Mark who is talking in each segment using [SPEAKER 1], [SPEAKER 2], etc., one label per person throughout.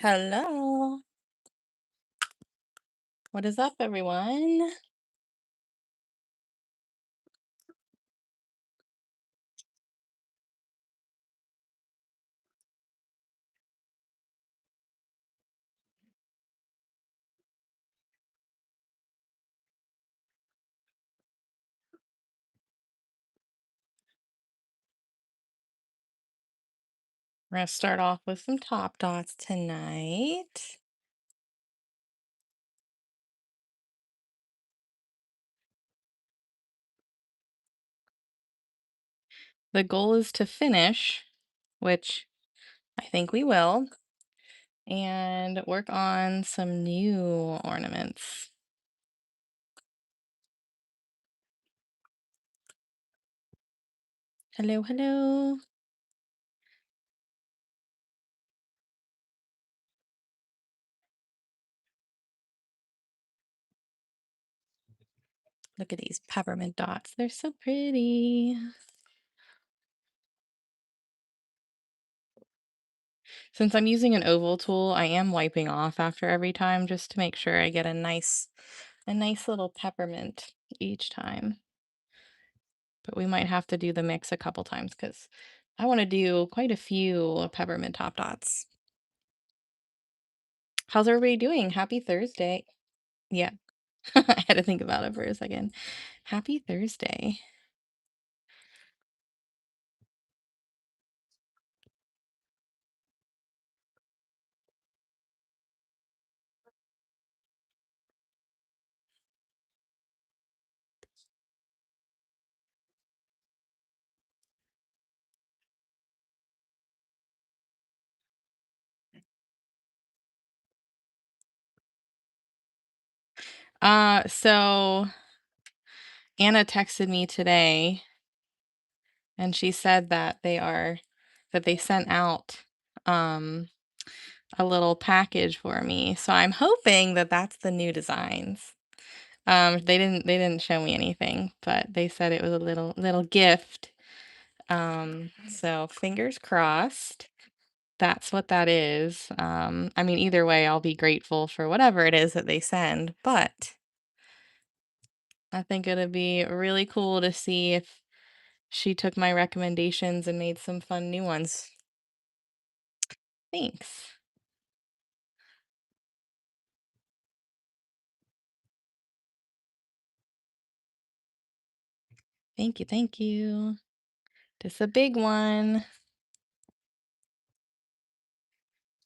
[SPEAKER 1] Hello. What is up, everyone? We're gonna start off with some top dots tonight. The goal is to finish, which I think we will, and work on some new ornaments. Hello, hello. Look at these peppermint dots. They're so pretty. Since I'm using an oval tool, I am wiping off after every time just to make sure I get a nice little peppermint each time. But we might have to do the mix a couple times because I want to do quite a few peppermint top dots. How's everybody doing? Happy Thursday. Yeah, I had to think about it for a second. Happy Thursday. So Anna texted me today and she said that they sent out um a little package for me. So I'm hoping that that's the new designs. They didn't show me anything, but they said it was a little gift. So fingers crossed. That's what that is. I mean, either way, I'll be grateful for whatever it is that they send, but I think it'd be really cool to see if she took my recommendations and made some fun new ones. Thanks. Thank you. Thank you. This a big one.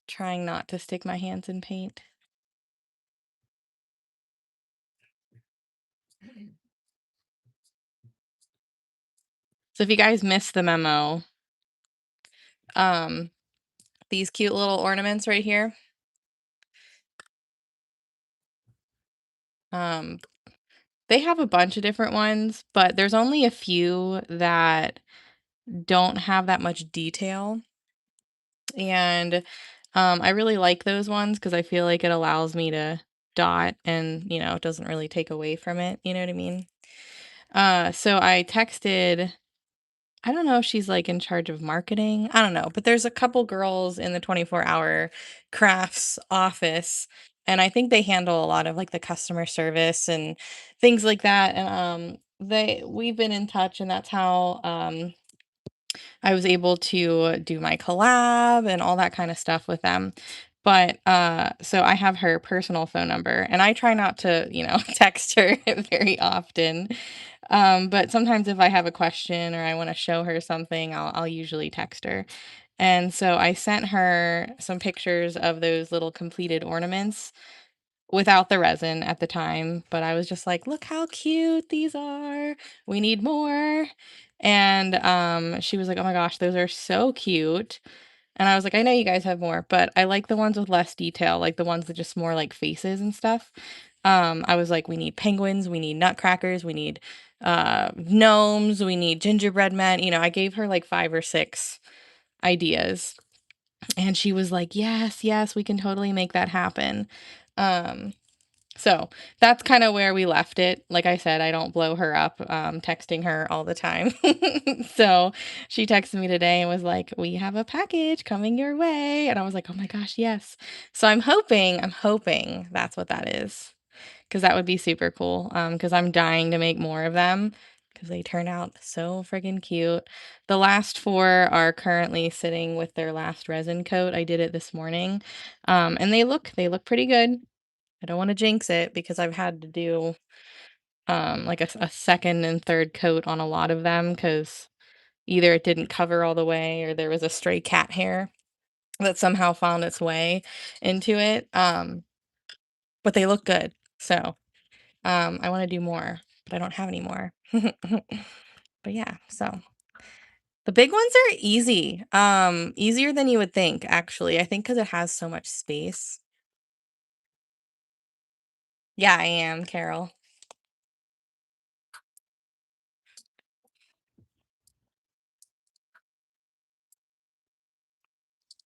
[SPEAKER 1] Trying not to stick my hands in paint. So if you guys missed the memo, um, these cute little ornaments right here, um, they have a bunch of different ones, but there's only a few that don't have that much detail. And I really like those ones because I feel like it allows me to dot and, it doesn't really take away from it. You know what I mean? So I texted, I don't know if she's like in charge of marketing. I don't know, but there's a couple girls in the 24-hour crafts office. And I think they handle a lot of like the customer service and things like that. And we've been in touch, and that's how I was able to do my collab and all that kind of stuff with them. But so I have her personal phone number, and I try not to, text her very often. But sometimes if I have a question or I want to show her something, I'll usually text her. And so I sent her some pictures of those little completed ornaments without the resin at the time, but I was just like, "Look how cute these are. We need more." And she was like, "Oh my gosh, those are so cute." And I was like, "I know you guys have more, but I like the ones with less detail, like the ones that just more like faces and stuff." I was like, "We need penguins, we need nutcrackers, we need gnomes, we need gingerbread men." I gave her like 5 or 6 ideas, and she was like, "Yes, yes, we can totally make that happen." Um So that's kind of where we left it. Like I said, I don't blow her up, texting her all the time. So she texted me today and was like, "We have a package coming your way." And I was like, "Oh my gosh, yes." So I'm hoping that's what that is. Because that would be super cool. Because I'm dying to make more of them because they turn out so friggin' cute. The last four are currently sitting with their last resin coat. I did it this morning. And they look pretty good. I don't wanna jinx it because I've had to do, like a second and third coat on a lot of them because either it didn't cover all the way or there was a stray cat hair that somehow found its way into it, but they look good. So, I wanna do more, but I don't have any more. But yeah, so the big ones are easy, easier than you would think, actually, I think because it has so much space. Yeah, I am, Carol.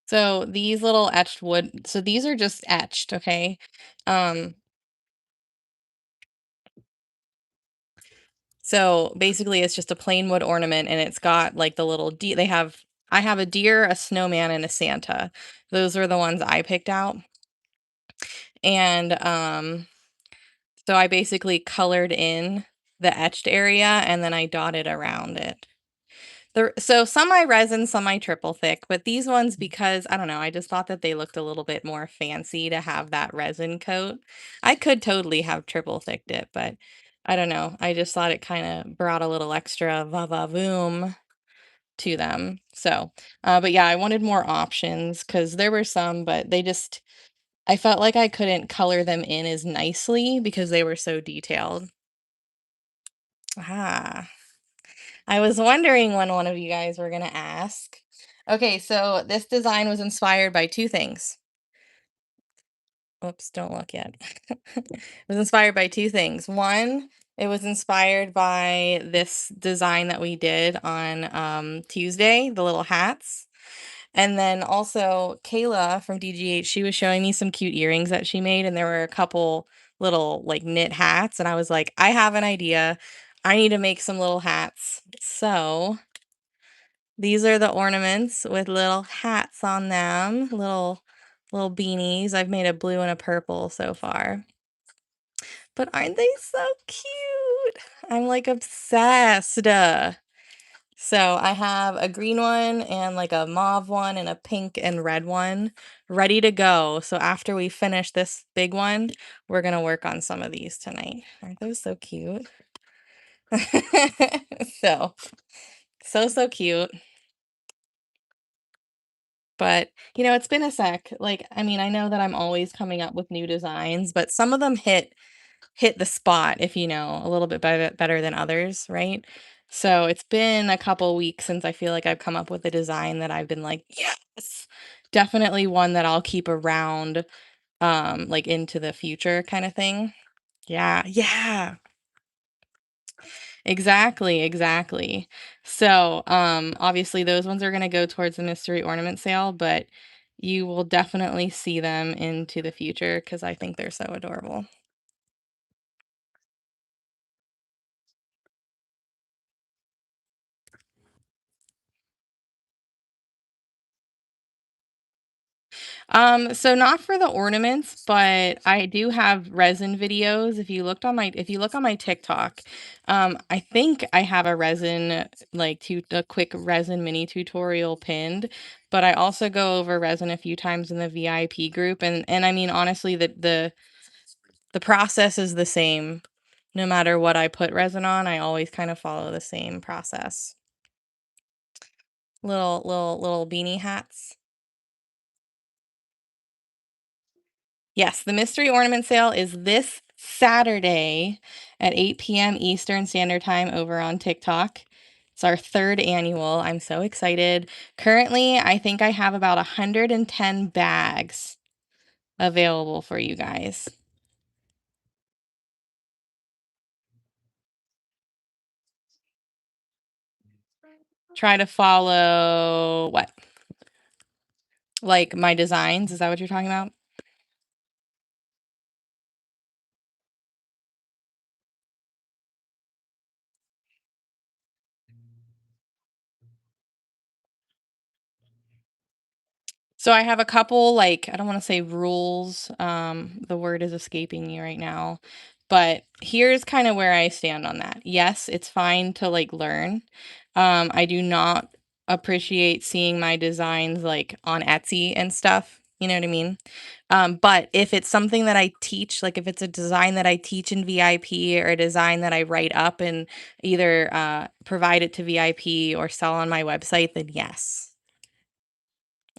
[SPEAKER 1] So these little etched wood so these are just etched, okay? Um, so basically it's just a plain wood ornament and it's got like the little they have I have a deer, a snowman, and a Santa. Those are the ones I picked out. And so I basically colored in the etched area and then I dotted around it. So some I resin, some I triple thick, but these ones because I don't know, I just thought that they looked a little bit more fancy to have that resin coat. I could totally have triple thicked it, but I don't know. I just thought it kind of brought a little extra va va voom to them. So, but yeah, I wanted more options because there were some, but I felt like I couldn't color them in as nicely because they were so detailed. Ah. I was wondering when one of you guys were gonna ask. Okay, so this design was inspired by two things. Oops, don't look yet. It was inspired by two things. One, it was inspired by this design that we did on Tuesday, the little hats. And then also Kayla from DGH, she was showing me some cute earrings that she made, and there were a couple little like knit hats, and I was like, I have an idea. I need to make some little hats. So these are the ornaments with little hats on them, little beanies. I've made a blue and a purple so far. But aren't they so cute? I'm like obsessed. So I have a green one and like a mauve one and a pink and red one ready to go. So after we finish this big one, we're gonna work on some of these tonight. Aren't those so cute? So, so cute. But, it's been a sec. Like, I mean, I know that I'm always coming up with new designs, but some of them hit the spot if a little bit better than others, right? So it's been a couple weeks since I feel like I've come up with a design that I've been like, yes, definitely one that I'll keep around, like into the future kind of thing. Yeah, yeah. Exactly, exactly. So, obviously those ones are gonna go towards the mystery ornament sale, but you will definitely see them into the future because I think they're so adorable. So not for the ornaments, but I do have resin videos. If you look on my TikTok, I think I have a resin a quick resin mini tutorial pinned, but I also go over resin a few times in the VIP group and I mean honestly the process is the same. No matter what I put resin on, I always kind of follow the same process. Little beanie hats. Yes, the mystery ornament sale is this Saturday at 8 p.m. Eastern Standard Time over on TikTok. It's our third annual. I'm so excited. Currently, I think I have about 110 bags available for you guys. Try to follow what? Like my designs? Is that what you're talking about? So I have a couple, like, I don't want to say rules. The word is escaping me right now. But here's kind of where I stand on that. Yes, it's fine to like learn. I do not appreciate seeing my designs like on Etsy and stuff. You know what I mean? But if it's something that I teach, like if it's a design that I teach in VIP or a design that I write up and either provide it to VIP or sell on my website, then yes.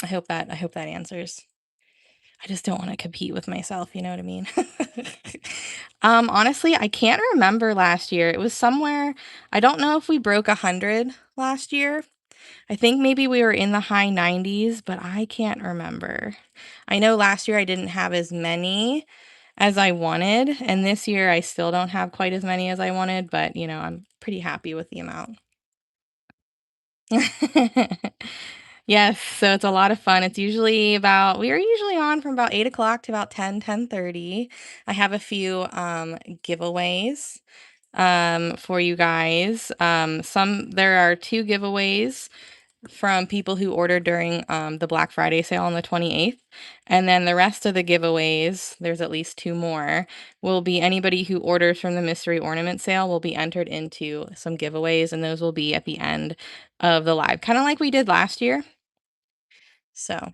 [SPEAKER 1] I hope that answers. I just don't wanna compete with myself, you know what I mean? Honestly, I can't remember last year. It was somewhere. I don't know if we broke 100 last year. I think maybe we were in the high 90s, but I can't remember. I know last year I didn't have as many as I wanted, and this year I still don't have quite as many as I wanted, but, I'm pretty happy with the amount. Yes, so it's a lot of fun. We are usually on from about 8 o'clock to about 10:30. I have a few giveaways for you guys. There are two giveaways from people who ordered during the Black Friday sale on the 28th. And then the rest of the giveaways, there's at least two more, will be anybody who orders from the mystery ornament sale will be entered into some giveaways, and those will be at the end of the live, kind of like we did last year. So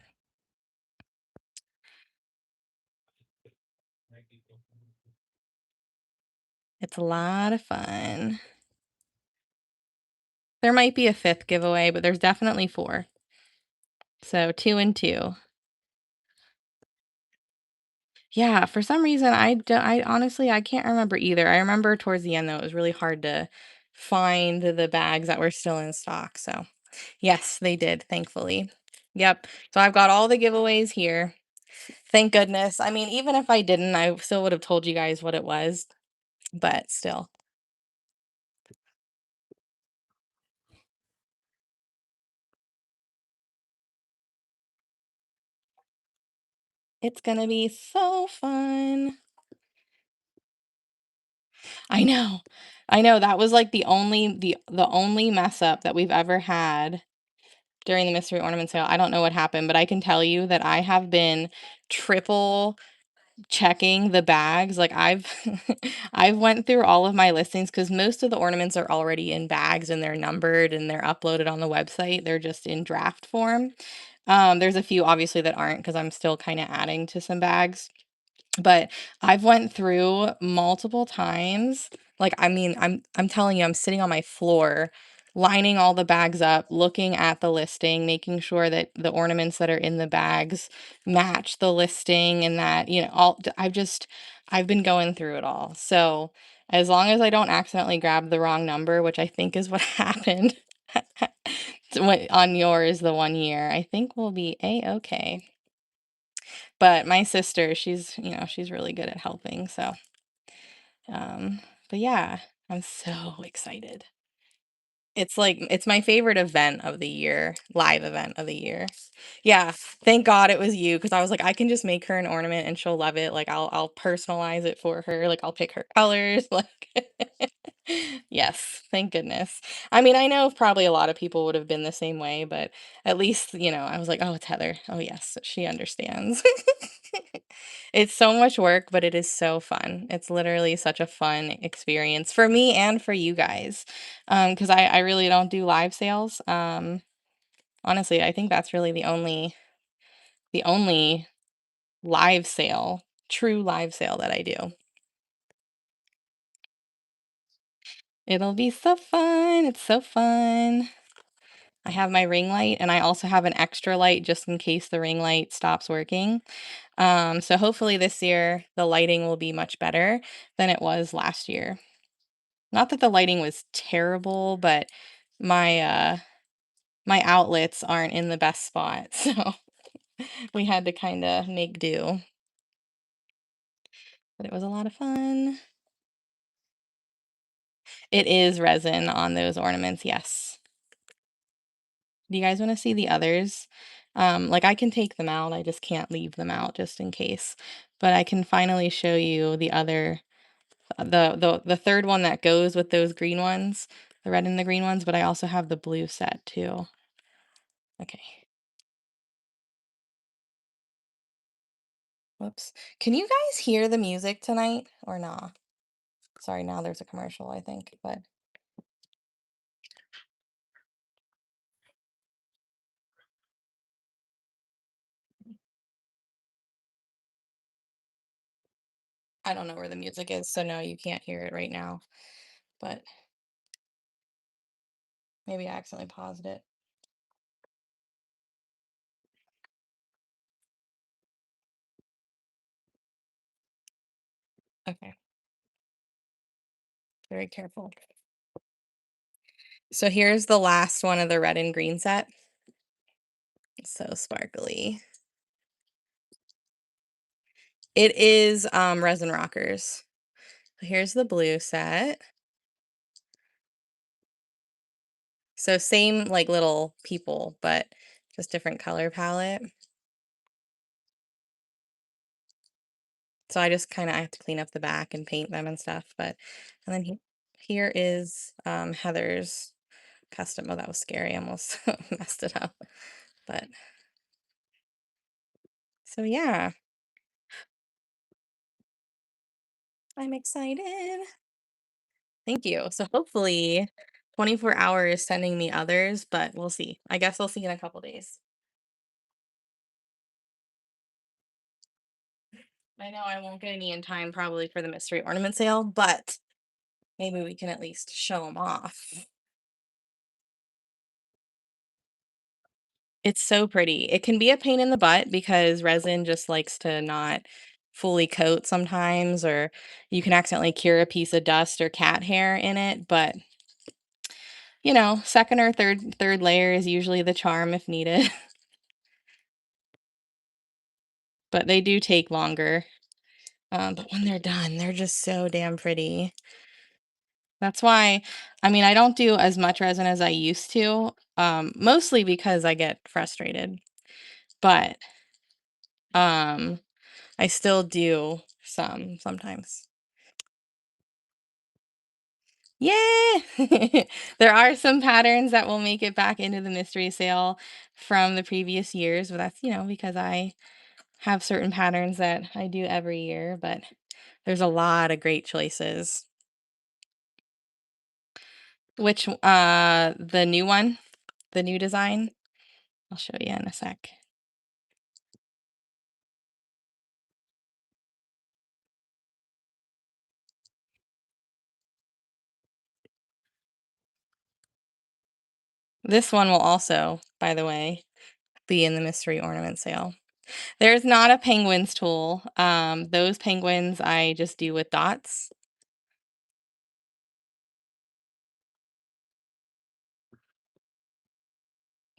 [SPEAKER 1] it's a lot of fun. There might be a fifth giveaway, but there's definitely four. So two and two. Yeah, for some reason, I honestly, I can't remember either. I remember towards the end, though, it was really hard to find the bags that were still in stock. So, yes, they did, thankfully. Yep. So I've got all the giveaways here. Thank goodness. I mean, even if I didn't, I still would have told you guys what it was, but still, it's gonna be so fun. I know. I know that was like the only mess up that we've ever had during the mystery ornament sale. I don't know what happened, but I can tell you that I have been triple checking the bags. Like I've I've went through all of my listings because most of the ornaments are already in bags and they're numbered and they're uploaded on the website. They're just in draft form. There's a few obviously that aren't because I'm still kind of adding to some bags. But I've went through multiple times. Like, I mean, I'm telling you, I'm sitting on my floor, lining all the bags up, looking at the listing, making sure that the ornaments that are in the bags match the listing and that, I've been going through it all. So, as long as I don't accidentally grab the wrong number, which I think is what happened on yours the one year, I think we'll be a-okay. But my sister, she's really good at helping, so, um, but yeah, I'm so excited. It's my favorite event of the year, live event of the year. Yeah, thank God it was you, because I was like, "I can just make her an ornament and she'll love it, like, I'll personalize it for her, like, I'll pick her colors," like Yes, thank goodness. I mean, I know probably a lot of people would have been the same way, but at least, I was like, "Oh, it's Heather. Oh, yes, she understands." It's so much work, but it is so fun. It's literally such a fun experience for me and for you guys. Because I really don't do live sales. Honestly, I think that's really the only live sale, true live sale that I do. It'll be so fun. It's so fun. I have my ring light and I also have an extra light just in case the ring light stops working. So hopefully this year the lighting will be much better than it was last year. Not that the lighting was terrible, but my my outlets aren't in the best spot. So we had to kind of make do. But it was a lot of fun. It is resin on those ornaments, yes. Do you guys want to see the others? Like I can take them out, I just can't leave them out just in case. But I can finally show you the other the third one that goes with those green ones, the red and the green ones, but I also have the blue set too. Okay. Whoops. Can you guys hear the music tonight or not? Sorry, now there's a commercial, I think, but I don't know where the music is, so no, you can't hear it right now. But maybe I accidentally paused it. Okay, very careful. So here's the last one of the red and green set. So sparkly. It is resin rockers. Here's the blue set. So same like little people, but just different color palette. So I just kind of I have to clean up the back and paint them and stuff. But and then here is Heather's custom. Oh, that was scary. I almost messed it up. But so yeah, I'm excited. Thank you. So hopefully 24 hours sending me others, but we'll see. I guess we'll see in a couple days. I know I won't get any in time probably for the mystery ornament sale, but maybe we can at least show them off. It's so pretty. It can be a pain in the butt because resin just likes to not fully coat sometimes, or you can accidentally cure a piece of dust or cat hair in it, but second or third layer is usually the charm if needed. But they do take longer. But when they're done, they're just so damn pretty. That's why, I mean, I don't do as much resin as I used to, mostly because I get frustrated. But um, I still do some sometimes. Yeah! There are some patterns that will make it back into the mystery sale from the previous years, but that's, because I have certain patterns that I do every year, but there's a lot of great choices. The new one? The new design? I'll show you in a sec. This one will also, by the way, be in the mystery ornament sale. There's not a penguins tool. Those penguins I just do with dots.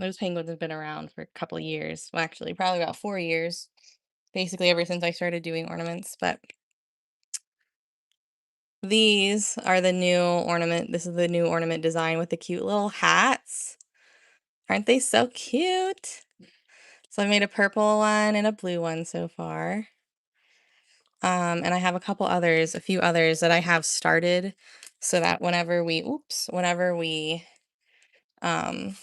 [SPEAKER 1] Those penguins have been around for a couple of years. Well, actually, probably about 4 years, basically ever since I started doing ornaments. But these are the new ornament. This is the new ornament design with the cute little hats. Aren't they so cute? So I made a purple one and a blue one so far. And I have a few others that I have started so that whenever we um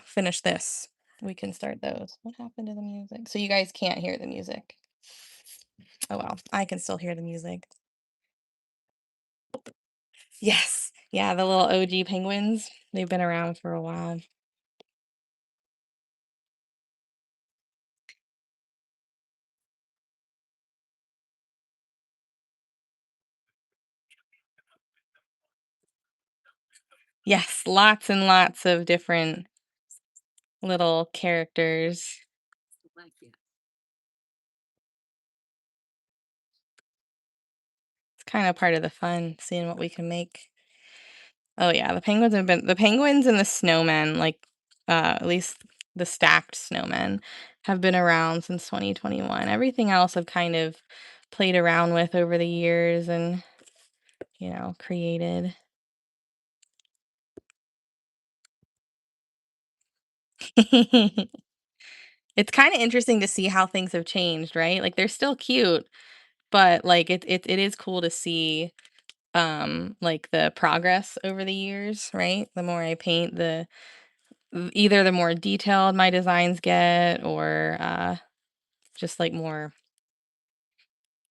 [SPEAKER 1] finish this, we can start those. What happened to the music? So you guys can't hear the music. Oh well, I can still hear the music. Yes. Yeah, the little OG penguins. They've been around for a while. Yes, lots and lots of different little characters. It's kind of part of the fun, seeing what we can make. Oh yeah, the penguins and the snowmen, like at least the stacked snowmen, have been around since 2021. Everything else I've kind of played around with over the years and, created. It's kind of interesting to see how things have changed, right? Like they're still cute, but like it is cool to see like the progress over the years, right? The more I paint, either the more detailed my designs get or just like more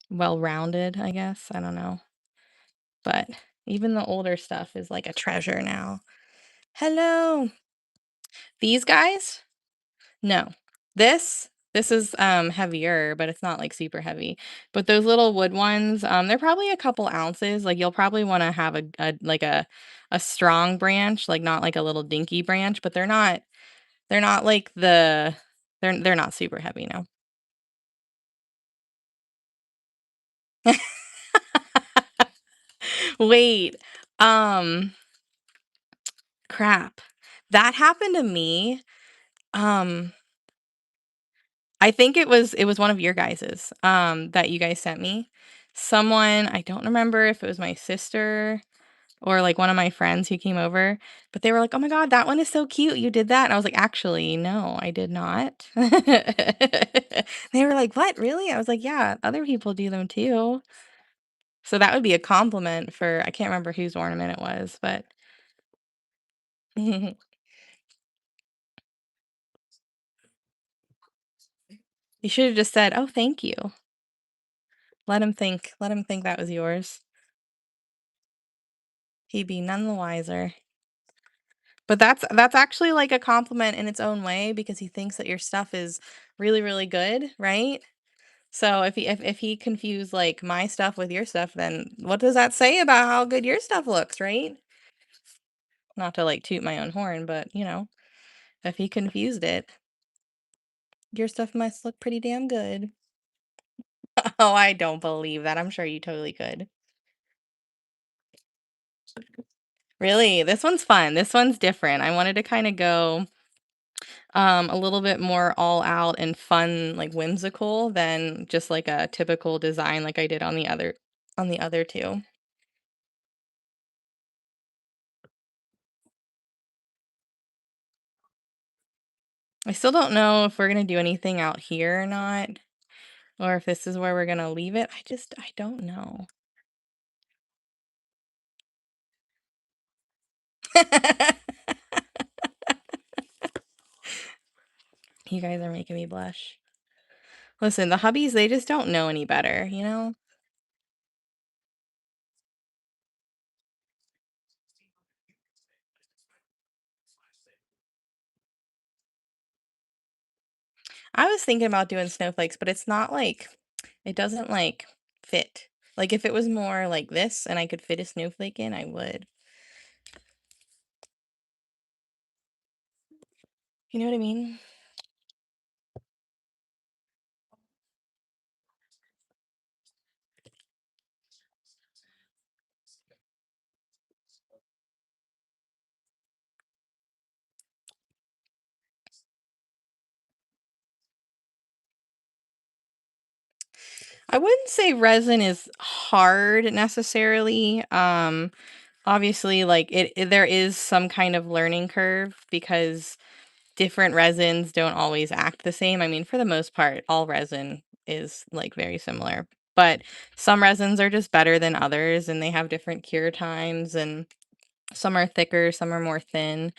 [SPEAKER 1] well-rounded, I guess. I don't know. But even the older stuff is like a treasure now. Hello. These guys? No. This is heavier, but it's not like super heavy. But those little wood ones, they're probably a couple ounces. Like you'll probably want to have a strong branch, like not like a little dinky branch, but they're not like they're not super heavy, no. Wait. Um Crap. That happened to me. Um I think it was one of your guys's, that you guys sent me. Someone, I don't remember if it was my sister or, like, one of my friends who came over, but they were like, "Oh my god, that one is so cute, you did that?" And I was like, "Actually, no, I did not." They were like, "What, really?" I was like, "Yeah, other people do them too." So that would be a compliment for I can't remember whose ornament it was, but you should have just said, "Oh, thank you." Let him think that was yours. He'd be none the wiser. But that's actually, like, a compliment in its own way because he thinks that your stuff is really, really good, right? So if he confused, like, my stuff with your stuff, then what does that say about how good your stuff looks, right? Not to, like, toot my own horn, but, if he confused it, your stuff must look pretty damn good. Oh, I don't believe that, I'm sure you totally could. Really? This one's fun, this one's different. I wanted to kinda go a little bit more all out and fun, like whimsical than just like a typical design like I did on the other two. I still don't know if we're gonna do anything out here or not, or if this is where we're gonna leave it. I don't know. You guys are making me blush. Listen, the hubbies, they just don't know any better, you know? I was thinking about doing snowflakes, but it's not like it doesn't like fit. Like if it was more like this and I could fit a snowflake in, I would. You know what I mean? I wouldn't say resin is hard necessarily. Obviously, like there is some kind of learning curve because different resins don't always act the same. I mean, for the most part, all resin is like very similar, but some resins are just better than others and they have different cure times and some are thicker, some are more thin.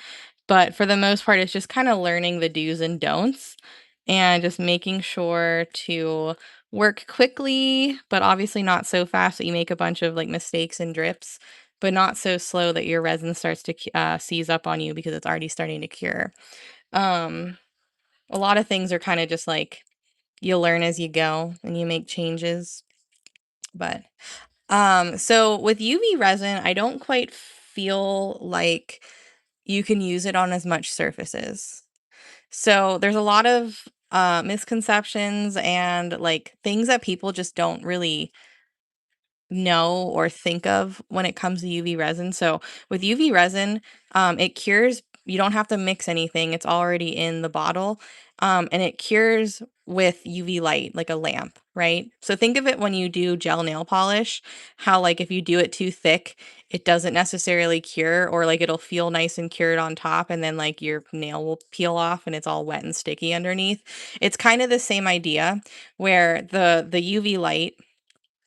[SPEAKER 1] But for the most part, it's just kinda learning the do's and don'ts, and just making sure to work quickly, but obviously not so fast that you make a bunch of, like, mistakes and drips, but not so slow that your resin starts to seize up on you because it's already starting to cure. Um, a lot of things are kinda just, like, you learn as you go and you make changes, but, so with UV resin, I don't quite feel like you can use it on as much surfaces. So there's a lot of misconceptions and like things that people just don't really know or think of when it comes to UV resin. So with UV resin, it cures. You don't have to mix anything. It's already in the bottle. And it cures with UV light, like a lamp, right? So think of it when you do gel nail polish, how like if you do it too thick, it doesn't necessarily cure, or like it'll feel nice and cured on top, and then like your nail will peel off and it's all wet and sticky underneath. It's kind of the same idea where the UV light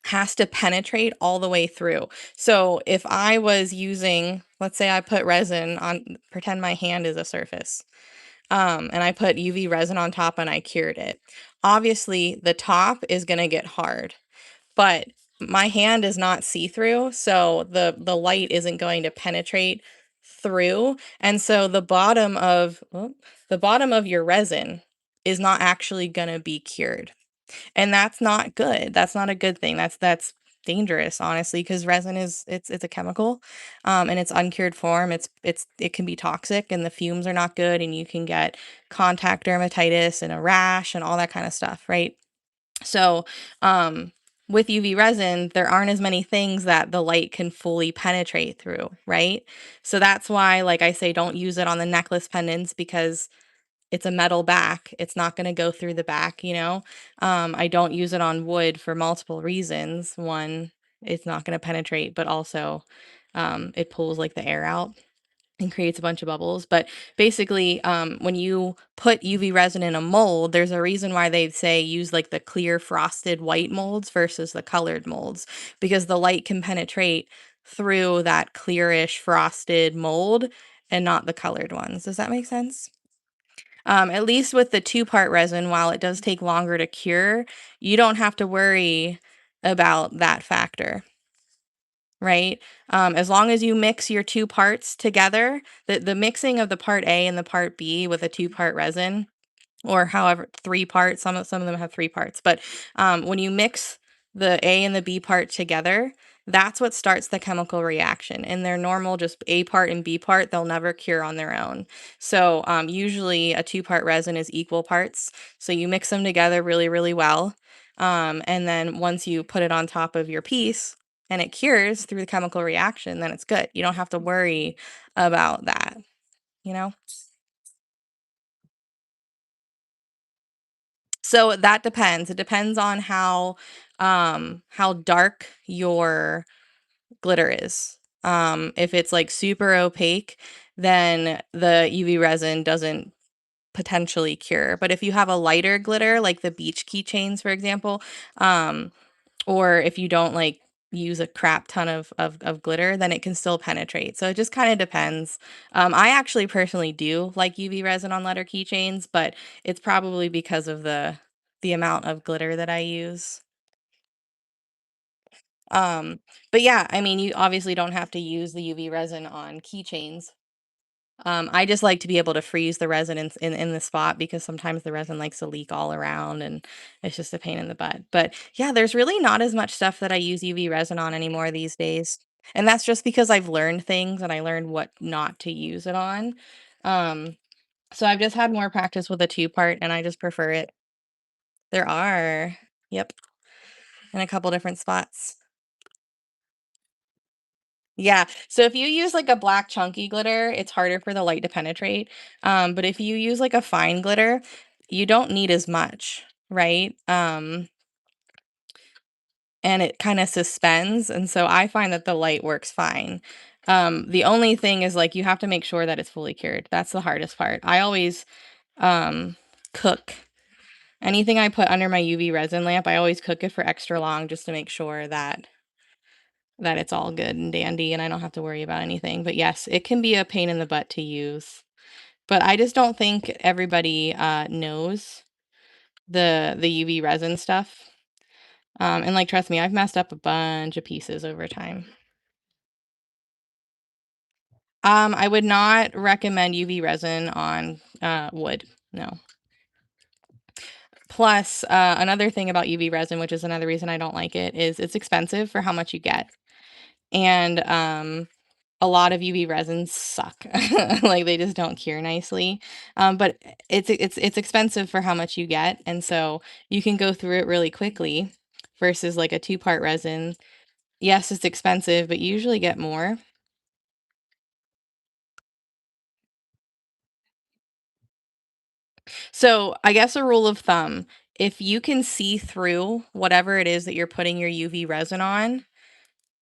[SPEAKER 1] has to penetrate all the way through. So if I was using, let's say I put resin on, pretend my hand is a surface, and I put UV resin on top and I cured it. Obviously, the top is going to get hard, but my hand is not see-through, so the light isn't going to penetrate through, and so the bottom of your resin is not actually going to be cured. And that's not good. That's not a good thing. That's dangerous, honestly, because resin is it's a chemical, in its uncured form. It can be toxic, and the fumes are not good, and you can get contact dermatitis and a rash and all that kind of stuff, right? So, with UV resin, there aren't as many things that the light can fully penetrate through, right? So that's why, like I say, don't use it on the necklace pendants because it's a metal back. It's not gonna go through the back, you know? I don't use it on wood for multiple reasons. One, it's not gonna penetrate, but also, it pulls, like, the air out and creates a bunch of bubbles. But basically, when you put UV resin in a mold, there's a reason why they say use, like, the clear frosted white molds versus the colored molds, because the light can penetrate through that clearish frosted mold and not the colored ones. Does that make sense? At least with the two-part resin, while it does take longer to cure, you don't have to worry about that factor, right? As long as you mix your 2 parts together, the mixing of the part A and the part B with a two-part resin, or however 3 parts, some of them have 3 parts, but, when you mix the A and the B part together, that's what starts the chemical reaction. In their normal just A part and B part, they'll never cure on their own. So, usually a two-part resin is equal parts, so you mix them together really, really well, and then once you put it on top of your piece and it cures through the chemical reaction, then it's good. You don't have to worry about that, you know? So that depends. It depends on how dark your glitter is. If it's like super opaque, then the UV resin doesn't potentially cure. But if you have a lighter glitter, like the beach keychains, for example, um, or if you don't like use a crap ton of glitter, then it can still penetrate. So it just kind of depends. I actually personally do like UV resin on letter keychains, but it's probably because of the amount of glitter that I use. Um, but yeah, I mean, you obviously don't have to use the UV resin on keychains. I just like to be able to freeze the resin in the spot because sometimes the resin likes to leak all around and it's just a pain in the butt. But yeah, there's really not as much stuff that I use UV resin on anymore these days. And that's just because I've learned things and I learned what not to use it on. Um, so I've just had more practice with a two part and I just prefer it. There are. Yep. In a couple different spots. Yeah, so if you use, like, a black chunky glitter, it's harder for the light to penetrate, but if you use, like, a fine glitter, you don't need as much, right? And it kinda suspends, and so I find that the light works fine. The only thing is, like, you have to make sure that it's fully cured, that's the hardest part. I always, cook anything I put under my UV resin lamp, I always cook it for extra long just to make sure that it's all good and dandy and I don't have to worry about anything. But yes, it can be a pain in the butt to use. But I just don't think everybody knows the UV resin stuff. And like trust me, I've messed up a bunch of pieces over time. I would not recommend UV resin on wood. No. Plus, another thing about UV resin, which is another reason I don't like it, is it's expensive for how much you get. And a lot of UV resins suck. Like, they just don't cure nicely. But it's expensive for how much you get, and so you can go through it really quickly versus, like, a two-part resin. Yes, it's expensive, but you usually get more. So, I guess a rule of thumb, if you can see through whatever it is that you're putting your UV resin on,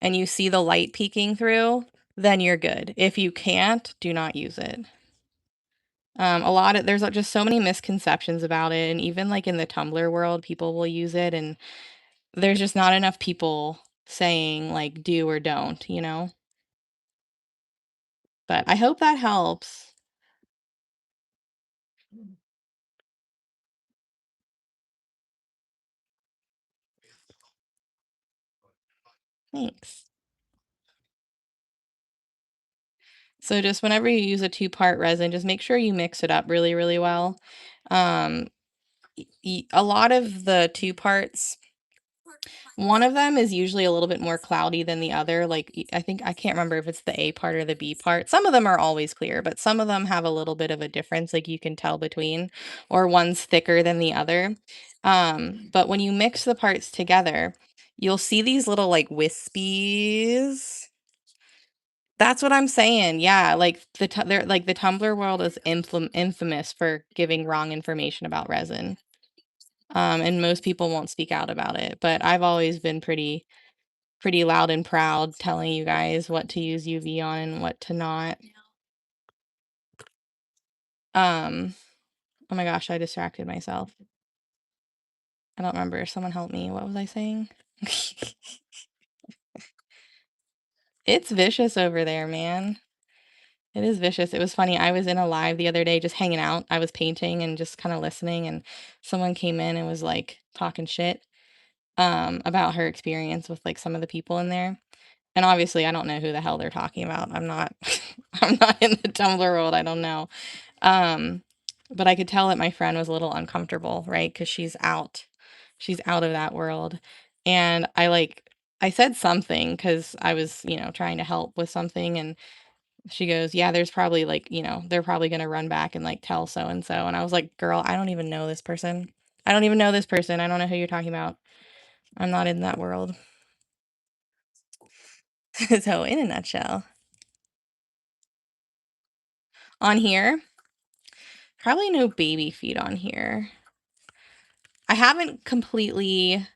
[SPEAKER 1] and you see the light peeking through, then you're good. If you can't, do not use it. A lot of there's just so many misconceptions about it, and even like in the Tumblr world, people will use it, and There's just not enough people saying, like, do or don't, you know? But I hope that helps. Thanks. So just whenever you use a two-part resin, just make sure you mix it up really, really well. Um, a lot of the two parts, one of them is usually a little bit more cloudy than the other. Like I think I can't remember if it's the A part or the B part. Some of them are always clear, but some of them have a little bit of a difference, like you can tell between, or one's thicker than the other. But when you mix the parts together, you'll see these little like wispies. That's what I'm saying, yeah, like, they're like, the Tumblr world is infamous for giving wrong information about resin, and most people won't speak out about it, but I've always been pretty loud and proud telling you guys what to use UV on and what to not. Um, oh my gosh, I distracted myself. I don't remember, someone help me, what was I saying? It's vicious over there, man. It is vicious. It was funny. I was in a live the other day just hanging out. I was painting and just kind of listening, and someone came in and was like talking shit about her experience with like some of the people in there. And obviously I don't know who the hell they're talking about. I'm not I'm not in the Tumblr world. I don't know. Um but I could tell that my friend was a little uncomfortable, right? Cuz she's out. She's out of that world. And I said something cuz I was, trying to help with something, and she goes, "Yeah, there's probably like, they're probably gonna run back and like tell so and so." And I was like, "Girl, I don't even know this person. I don't even know this person. I don't know who you're talking about. I'm not in that world." So, in a nutshell, on here, probably no baby feet on here. I haven't completely,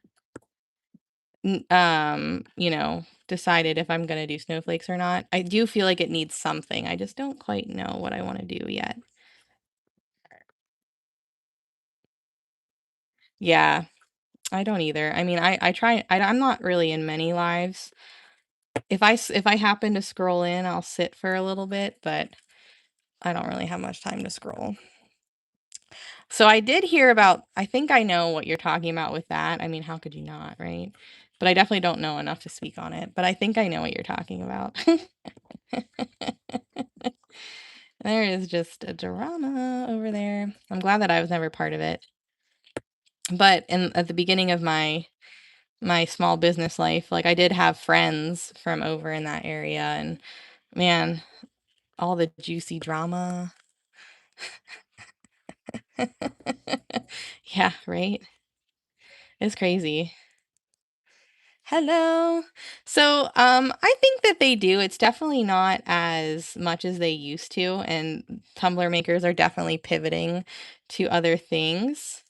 [SPEAKER 1] decided if I'm gonna do snowflakes or not. I do feel like it needs something. I just don't quite know what I want to do yet. Yeah, I don't either. I mean, I try. I'm not really in many lives. If I happen to scroll in, I'll sit for a little bit, but I don't really have much time to scroll. So I did hear about, I think I know what you're talking about with that. I mean, how could you not, right? But I definitely don't know enough to speak on it, but I think I know what you're talking about. There is just a drama over there. I'm glad that I was never part of it. But at the beginning of my small business life, like I did have friends from over in that area, and man, all the juicy drama. Yeah, right? It's crazy. Hello. So, I think that they do. It's definitely not as much as they used to, and Tumblr makers are definitely pivoting to other things.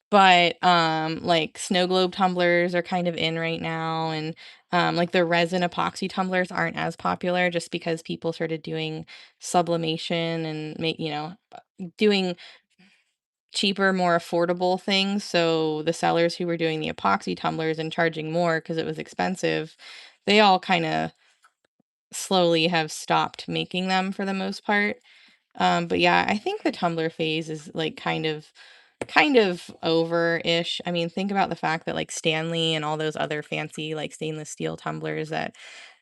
[SPEAKER 1] But, like snow globe tumblers are kind of in right now, and like the resin epoxy tumblers aren't as popular just because people started doing sublimation and doing cheaper, more affordable things, so the sellers who were doing the epoxy tumblers and charging more because it was expensive, they all kinda slowly have stopped making them for the most part. But yeah, I think the tumbler phase is, like, kind of over-ish. I mean, think about the fact that, like, Stanley and all those other fancy, like, stainless steel tumblers that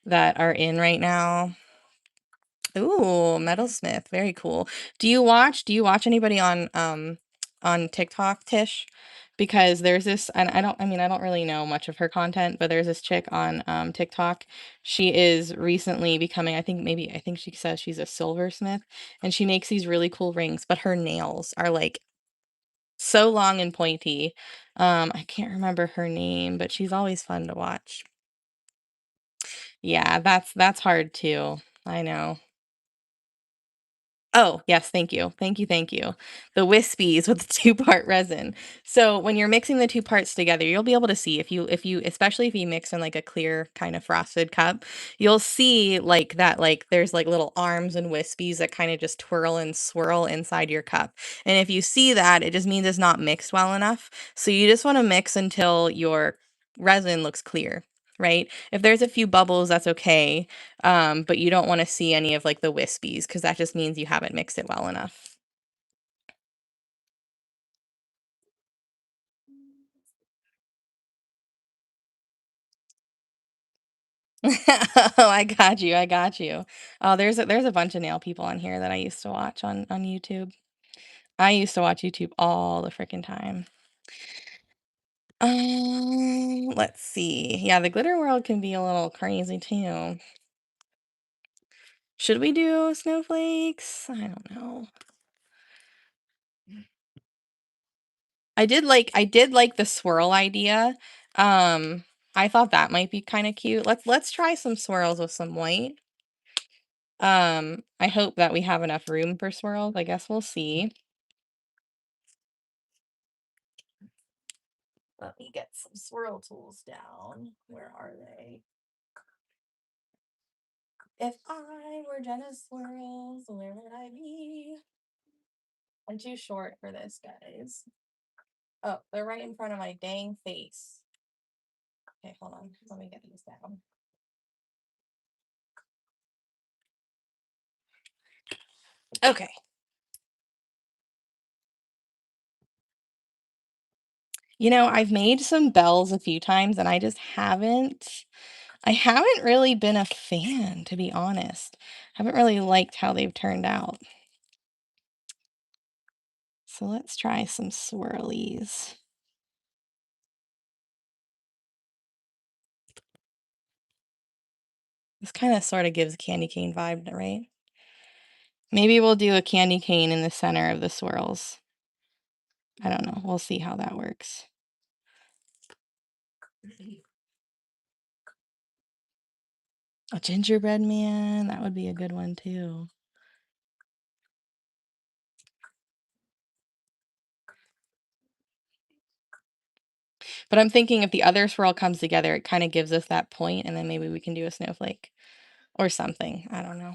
[SPEAKER 1] are in right now. Ooh, metalsmith, very cool. Do you watch anybody on TikTok, Tish? Because there's this, and I don't really know much of her content, but there's this chick on TikTok. She is recently becoming, I think she says she's a silversmith, and she makes these really cool rings, but her nails are like so long and pointy. I can't remember her name, but she's always fun to watch. Yeah, that's hard too. I know. Oh, yes, thank you. Thank you, thank you. The wispies with the two-part resin. So, when you're mixing the 2 parts together, you'll be able to see if you especially if you mix in, like, a clear kind of frosted cup, you'll see, like, that, like, there's, like, little arms and wispies that kinda just twirl and swirl inside your cup, and if you see that, it just means it's not mixed well enough, so you just wanna mix until your resin looks clear, right? If there's a few bubbles, that's okay, but you don't wanna see any of, like, the wispies because that just means you haven't mixed it well enough. Oh, I got you, I got you. Oh, there's a bunch of nail people on here that I used to watch on YouTube. I used to watch YouTube all the freaking time. Let's see. Yeah, the glitter world can be a little crazy too. Should we do snowflakes? I don't know. I did like the swirl idea. I thought that might be kinda cute. Let's try some swirls with some white. I hope that we have enough room for swirls. I guess we'll see. Let me get some swirl tools down. Where are they? If I were Jenna's swirls, where would I be? I'm too short for this, guys. Oh, they're right in front of my dang face. Okay, hold on. Let me get these down. Okay. I've made some bells a few times and I haven't really been a fan, to be honest. Haven't really liked how they've turned out. So let's try some swirlies. This kind of sort of gives a candy cane vibe, right? Maybe we'll do a candy cane in the center of the swirls. I don't know. We'll see how that works. A gingerbread man, that would be a good one too. But I'm thinking if the other swirl comes together, it kind of gives us that point, and then maybe we can do a snowflake or something. I don't know.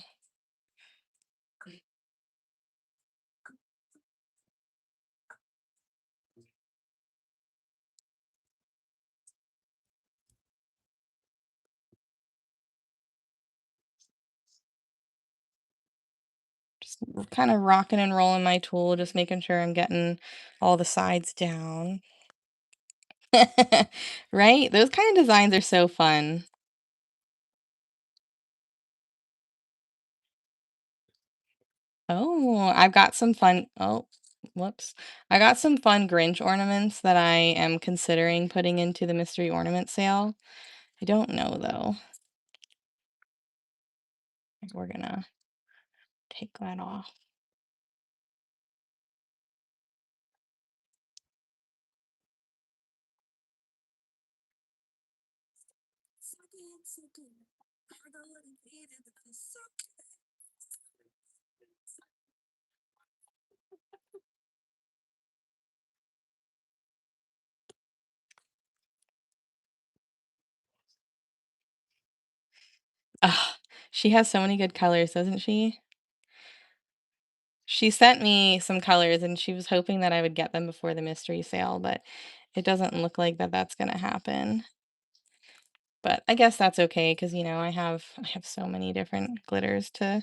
[SPEAKER 1] Just kind of rocking and rolling my tool, just making sure I'm getting all the sides down. Right? Those kind of designs are so fun. Oh, I've got some fun. Oh, whoops. I got some fun Grinch ornaments that I am considering putting into the mystery ornament sale. I don't know though. We're gonna take that off. Ugh, she has so many good colors, doesn't she? She sent me some colors and she was hoping that I would get them before the mystery sale, but it doesn't look like that's gonna happen. But I guess that's okay because I have so many different glitters to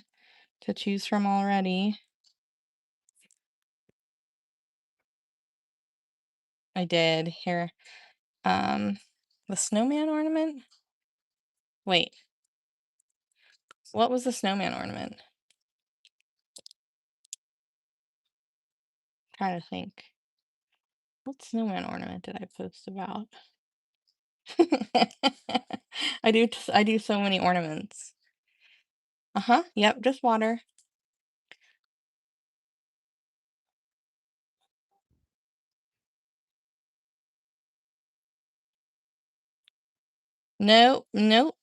[SPEAKER 1] choose from already. I did. Here, um, the snowman ornament? Wait, what was the snowman ornament? Trying to think. What snowman ornament did I post about? I do so many ornaments. Uh-huh. Yep, just water. No, nope.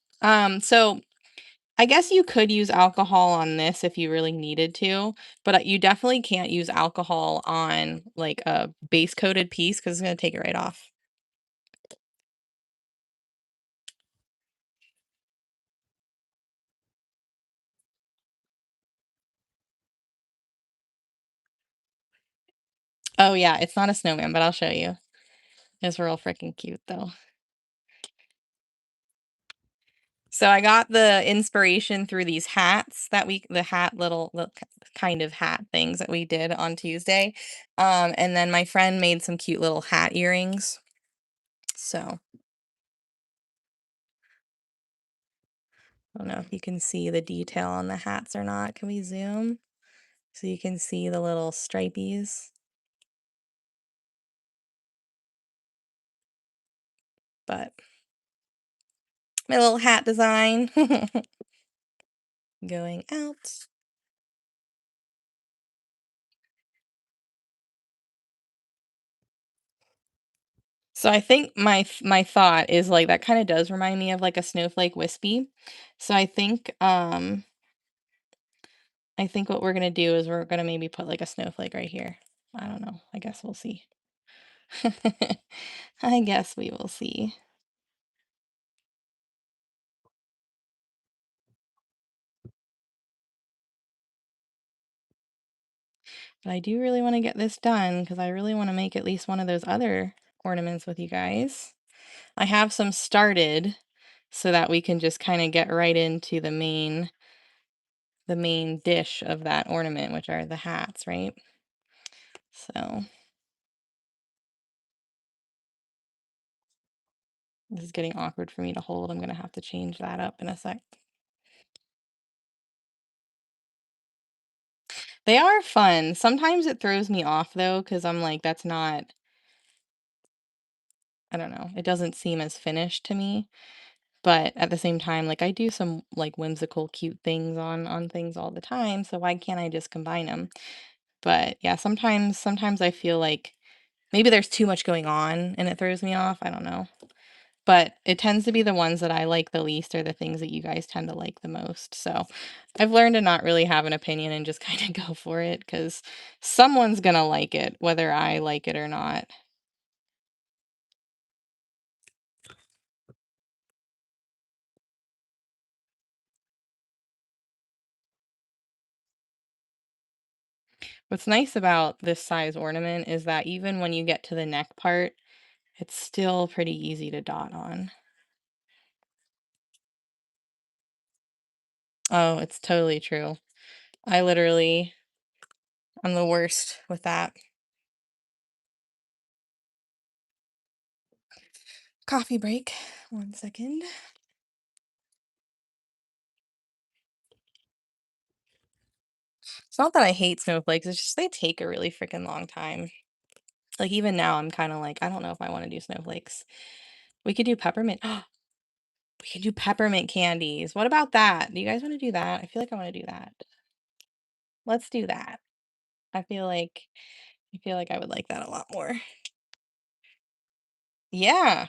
[SPEAKER 1] So I guess you could use alcohol on this if you really needed to, but you definitely can't use alcohol on like a base coated piece because it's gonna take it right off. Oh yeah, it's not a snowman, but I'll show you. It's real freaking cute though. So I got the inspiration through these hats that the hat little kind of hat things that we did on Tuesday. And then my friend made some cute little hat earrings. So I don't know if you can see the detail on the hats or not. Can we zoom so you can see the little stripies? But my little hat design going out. So I think my thought is like that kind of does remind me of like a snowflake wispy. So I think what we're gonna do is we're gonna maybe put like a snowflake right here. I don't know. I guess we'll see. I guess we will see. But I do really want to get this done because I really want to make at least one of those other ornaments with you guys. I have some started so that we can just kind of get right into the main dish of that ornament, which are the hats, right? So this is getting awkward for me to hold. I'm gonna have to change that up in a sec. They are fun. Sometimes it throws me off though, because I'm like, that's not, I don't know, it doesn't seem as finished to me. But at the same time, like I do some like whimsical, cute things on things all the time, so why can't I just combine them? But yeah, sometimes I feel like maybe there's too much going on and it throws me off. I don't know. But it tends to be the ones that I like the least are the things that you guys tend to like the most. So I've learned to not really have an opinion and just kind of go for it because someone's gonna like it, whether I like it or not. What's nice about this size ornament is that even when you get to the neck part, it's still pretty easy to dot on. Oh, it's totally true. I literally, I'm the worst with that. Coffee break. 1 second. It's not that I hate snowflakes, it's just they take a really freaking long time. Like even now, I'm kind of like, I don't know if I want to do snowflakes. We could do peppermint. We could do peppermint candies. What about that? Do you guys want to do that? I feel like I want to do that. Let's do that. I feel like I feel like I would like that a lot more. Yeah.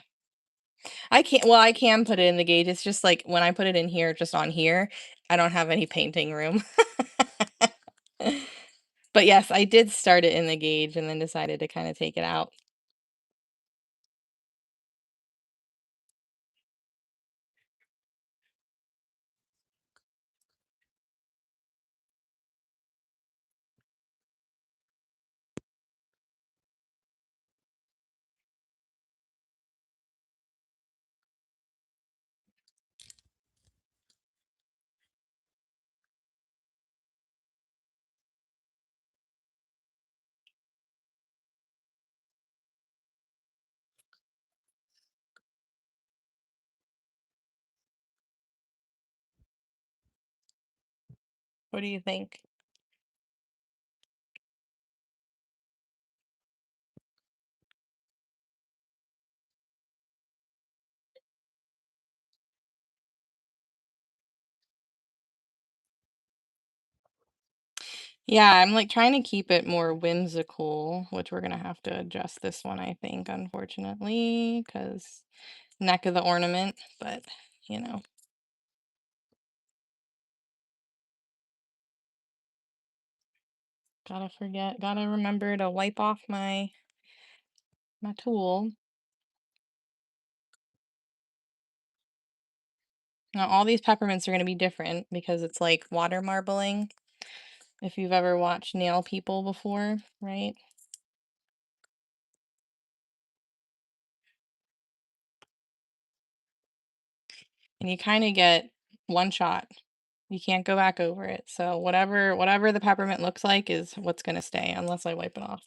[SPEAKER 1] I can put it in the gauge. It's just like when I put it in here, just on here, I don't have any painting room. But yes, I did start it in the gauge and then decided to kind of take it out. What do you think? Yeah, I'm like trying to keep it more whimsical, which we're gonna have to adjust this one, I think, unfortunately, because neck of the ornament, but you know. Gotta remember to wipe off my tool. Now all these peppermints are gonna be different because it's like water marbling, if you've ever watched nail people before, right? And you kind of get one shot. You can't go back over it. So whatever the peppermint looks like is what's gonna stay unless I wipe it off.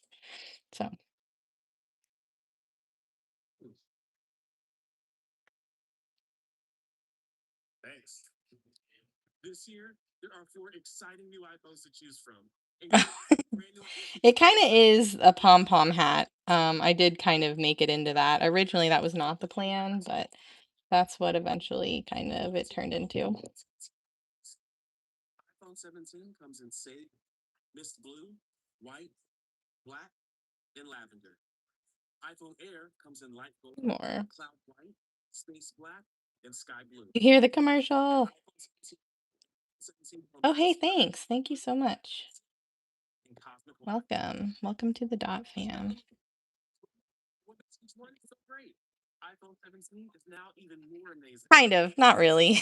[SPEAKER 1] So it kind of is a pom-pom hat. I did kind of make it into that. Originally that was not the plan, but that's what eventually kind of it turned into. More. You hear the commercial? Oh, hey, thanks. Thank you so much. Welcome. Welcome to the Dot Fam. Kind of, not really.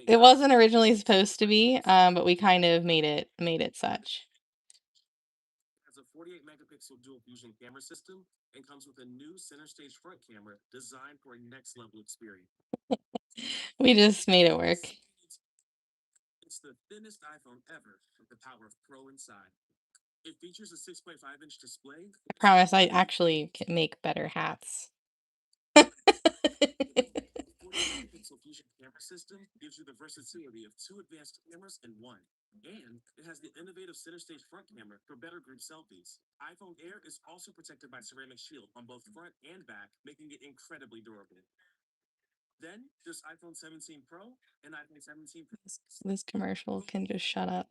[SPEAKER 1] It wasn't originally supposed to be, but we kind of made it such. We just made it work. I promise I actually can make better hats. This commercial can just shut up.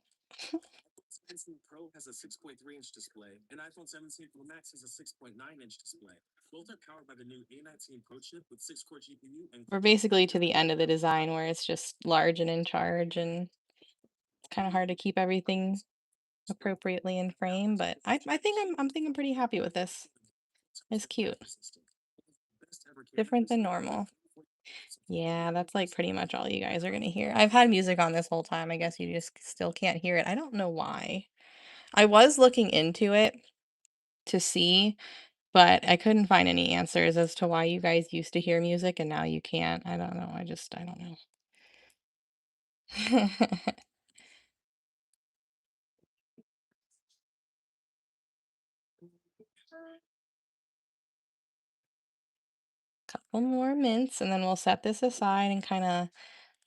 [SPEAKER 1] We're basically to the end of the design where it's just large and in charge, and it's kind of hard to keep everything appropriately in frame, but I think I'm pretty happy with this. It's cute. Different than normal. Yeah, that's like pretty much all you guys are gonna hear. I've had music on this whole time. I guess you just still can't hear it. I don't know why. I was looking into it to see, but I couldn't find any answers as to why you guys used to hear music and now you can't. I don't know. I don't know. Couple more mints and then we'll set this aside and kind of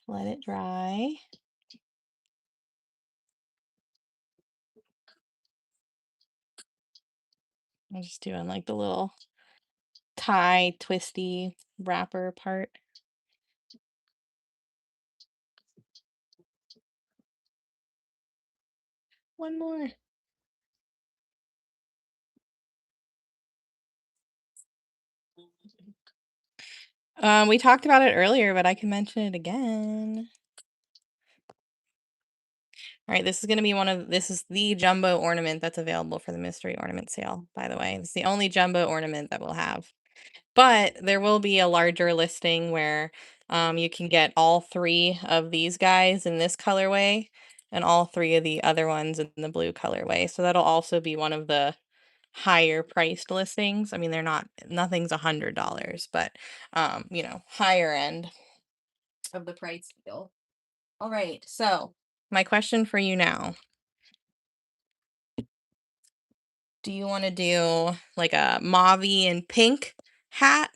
[SPEAKER 1] let it dry. I'm just doing like the little tie twisty wrapper part. One more. We talked about it earlier, but I can mention it again. All right, this is the jumbo ornament that's available for the mystery ornament sale, by the way. It's the only jumbo ornament that we'll have. But there will be a larger listing where you can get all three of these guys in this colorway and all three of the other ones in the blue colorway. So that'll also be one of the higher priced listings. I mean, nothing's $100, but higher end of the price deal. All right, so my question for you now. Do you want to do like a mauve and pink hat?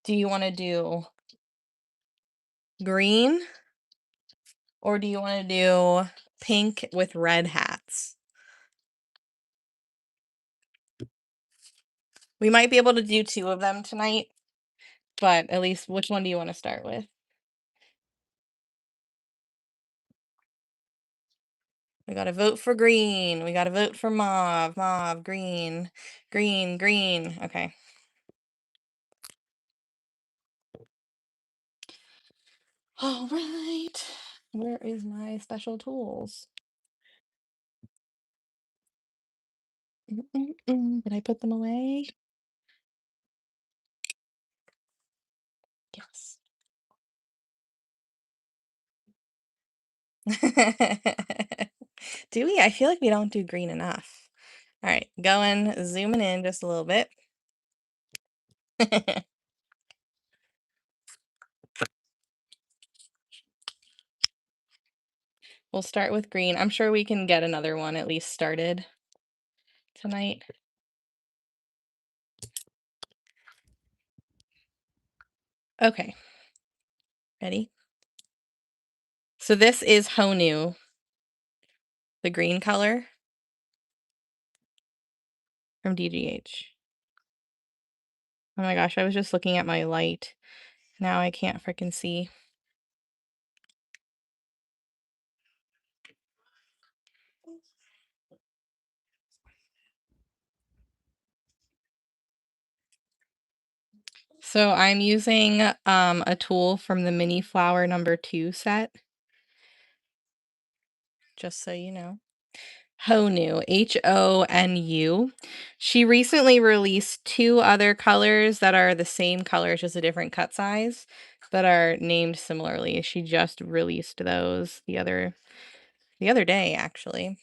[SPEAKER 1] Do you want to do green? Or do you want to do pink with red hats? We might be able to do two of them tonight, but at least which one do you want to start with? We got to vote for green. We got to vote for mauve, mauve, green, green, green. Okay. All right. Where is my special tools? Did I put them away? Yes. Do we? I feel like we don't do green enough. All right, zooming in just a little bit. We'll start with green. I'm sure we can get another one at least started tonight. Okay, ready? So this is Honu, the green color from DGH. Oh my gosh, I was just looking at my light. Now I can't freaking see. So I'm using a tool from the Mini Flower #2 set, just so you know. Honu, Honu. She recently released 2 other colors that are the same color, just a different cut size, that are named similarly. She just released those the other day, actually.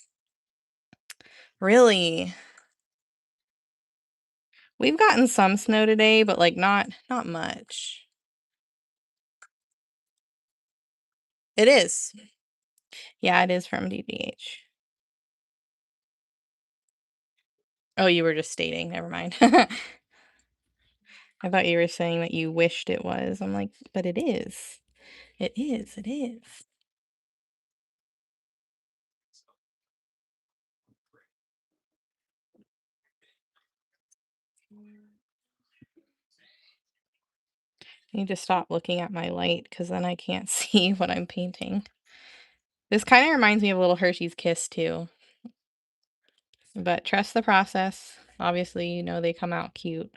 [SPEAKER 1] Really? We've gotten some snow today, but like not much. It is. Yeah, it is from DBH. Oh, you were just stating. Never mind. I thought you were saying that you wished it was. I'm like, but it is. It is. It is. I need to stop looking at my light because then I can't see what I'm painting. This kind of reminds me of a little Hershey's Kiss too. But trust the process. Obviously, you know they come out cute.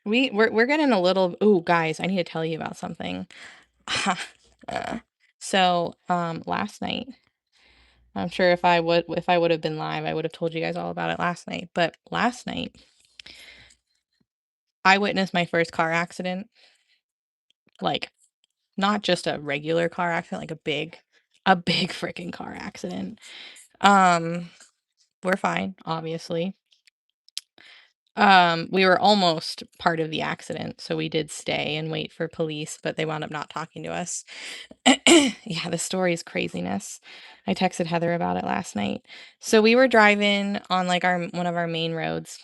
[SPEAKER 1] We're getting a little. Ooh, guys, I need to tell you about something. So, last night, I'm sure if I would have been live, I would have told you guys all about it last night. But last night, I witnessed my first car accident. Like, not just a regular car accident, like a big freaking car accident. Um, we're fine, obviously. We were almost part of the accident, so we did stay and wait for police, but they wound up not talking to us. Yeah, the story is craziness. I texted Heather about it last night. So we were driving on like our one of our main roads,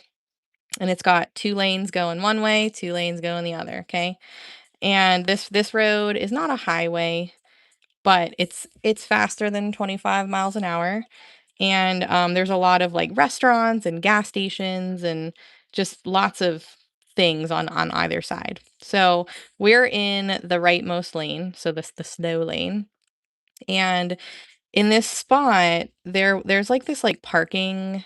[SPEAKER 1] and it's got 2 lanes going one way, 2 lanes going the other, okay? And this road is not a highway, but it's faster than 25 miles an hour. And there's a lot of like restaurants and gas stations and just lots of things on either side. So we're in the rightmost lane, so this the snow lane. And in this spot, there's like this like parking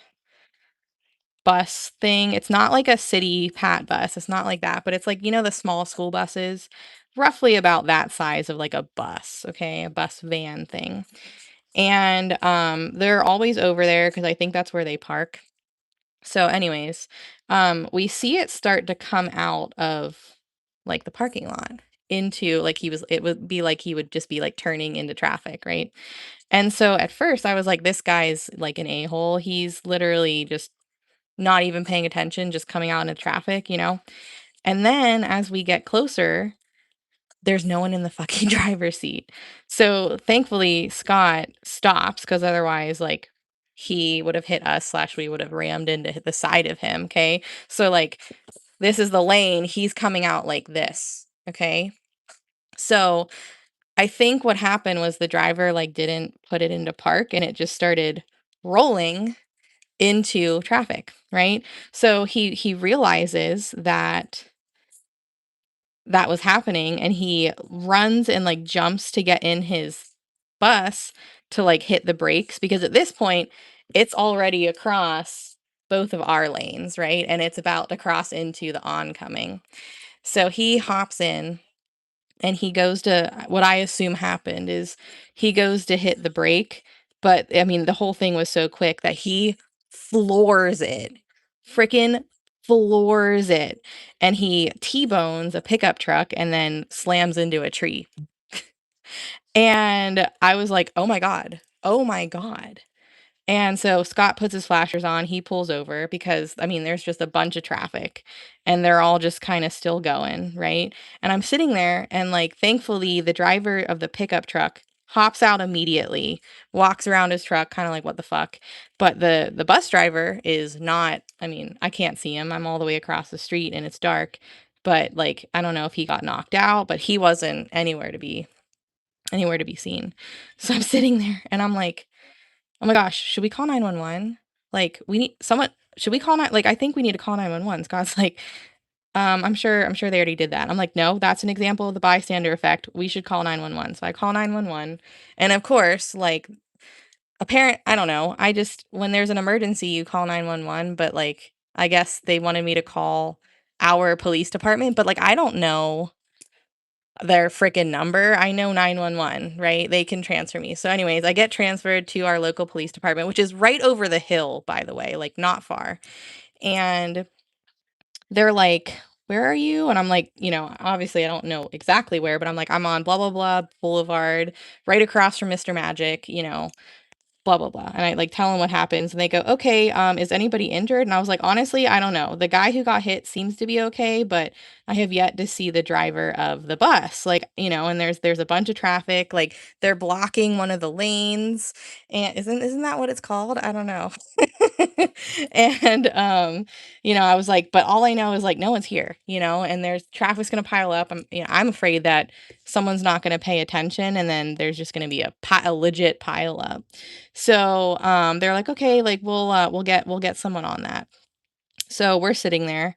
[SPEAKER 1] bus thing. It's not like a city pat bus. It's not like that, but it's like, the small school buses, roughly about that size of like a bus, okay? A bus van thing. And they're always over there because I think that's where they park. So anyways, we see it start to come out of like the parking lot into like it would be like he would just be like turning into traffic, right? And so at first I was like, this guy's like an a-hole. He's literally just not even paying attention, just coming out into traffic. And then as we get closer, there's no one in the fucking driver's seat. So thankfully Scott stops because otherwise like he would have hit us slash we would have rammed into the side of him. Okay. So like this is the lane. He's coming out like this. Okay. So I think what happened was the driver like didn't put it into park and it just started rolling into traffic, right? So he realizes that was happening and he runs and like jumps to get in his bus to like hit the brakes because at this point it's already across both of our lanes, right? And it's about to cross into the oncoming. So he hops in and he goes to what I assume happened is he goes to hit the brake, but I mean, the whole thing was so quick that he floors it. Freaking floors it. And he T-bones a pickup truck and then slams into a tree. And I was like, "Oh my god. Oh my god." And so Scott puts his flashers on, he pulls over because, I mean, there's just a bunch of traffic and they're all just kind of still going, right? And I'm sitting there and like thankfully the driver of the pickup truck hops out immediately, walks around his truck kind of like what the fuck. But the bus driver is not, I mean, I can't see him. I'm all the way across the street and it's dark, but like I don't know if he got knocked out, but he wasn't anywhere to be seen. So I'm sitting there and I'm like, "Oh my gosh, should we call 911? Like, we need someone should we call nine like, I think we need to call 911." Scott's like, I'm sure they already did that." I'm like, "No, that's an example of the bystander effect. We should call 911." So I call 911, and of course, like, apparent I don't know, I just when there's an emergency, you call 911, but, like, I guess they wanted me to call our police department, but, like, I don't know their freaking number. I know 911, right? They can transfer me. So anyways, I get transferred to our local police department, which is right over the hill, by the way, like not far. And they're like, "Where are you?" And I'm like, obviously I don't know exactly where, but I'm like, "I'm on blah blah blah boulevard, right across from Mr. Magic, blah blah blah." And I like tell them what happens and they go, "Okay, is anybody injured?" And I was like, "Honestly, I don't know. The guy who got hit seems to be okay, but I have yet to see the driver of the bus." Like, and there's a bunch of traffic, like they're blocking one of the lanes. And isn't that what it's called? I don't know. And I was like, but all I know is like no one's here, and there's traffic's gonna pile up. I'm afraid that someone's not gonna pay attention and then there's just gonna be a legit pile up. So, they're like, "Okay, like, we'll get someone on that." So, we're sitting there,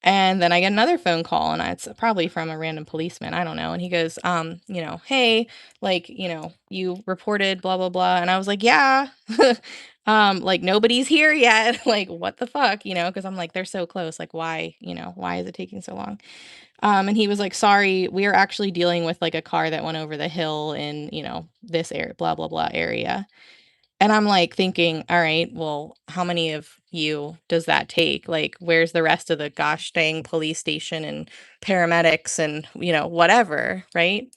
[SPEAKER 1] and then I get another phone call, and it's probably from a random policeman, I don't know, and he goes, "Hey, like, you reported blah, blah, blah," and I was like, "Yeah." Like, "Nobody's here yet." Like, "What the fuck?" Because 'cause I'm like, "They're so close, like, why is it taking so long?" And he was like, "Sorry, we are actually dealing with, like, a car that went over the hill in, this area, blah, blah, blah area." And I'm, like, thinking, "All right, well, how many of you does that take? Like, where's the rest of the gosh dang police station and paramedics and, whatever," right?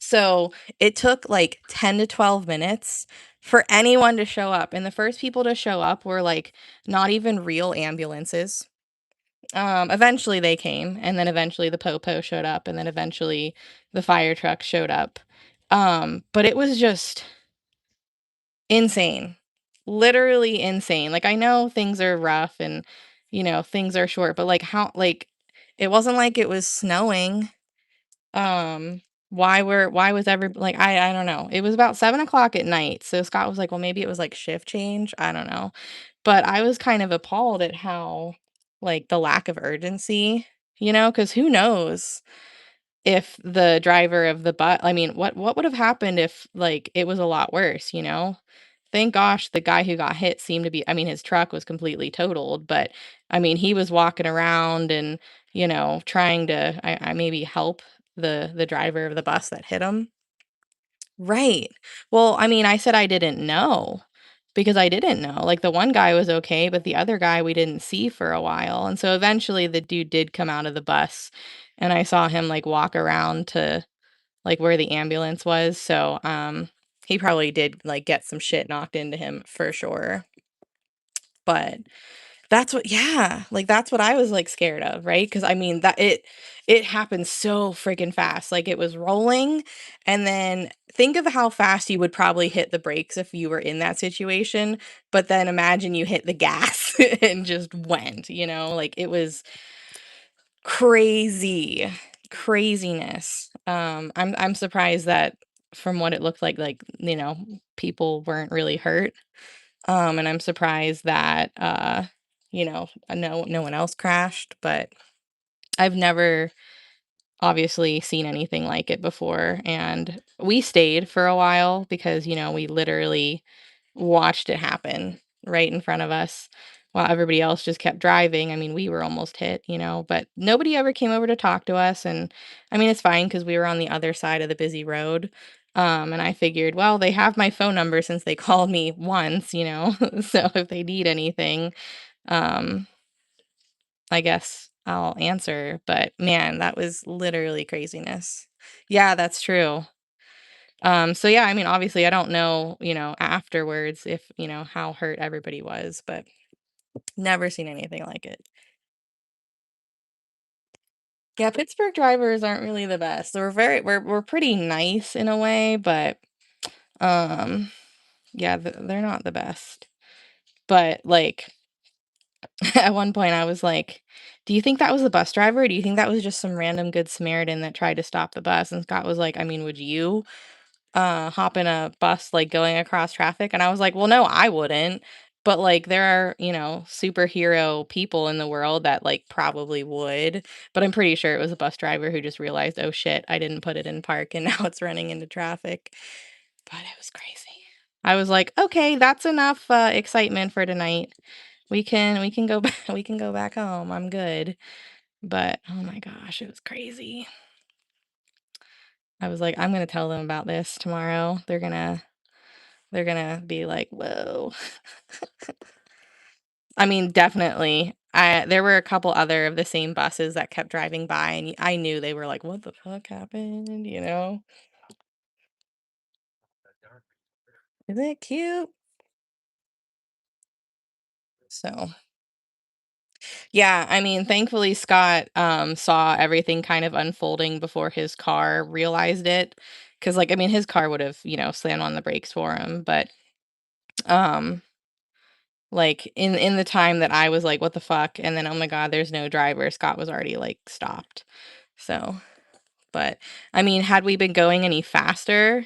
[SPEAKER 1] So, it took, like, 10 to 12 minutes for anyone to show up, and the first people to show up were, like, not even real ambulances. Eventually they came, and then eventually the popo showed up, and then eventually the fire truck showed up. But it was just insane. Literally insane. Like, I know things are rough and, things are short, but, like, how like, it wasn't like it was snowing. Um, why was every like, I don't know. It was about 7 o'clock at night, so Scott was like, "Well, maybe it was, like, shift change." I don't know. But I was kind of appalled at how, like, the lack of urgency, because who knows if the driver of the bus I mean, what would have happened if, like, it was a lot worse, you know? Thank gosh the guy who got hit seemed to be I mean, his truck was completely totaled, but, I mean, he was walking around and, trying to I maybe help the driver of the bus that hit him. Right. Well, I mean, I said I didn't know because I didn't know. Like, the one guy was okay, but the other guy we didn't see for a while, and so eventually the dude did come out of the bus, and I saw him, like, walk around to, like, where the ambulance was, so, he probably did, like, get some shit knocked into him for sure, but that's what yeah, like, that's what I was, like, scared of, right? Because I mean, that it happened so freaking fast, like, it was rolling, and then think of how fast you would probably hit the brakes if you were in that situation, but then imagine you hit the gas and just went, like, it was crazy, craziness. I'm surprised that from what it looked like, people weren't really hurt. And I'm surprised that no one else crashed, but I've never obviously seen anything like it before. And we stayed for a while because, we literally watched it happen right in front of us. while everybody else just kept driving. I mean, we were almost hit, but nobody ever came over to talk to us, and, I mean, it's fine because we were on the other side of the busy road, and I figured, well, they have my phone number since they called me once, so if they need anything, um, I guess I'll answer, but man, that was literally craziness. Yeah, that's true. So yeah, I mean, obviously I don't know, afterwards if, how hurt everybody was, but never seen anything like it. Yeah, Pittsburgh drivers aren't really the best. We're pretty nice in a way, but um yeah, they're not the best. But like at one point I was like, "Do you think that was the bus driver? Or do you think that was just some random good Samaritan that tried to stop the bus?" And Scott was like, "I mean, would you hop in a bus, like, going across traffic?" And I was like, "Well, no, I wouldn't." But, like, there are, superhero people in the world that, like, probably would. But I'm pretty sure it was a bus driver who just realized, "Oh, shit, I didn't put it in park, and now it's running into traffic." But it was crazy. I was like, "Okay, that's enough, excitement for tonight. We can go back we can go back home. I'm good." But, oh my gosh, it was crazy. I was like, "I'm gonna tell them about this tomorrow. They're gonna be like, 'Whoa.'" I mean, definitely. There were a couple other of the same buses that kept driving by, and I knew they were like, "What the fuck happened?" You know? Isn't it cute? So, yeah, I mean, thankfully, Scott, saw everything kind of unfolding before his car realized it. Because, like, I mean, his car would have, slammed on the brakes for him, but, um, like, in the time that I was like, "What the fuck?" And then, "Oh my god, there's no driver," Scott was already, like, stopped. So, but, I mean, had we been going any faster,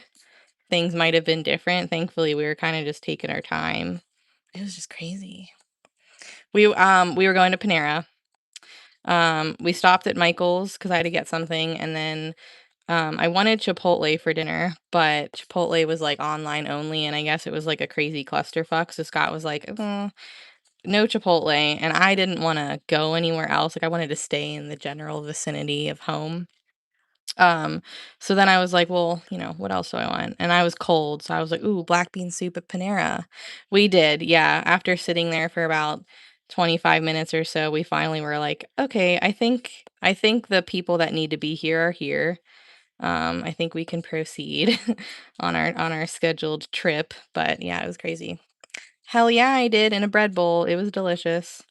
[SPEAKER 1] things might have been different. Thankfully, we were kinda just taking our time. It was just crazy. We were going to Panera. We stopped at Michael's because I had to get something, and then, I wanted Chipotle for dinner, but Chipotle was, like, online only, and I guess it was, like, a crazy clusterfuck, so Scott was like, no Chipotle," and I didn't wanna go anywhere else, like, I wanted to stay in the general vicinity of home. Um, so then I was like, "Well, what else do I want?" And I was cold, so I was like, "Ooh, black bean soup at Panera." We did, yeah, after sitting there for about 25 minutes or so, we finally were like, "Okay, I think the people that need to be here are here. I think we can proceed on our scheduled trip." But yeah, it was crazy. Hell yeah, I did, in a bread bowl, it was delicious.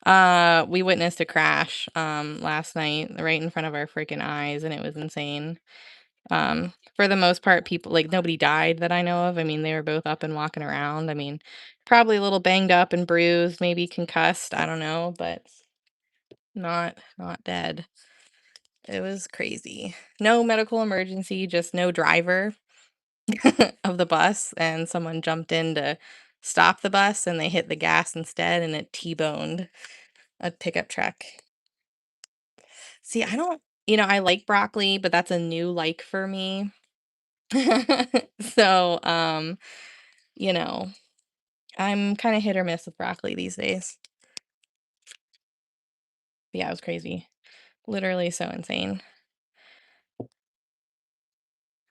[SPEAKER 1] We witnessed a crash, last night right in front of our freaking eyes, and it was insane. For the most part, people like, nobody died that I know of. I mean, they were both up and walking around. I mean, probably a little banged up and bruised, maybe concussed, I don't know, but not dead. It was crazy. No medical emergency, just no driver of the bus, and someone jumped in to stop the bus, and they hit the gas instead, and it T-boned a pickup truck. See, I don't I like broccoli, but that's a new like for me. So, you know, I'm kinda hit or miss with broccoli these days. But yeah, it was crazy. Literally so insane.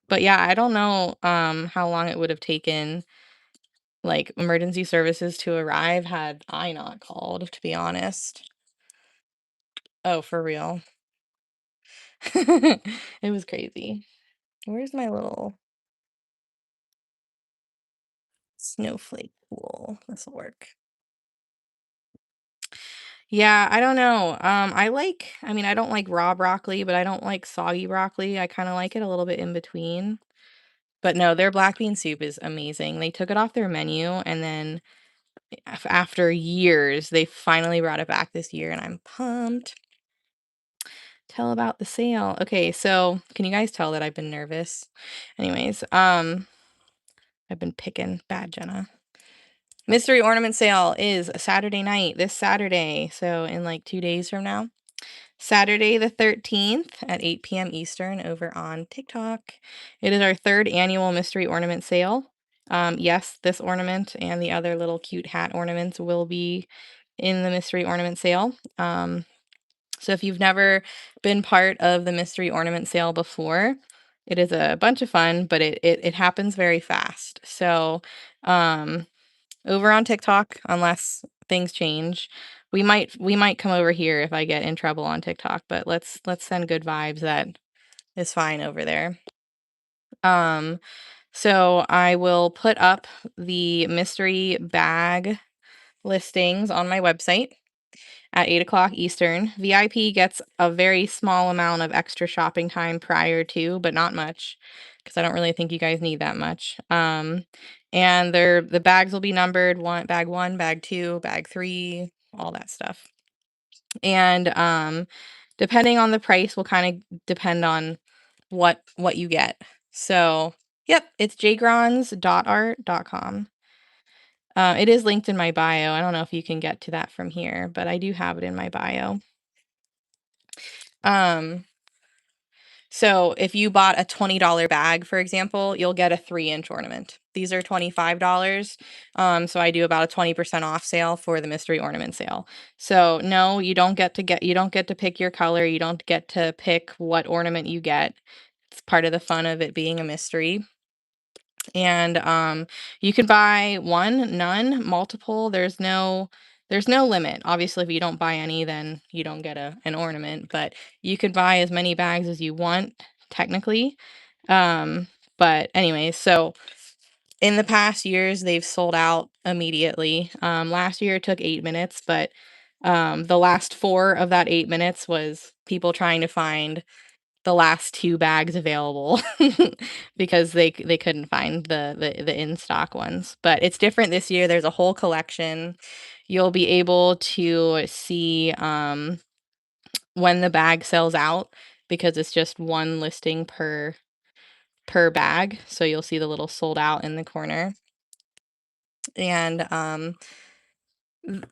[SPEAKER 1] But yeah, I don't know, how long it would have taken, like, emergency services to arrive had I not called, to be honest. Oh, for real. It was crazy. Where's my little snowflake pool? This'll work. Yeah, I don't know. I mean, I don't like raw broccoli, but I don't like soggy broccoli. I kind of like it a little bit in between. But no, their black bean soup is amazing. They took it off their menu, and then after years, they finally brought it back this year, and I'm pumped. Tell about the sale. Okay, so can you guys tell that I've been nervous? Anyways, I've been picking bad Jenna. Mystery ornament sale is Saturday night, this Saturday, so in like 2 days from now. Saturday the 13th at 8 p.m. Eastern over on TikTok. It is our third annual mystery ornament sale. Yes, this ornament and the other little cute hat ornaments will be in the mystery ornament sale. So if you've never been part of the mystery ornament sale before, it is a bunch of fun, but it happens very fast. So um, over on TikTok, unless things change, we might come over here if I get in trouble on TikTok, but let's send good vibes. That is fine over there. Um, so I will put up the mystery bag listings on my website at 8 o'clock Eastern. VIP gets a very small amount of extra shopping time prior to, but not much, because I don't really think you guys need that much. And the bags will be numbered one, bag two, bag three, all that stuff. And depending on the price will kind of depend on what you get. So yep, it's jgrondz.art.com. It is linked in my bio. I don't know if you can get to that from here, but I do have it in my bio. Um, so if you bought a $20 bag, for example, you'll get a 3-inch ornament. These are $25. So I do about a 20% off sale for the mystery ornament sale. So no, you don't get to pick your color. You don't get to pick what ornament you get. It's part of the fun of it being a mystery. And you can buy one, none, multiple. There's no limit. Obviously, if you don't buy any, then you don't get an ornament, but you could buy as many bags as you want, technically. Um, but anyways, so in the past years, they've sold out immediately. Last year it took 8 minutes, but the last 4 of that 8 minutes was people trying to find the last 2 bags available because they couldn't find the in-stock ones. But it's different this year. There's a whole collection. You'll be able to see when the bag sells out, because it's just one listing per bag. So you'll see the little sold out in the corner. And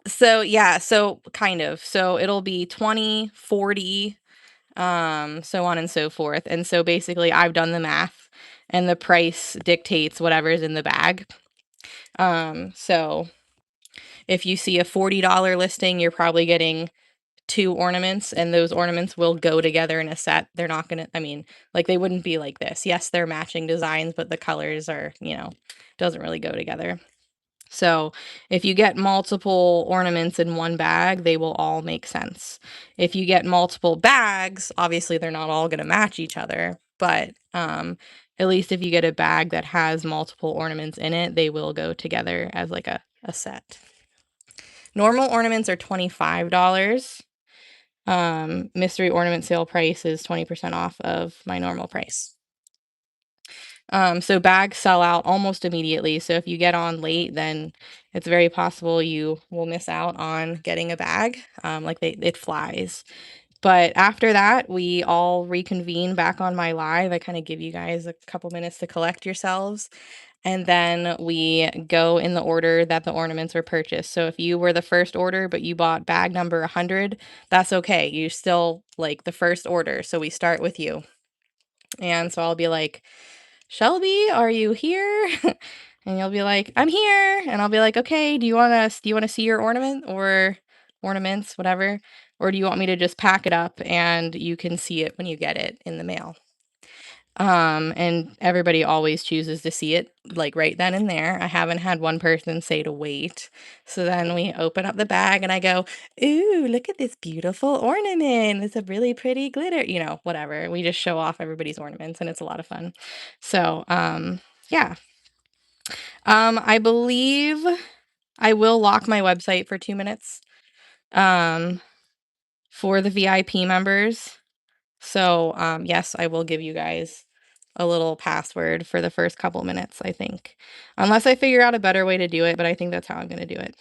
[SPEAKER 1] so yeah, so kind of. So it'll be 20, 40, so on and so forth. And so basically I've done the math and the price dictates whatever's in the bag. So if you see a $40 listing, you're probably getting 2 ornaments, and those ornaments will go together in a set. They're not gonna, I mean, like, they wouldn't be like this. Yes, they're matching designs, but the colors are, doesn't really go together. So if you get multiple ornaments in one bag, they will all make sense. If you get multiple bags, obviously they're not all going to match each other, but at least if you get a bag that has multiple ornaments in it, they will go together as like a set. Normal ornaments are $25. Mystery ornament sale price is 20% off of my normal price. So bags sell out almost immediately. So if you get on late, then it's very possible you will miss out on getting a bag. Like it flies. But after that, we all reconvene back on my live. I kind of give you guys a couple minutes to collect yourselves. And then we go in the order that the ornaments were purchased. So if you were the first order, but you bought bag number 100, that's okay. You still like the first order. So we start with you. And so I'll be like, Shelby, are you here? And you'll be like, I'm here. And I'll be like, okay, do you want to see your ornament or ornaments, whatever? Or do you want me to just pack it up and you can see it when you get it in the mail? And everybody always chooses to see it like right then and there. I haven't had one person say to wait. So then we open up the bag and I go, ooh, look at this beautiful ornament. It's a really pretty glitter, whatever. We just show off everybody's ornaments and it's a lot of fun. So, yeah. I believe I will lock my website for 2 minutes, um, for the VIP members. So, yes, I will give you guys a little password for the first couple minutes, I think. Unless I figure out a better way to do it, but I think that's how I'm gonna do it.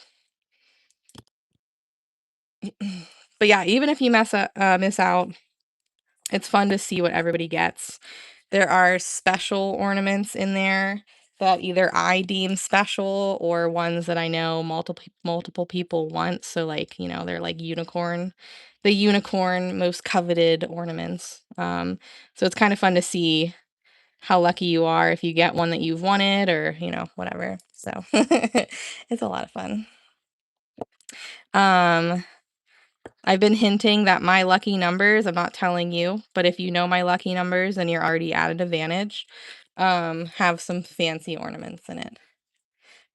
[SPEAKER 1] But yeah, even if you miss out, it's fun to see what everybody gets. There are special ornaments in there that either I deem special or ones that I know multiple people want. So like, they're like the unicorn most coveted ornaments. So it's kind of fun to see how lucky you are if you get one that you've wanted or, whatever. So it's a lot of fun. Um, I've been hinting that my lucky numbers, I'm not telling you, but if you know my lucky numbers and you're already at an advantage, have some fancy ornaments in it.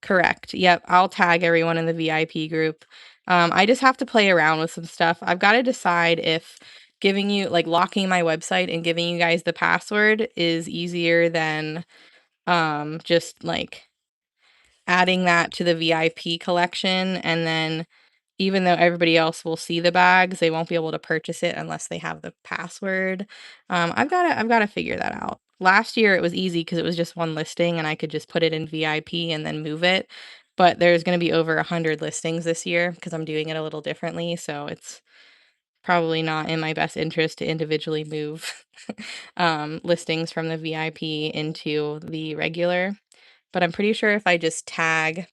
[SPEAKER 1] Correct. Yep. I'll tag everyone in the VIP group. I just have to play around with some stuff. I've got to decide if giving you, like, locking my website and giving you guys the password is easier than just like adding that to the VIP collection, and then even though everybody else will see the bags, they won't be able to purchase it unless they have the password. I've gotta figure that out. Last year, it was easy because it was just one listing, and I could just put it in VIP and then move it, but there's gonna be over 100 listings this year because 'cause I'm doing it a little differently, so it's probably not in my best interest to individually move, listings from the VIP into the regular, but I'm pretty sure if I just tag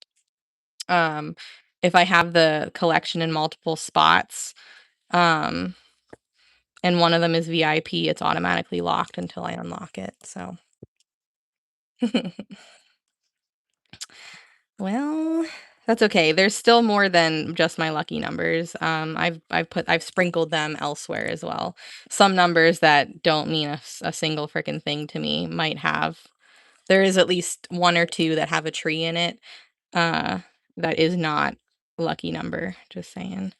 [SPEAKER 1] um, if I have the collection in multiple spots, um, and one of them is VIP, it's automatically locked until I unlock it, so well, that's okay. There's still more than just my lucky numbers. I've sprinkled them elsewhere as well. Some numbers that don't mean a single freaking thing to me might have. There is at least 1 or 2 that have a tree in it, uh, that is not a lucky number, just saying.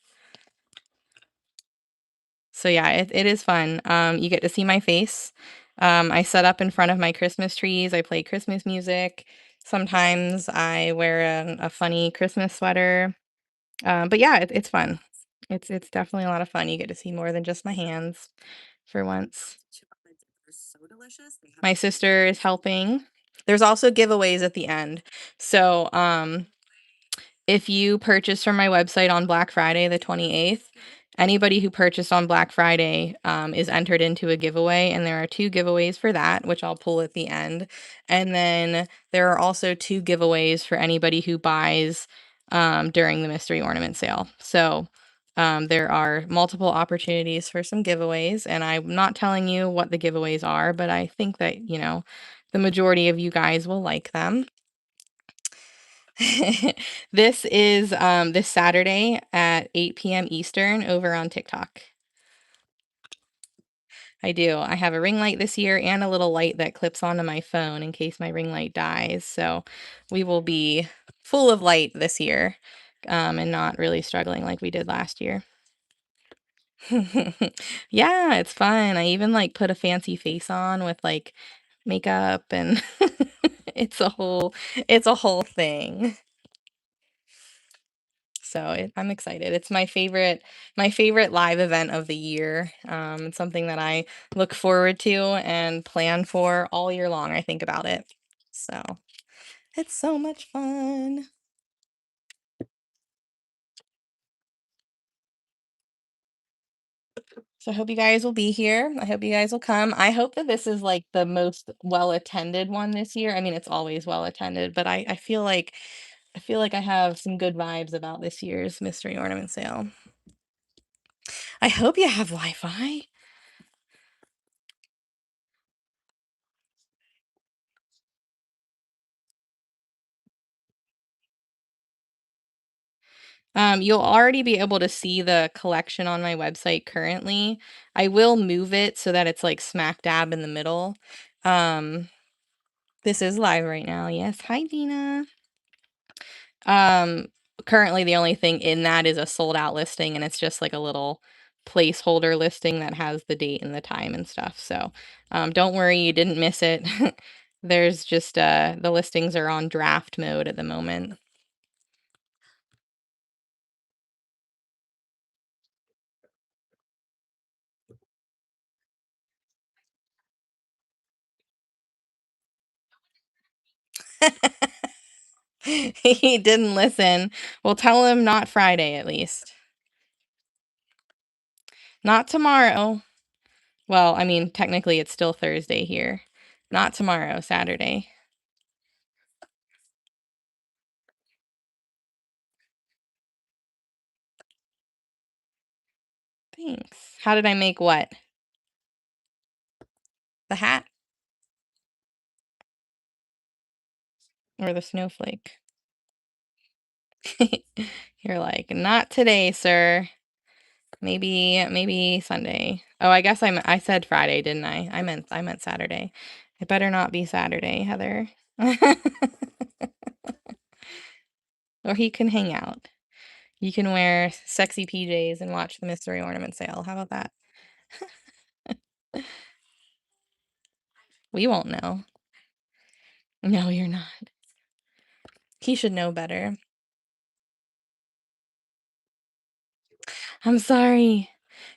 [SPEAKER 1] So yeah, it is fun. You get to see my face. I set up in front of my Christmas trees. I play Christmas music. Sometimes I wear a funny Christmas sweater. But yeah, it's fun. It's definitely a lot of fun. You get to see more than just my hands for once. My sister is helping. There's also giveaways at the end. So, if you purchase from my website on Black Friday, the 28th, anybody who purchased on Black Friday is entered into a giveaway, and there are 2 giveaways for that, which I'll pull at the end. And then there are also 2 giveaways for anybody who buys during the mystery ornament sale. So there are multiple opportunities for some giveaways, and I'm not telling you what the giveaways are, but I think that, the majority of you guys will like them. This is, this Saturday at 8 PM Eastern over on TikTok. I do. I have a ring light this year and a little light that clips onto my phone in case my ring light dies, so we will be full of light this year, and not really struggling like we did last year. Yeah, it's fun. I even, like, put a fancy face on with, like, makeup and it's a whole thing. So I'm excited. It's my favorite live event of the year. It's something that I look forward to and plan for all year long. I think about it. So it's so much fun. So I hope you guys will be here. I hope you guys will come. I hope that this is like the most well attended one this year. I mean, it's always well attended, but I feel like I have some good vibes about this year's mystery ornament sale. I hope you have Wi-Fi. You'll already be able to see the collection on my website currently. I will move it so that it's like smack dab in the middle. Um, this is live right now. Yes. Hi, Dina. Um, Currently the only thing in that is a sold out listing, and it's just like a little placeholder listing that has the date and the time and stuff. So, don't worry, you didn't miss it. There's just the listings are on draft mode at the moment. He didn't listen. Well, tell him not Friday at least. Not tomorrow. Well, I mean, technically it's still Thursday here. Not tomorrow, Saturday. Thanks. How did I make what? The hat? or the snowflake. You're like, "Not today, sir. Maybe Sunday." Oh, I guess I said Friday, didn't I? I meant Saturday. It better not be Saturday, Heather. Or he can hang out. You can wear sexy PJs and watch the mystery ornament sale. How about that? We won't know. No, you're not. He should know better. I'm sorry.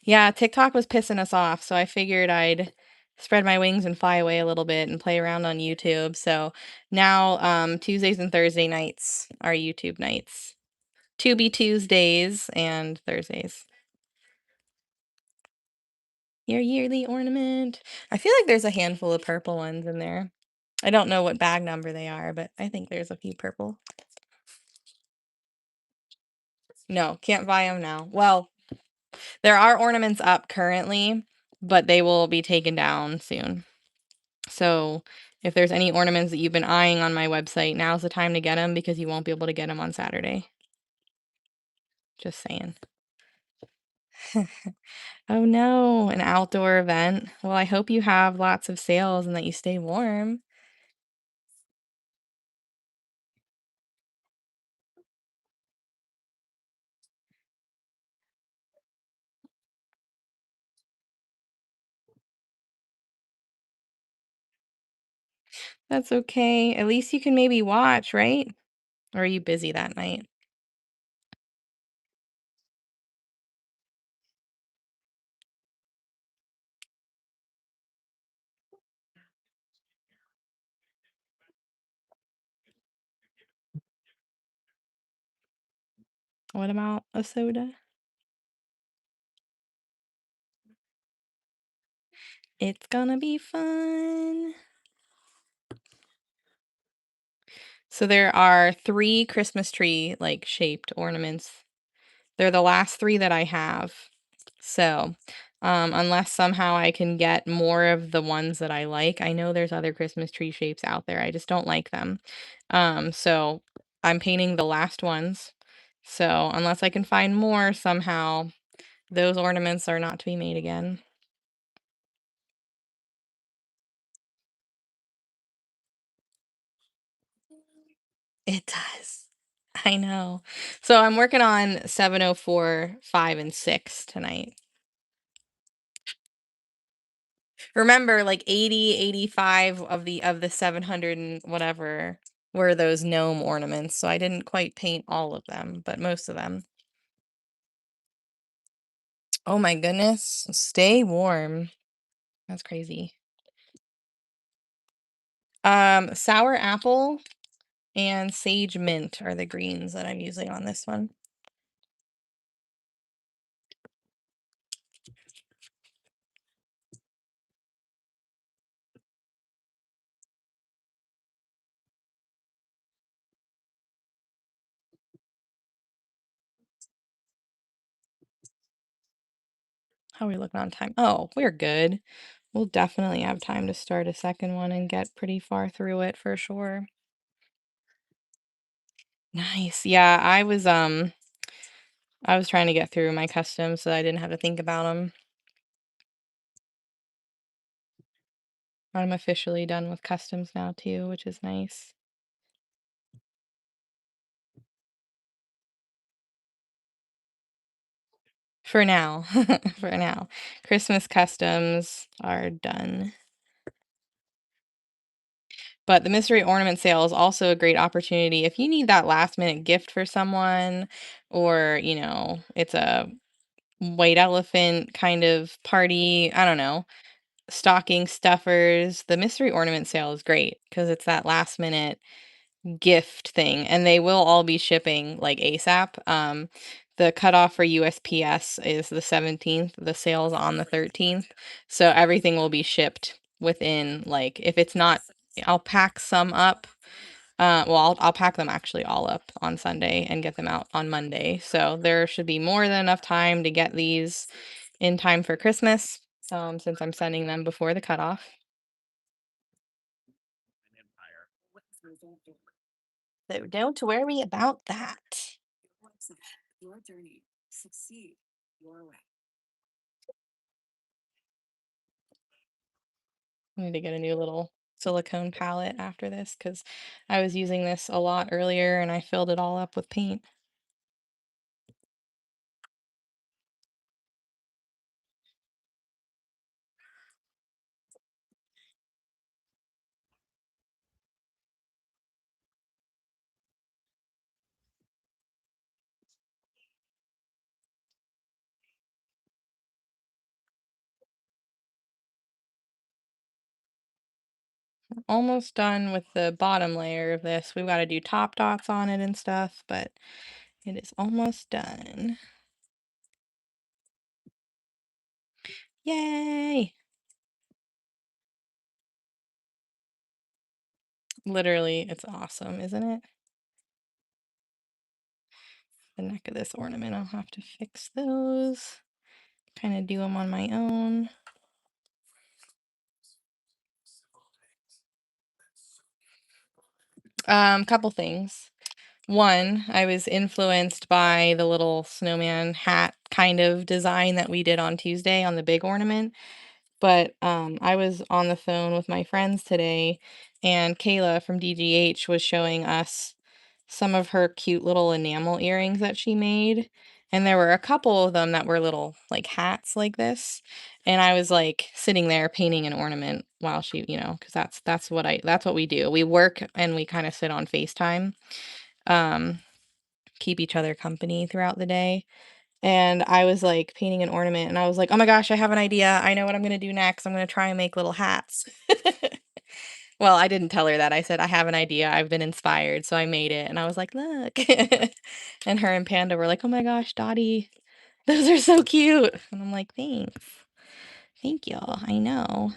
[SPEAKER 1] Yeah, TikTok was pissing us off, so I figured I'd spread my wings and fly away a little bit and play around on YouTube. So now, Tuesdays and Thursday nights are YouTube nights. To be Tuesdays and Thursdays. Your yearly ornament. I feel like there's a handful of purple ones in there. I don't know what bag number they are, but I think there's a few purple. No, can't buy them now. Well, there are ornaments up currently, but they will be taken down soon. So if there's any ornaments that you've been eyeing on my website, now's the time to get them because you won't be able to get them on Saturday. Just saying. Oh no, an outdoor event. Well, I hope you have lots of sales and that you stay warm. That's okay. At least you can maybe watch, right? Or are you busy that night? What about a soda? It's gonna be fun. So there are 3 Christmas tree, like, shaped ornaments. They're the last 3 that I have. So, unless somehow I can get more of the ones that I like, I know there's other Christmas tree shapes out there, I just don't like them. So I'm painting the last ones. So unless I can find more somehow, those ornaments are not to be made again. It does. I know. So I'm working on 704, 5, and 6 tonight. Remember, like 80, 85 of the 700 and whatever were those gnome ornaments, so I didn't quite paint all of them, but most of them. Oh my goodness. Stay warm. That's crazy. Sour apple and sage mint are the greens that I'm using on this one. How are we looking on time? Oh, we're good. We'll definitely have time to start a second one and get pretty far through it for sure. Nice. Yeah, I was trying to get through my customs so I didn't have to think about them. I'm officially done with customs now too, which is nice. For now. For now. Christmas customs are done. But the mystery ornament sale is also a great opportunity if you need that last minute gift for someone, or, it's a white elephant kind of party. I don't know. Stocking stuffers. The mystery ornament sale is great because it's that last minute gift thing, and they will all be shipping like ASAP. The cutoff for USPS is the 17th. The sale's on the 13th. So everything will be shipped within, like, if it's not, I'll pack some up. Well, I'll pack them actually all up on Sunday and get them out on Monday. So there should be more than enough time to get these in time for Christmas, since I'm sending them before the cutoff. So don't worry about that. I need to get a new little silicone palette after this because I was using this a lot earlier and I filled it all up with paint. Almost done with the bottom layer of this. We've got to do top dots on it and stuff, but it is almost done. Yay! Literally, it's awesome, isn't it? The neck of this ornament, I'll have to fix those. Kind of do them on my own. Couple things. One, I was influenced by the little snowman hat kind of design that we did on Tuesday on the big ornament. But I was on the phone with my friends today, and Kayla from DGH was showing us some of her cute little enamel earrings that she made. And there were a couple of them that were little like hats like this. And I was like sitting there painting an ornament while she, because that's what we do. We work and we kind of sit on FaceTime, um, keep each other company throughout the day. And I was like painting an ornament and I was like, "Oh my gosh, I have an idea. I know what I'm gonna do next. I'm gonna try and make little hats." Well, I didn't tell her that. I said, "I have an idea. I've been inspired." So I made it and I was like, "Look." And her and Panda were like, "Oh my gosh, Dottie, those are so cute." And I'm like, "Thanks. Thank you. I know."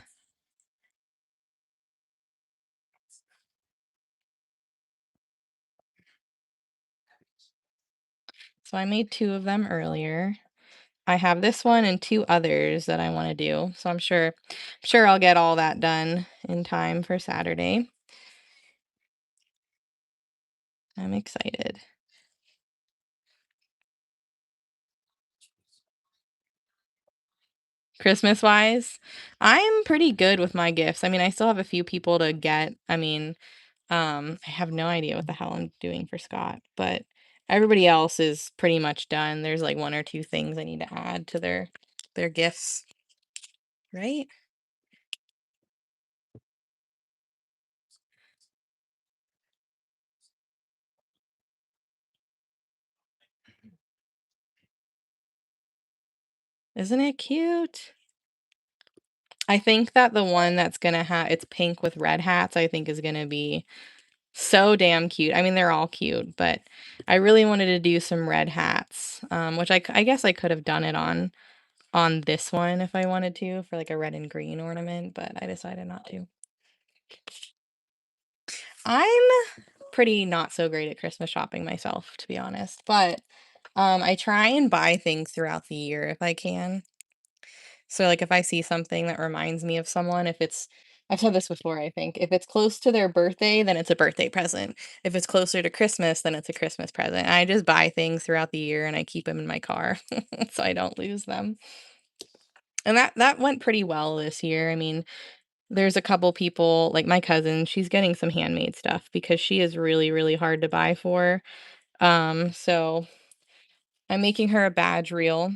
[SPEAKER 1] So I made two of them earlier. I have this one and two others that I want to do. So I'm sure I'll get all that done in time for Saturday. I'm excited. Christmas wise, I'm pretty good with my gifts. I mean, I still have a few people to get. I mean, I have no idea what the hell I'm doing for Scott, but everybody else is pretty much done. There's like one or two things I need to add to their gifts, right? Isn't it cute? I think that the one that's gonna have it's pink with red hats, I think is gonna be so damn cute. I mean, they're all cute, but I really wanted to do some red hats, which I guess I could have done it on this one if I wanted to for like a red and green ornament, but I decided not to. I'm pretty not so great at Christmas shopping myself, to be honest, but I try and buy things throughout the year if I can. So like if I see something that reminds me of someone, if it's I've said this before, I think. If it's close to their birthday, then it's a birthday present. If it's closer to Christmas, then it's a Christmas present. I just buy things throughout the year and I keep them in my car so I don't lose them. And that went pretty well this year. I mean, there's a couple people, like my cousin, she's getting some handmade stuff because she is really, really hard to buy for. So I'm making her a badge reel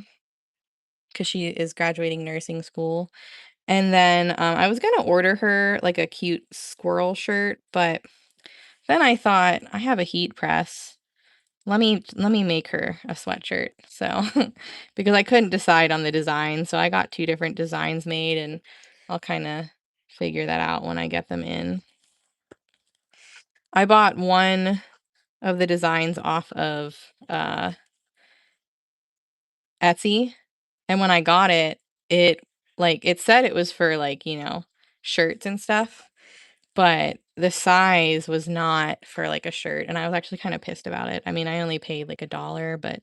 [SPEAKER 1] because she is graduating nursing school. And then I was gonna order her like a cute squirrel shirt, but then I thought I have a heat press. Let me make her a sweatshirt. So because I couldn't decide on the design, so I got two different designs made and I'll kind of figure that out when I get them in. I bought one of the designs off of Etsy, and when I got it, it it said it was for like, shirts and stuff, but the size was not for like a shirt, and I was actually kind of pissed about it. I mean, I only paid like $1, but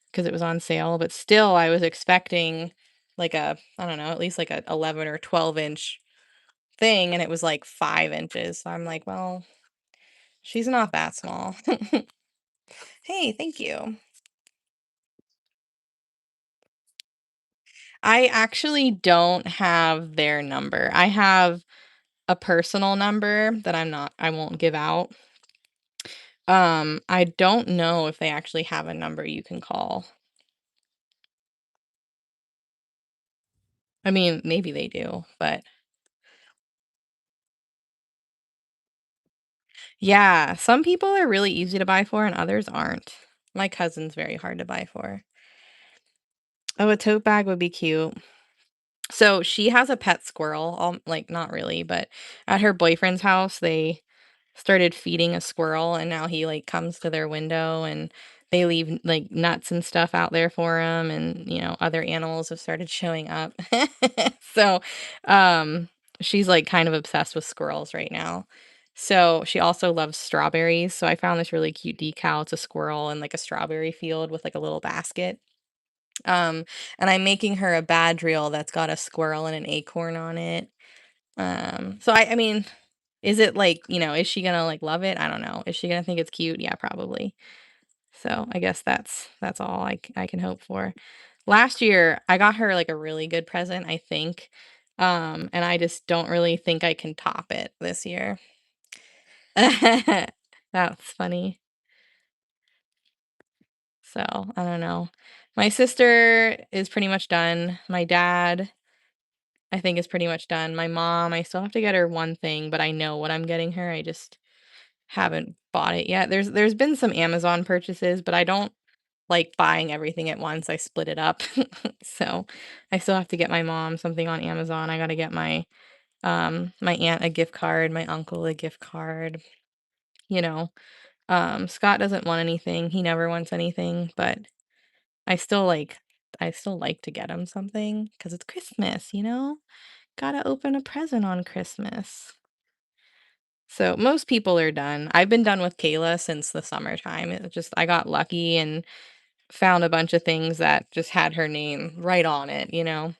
[SPEAKER 1] because it was on sale, but still I was expecting like I don't know, at least like a 11 or 12 inch thing, and it was like 5 inches. So I'm like, well, She's not that small. Hey, thank you. I actually don't have their number. I have a personal number that I won't give out. I don't know if they actually have a number you can call. I mean, maybe they do, but yeah, some people are really easy to buy for and others aren't. My cousin's very hard to buy for. Oh, a tote bag would be cute. So she has a pet squirrel, like not really, but at her boyfriend's house, they started feeding a squirrel and now he like comes to their window and they leave like nuts and stuff out there for him and other animals have started showing up. So um she's like kind of obsessed with squirrels right now. So she also loves strawberries. So I found this really cute decal. It's a squirrel in like a strawberry field with like a little basket. Um and I'm making her a badge reel that's got a squirrel and an acorn on it. So I mean, is it like, is she gonna, like, love it? I don't know. Is she gonna think it's cute? Yeah, probably. So, I guess that's all I can hope for. Last year, I got her, like, a really good present, I think, and I just don't really think I can top it this year. That's funny. So, I don't know. My sister is pretty much done. My dad, I think, is pretty much done. My mom, I still have to get her one thing, but I know what I'm getting her. I just haven't bought it yet. There's been some Amazon purchases, but I don't like buying everything at once. I split it up. So, I still have to get my mom something on Amazon. I gotta get my aunt a gift card, my uncle a gift card, you know. Scott doesn't want anything. He never wants anything, but I still like I still like to get him something because it's Christmas, you know? Gotta open a present on Christmas. So most people are done. I've been done with Kayla since the summertime. It just I got lucky and found a bunch of things that just had her name right on it, you know?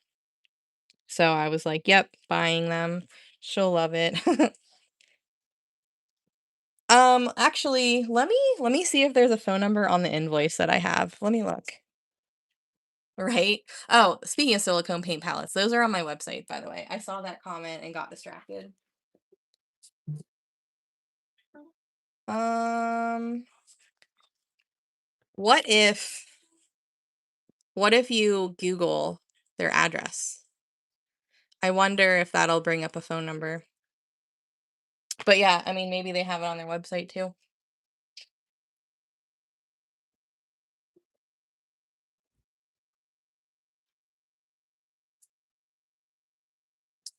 [SPEAKER 1] So I was like, "Yep, buying them. She'll love it." Actually, let me see if there's a phone number on the invoice that I have. Let me look. Right? Oh, speaking of silicone paint palettes, those are on my website, by the way. I saw that comment and got distracted. Um, what if what if you Google their address? I wonder if that'll bring up a phone number. But yeah, I mean, maybe they have it on their website too.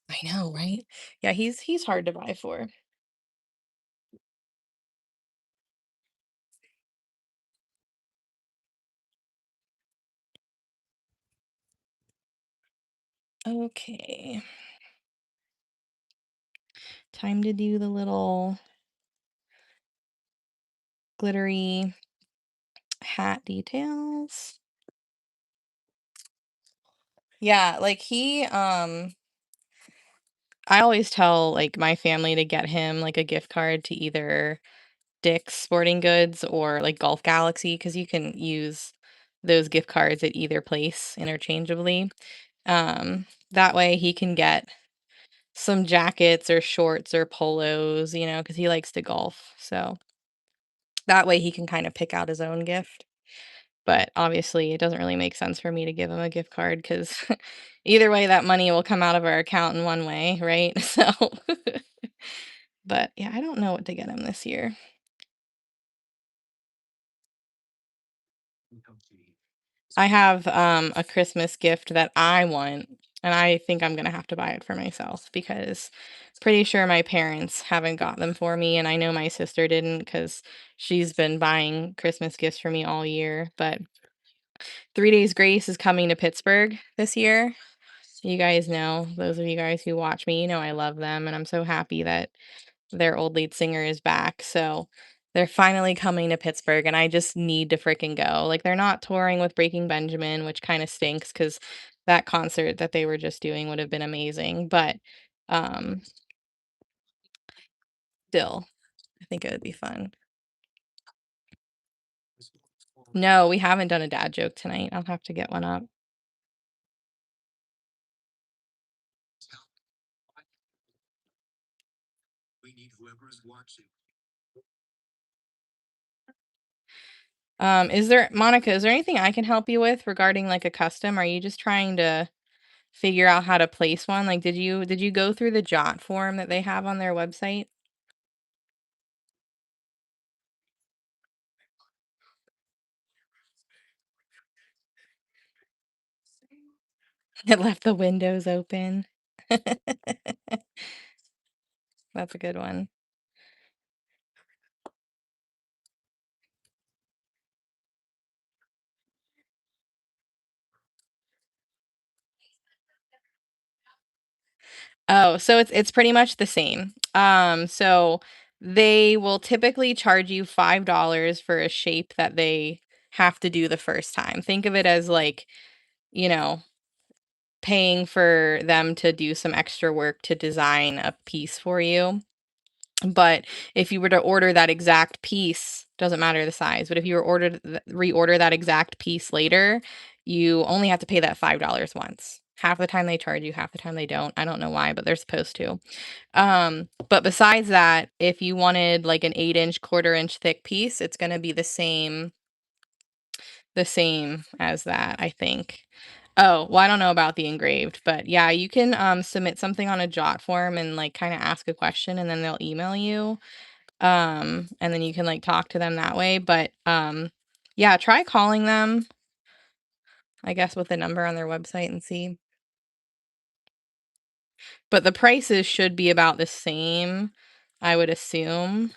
[SPEAKER 1] I know, right? Yeah, he's hard to buy for. Okay. Time to do the little glittery hat details. Yeah, like I always tell like my family to get him like a gift card to either Dick's Sporting Goods or like Golf Galaxy because you can use those gift cards at either place interchangeably. That way he can get some jackets or shorts or polos, because he likes to golf. So that way he can kind of pick out his own gift. But obviously, it doesn't really make sense for me to give him a gift card because either way, that money will come out of our account in one way, right? So, but yeah, I don't know what to get him this year. I have a Christmas gift that I want, and I think I'm gonna have to buy it for myself because pretty sure my parents haven't got them for me, and I know my sister didn't because she's been buying Christmas gifts for me all year. But 3 Days Grace is coming to Pittsburgh this year. You guys know, those of you guys who watch me, I love them, and I'm so happy that their old lead singer is back. So they're finally coming to Pittsburgh, and I just need to freaking go. Like, they're not touring with Breaking Benjamin, which kind of stinks because that concert that they were just doing would have been amazing. But um, still, I think it would be fun. No, we haven't done a dad joke tonight. I'll have to get one up. Is there Monica, is there anything I can help you with regarding like a custom? Are you just trying to figure out how to place one? Like did you go through the jot form that they have on their website? It left the windows open. That's a good one. Oh, so it's pretty much the same. So they will typically charge you $5 for a shape that they have to do the first time. Think of it as like, you know, paying for them to do some extra work to design a piece for you. But if you were to order that exact piece, doesn't matter the size, but if you were reorder that exact piece later, you only have to pay that $5 once. Half the time they charge you, half the time they don't. I don't know why, but they're supposed to. But besides that, if you wanted like an 8-inch, quarter-inch thick piece, it's going to be the same as that, I think. Oh, well, I don't know about the engraved, but yeah, you can submit something on a jot form and like kind of ask a question and then they'll email you. And then you can like talk to them that way. But yeah, try calling them, I guess, with the number on their website and see. But the prices should be about the same, I would assume,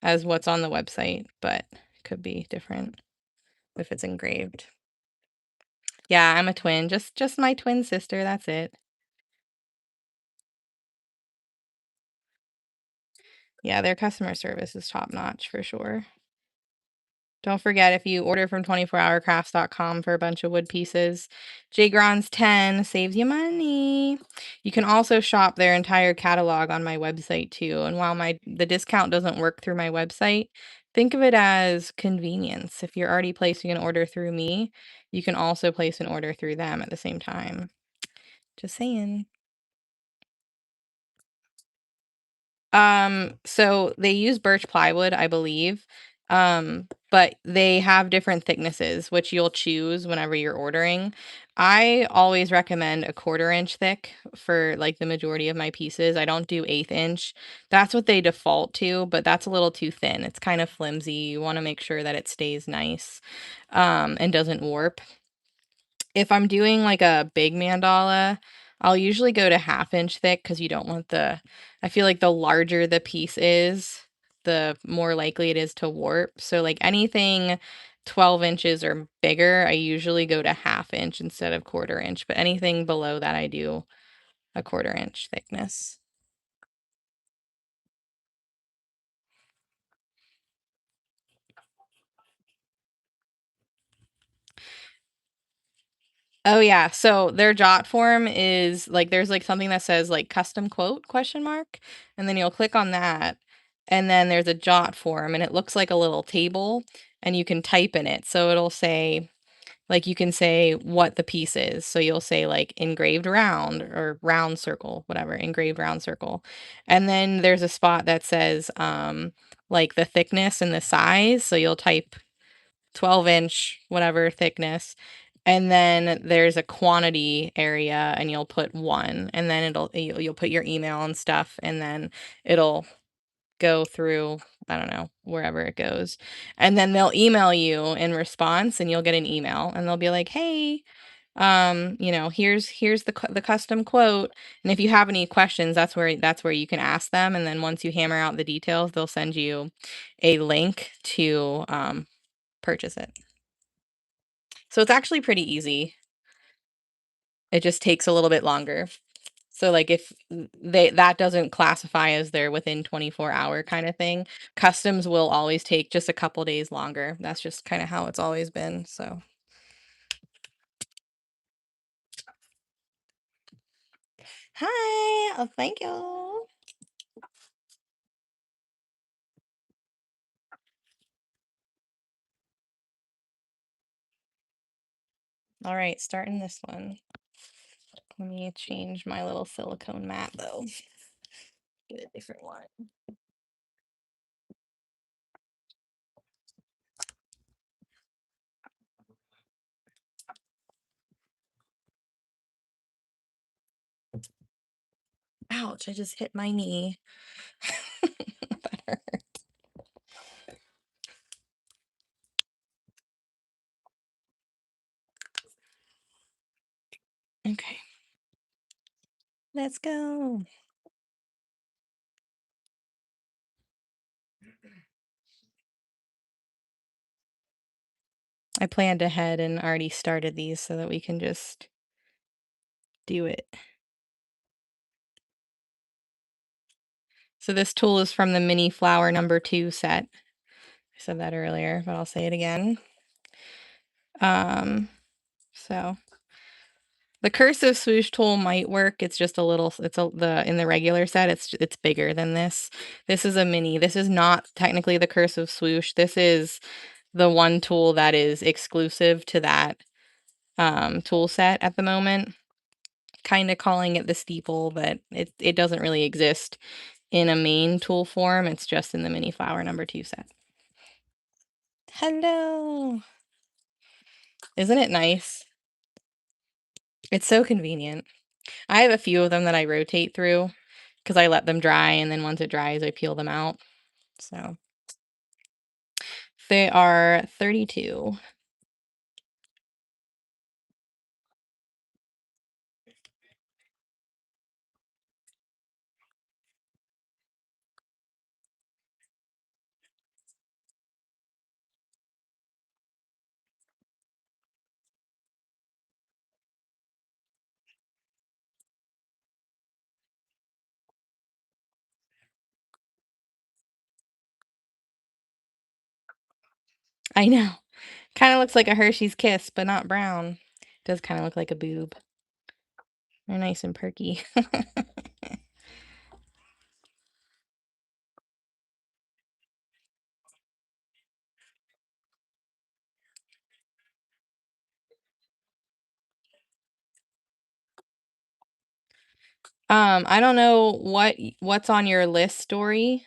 [SPEAKER 1] as what's on the website, but it could be different if it's engraved. Yeah, I'm a twin. Just my twin sister, that's it. Yeah, their customer service is top notch for sure. Don't forget, if you order from 24hourcrafts.com for a bunch of wood pieces, JGrondz 10 saves you money. You can also shop their entire catalog on my website too. And while the discount doesn't work through my website, think of it as convenience. If you're already placing an order through me, you can also place an order through them at the same time. Just saying. So they use birch plywood, I believe. But they have different thicknesses, which you'll choose whenever you're ordering. I always recommend a 1/4 inch thick for like the majority of my pieces. I don't do 1/8 inch. That's what they default to, but that's a little too thin. It's kind of flimsy. You want to make sure that it stays nice, and doesn't warp. If I'm doing like a big mandala, I'll usually go to 1/2 inch thick because you don't want I feel like the larger the piece is, the more likely it is to warp. So like anything 12 inches or bigger, I usually go to 1/2 inch instead of 1/4 inch, but anything below that I do a 1/4 inch thickness. Oh yeah, so their jot form is like there's like something that says like custom quote question mark, and then you'll click on that, and then there's a jot form and it looks like a little table and you can type in it. So it'll say like you can say what the piece is. So you'll say like engraved round or round circle, whatever, engraved round circle. And then there's a spot that says like the thickness and the size. So you'll type 12-inch, whatever thickness. And then there's a quantity area and you'll put 1 and then you'll put your email and stuff and then it'll go through, I don't know, wherever it goes. And then they'll email you in response and you'll get an email and they'll be like, "Hey, here's the custom quote." And if you have any questions, that's where you can ask them and then once you hammer out the details, they'll send you a link to purchase it. So it's actually pretty easy. It just takes a little bit longer. So like if that doesn't classify as their within 24-hour kind of thing, customs will always take just a couple days longer. That's just kind of how it's always been. So, hi. Oh, thank you. All right, starting this one. Let me change my little silicone mat though. Get a different one. Ouch, I just hit my knee. That hurt. Okay, let's go. I planned ahead and already started these so that we can just do it. So this tool is from the mini flower #2 set. I said that earlier, but I'll say it again. So the cursive swoosh tool might work. It's just a little, in the regular set, it's bigger than this. This is a mini. This is not technically the cursive swoosh. This is the one tool that is exclusive to that tool set at the moment. Kind of calling it the steeple, but it doesn't really exist in a main tool form. It's just in the mini flower #2 set. Hello. Isn't it nice? It's so convenient. I have a few of them that I rotate through because I let them dry, and then once it dries, I peel them out. So they are 32. I know. Kind of looks like a Hershey's Kiss, but not brown. Does kind of look like a boob. They're nice and perky. I don't know what's on your list, Story,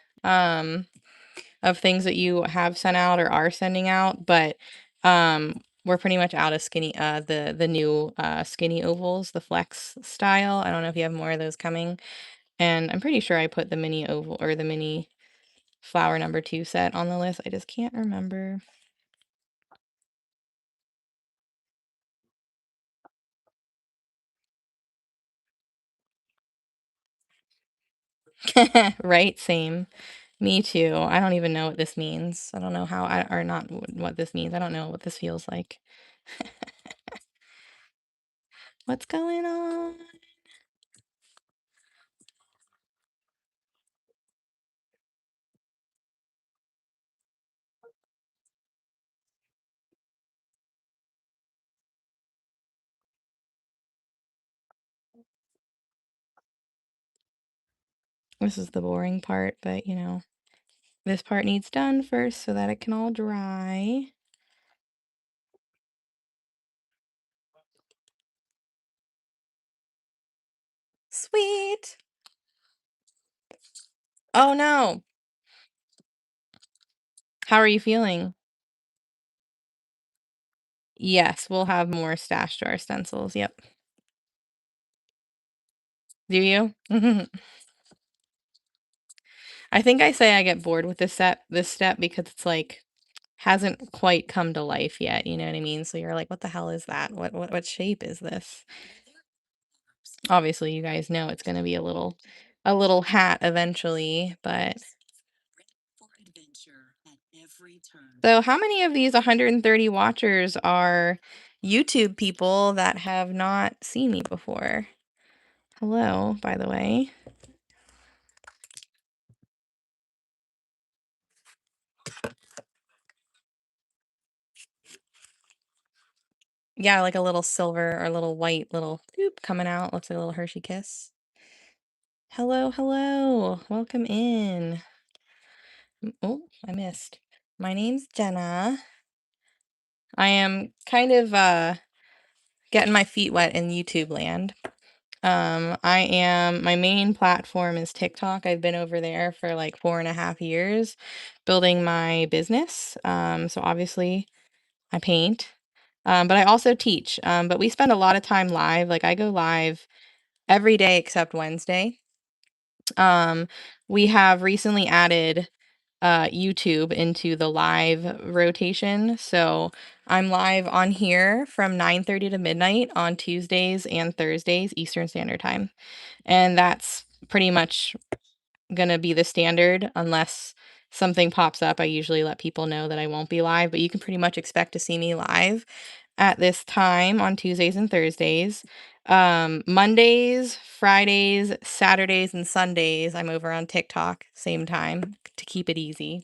[SPEAKER 1] of things that you have sent out or are sending out, but we're pretty much out of skinny the new skinny ovals, the flex style. I don't know if you have more of those coming. And I'm pretty sure I put the mini oval or the mini flower #2 set on the list. I just can't remember. Right? Same. Me too. I don't even know what this means. I don't know how I or not what this means. I don't know what this feels like. What's going on? This is the boring part, but you know, this part needs done first so that it can all dry. Sweet. Oh no. How are you feeling? Yes, we'll have more stash jar stencils. Yep. Do you? I think I say I get bored with this step because it's like hasn't quite come to life yet, you know what I mean? So you're like, what the hell is that? What shape is this? Obviously, you guys know it's going to be a little hat eventually, but so how many of these 130 watchers are YouTube people that have not seen me before? Hello, by the way. Yeah, like a little silver or a little white little boop coming out. Looks like a little Hershey kiss. Hello, hello. Welcome in. Oh, I missed. My name's Jenna. I am kind of getting my feet wet in YouTube land. My main platform is TikTok. I've been over there for like 4.5 years building my business. So obviously I paint, but I also teach. But we spend a lot of time live. Like I go live every day except Wednesday. Um, we have recently added YouTube into the live rotation. So I'm live on here from 9:30 to midnight on Tuesdays and Thursdays Eastern Standard Time. And that's pretty much gonna be the standard unless something pops up. I usually let people know that I won't be live, but you can pretty much expect to see me live at this time on Tuesdays and Thursdays. Mondays, Fridays, Saturdays, and Sundays, I'm over on TikTok, same time to keep it easy.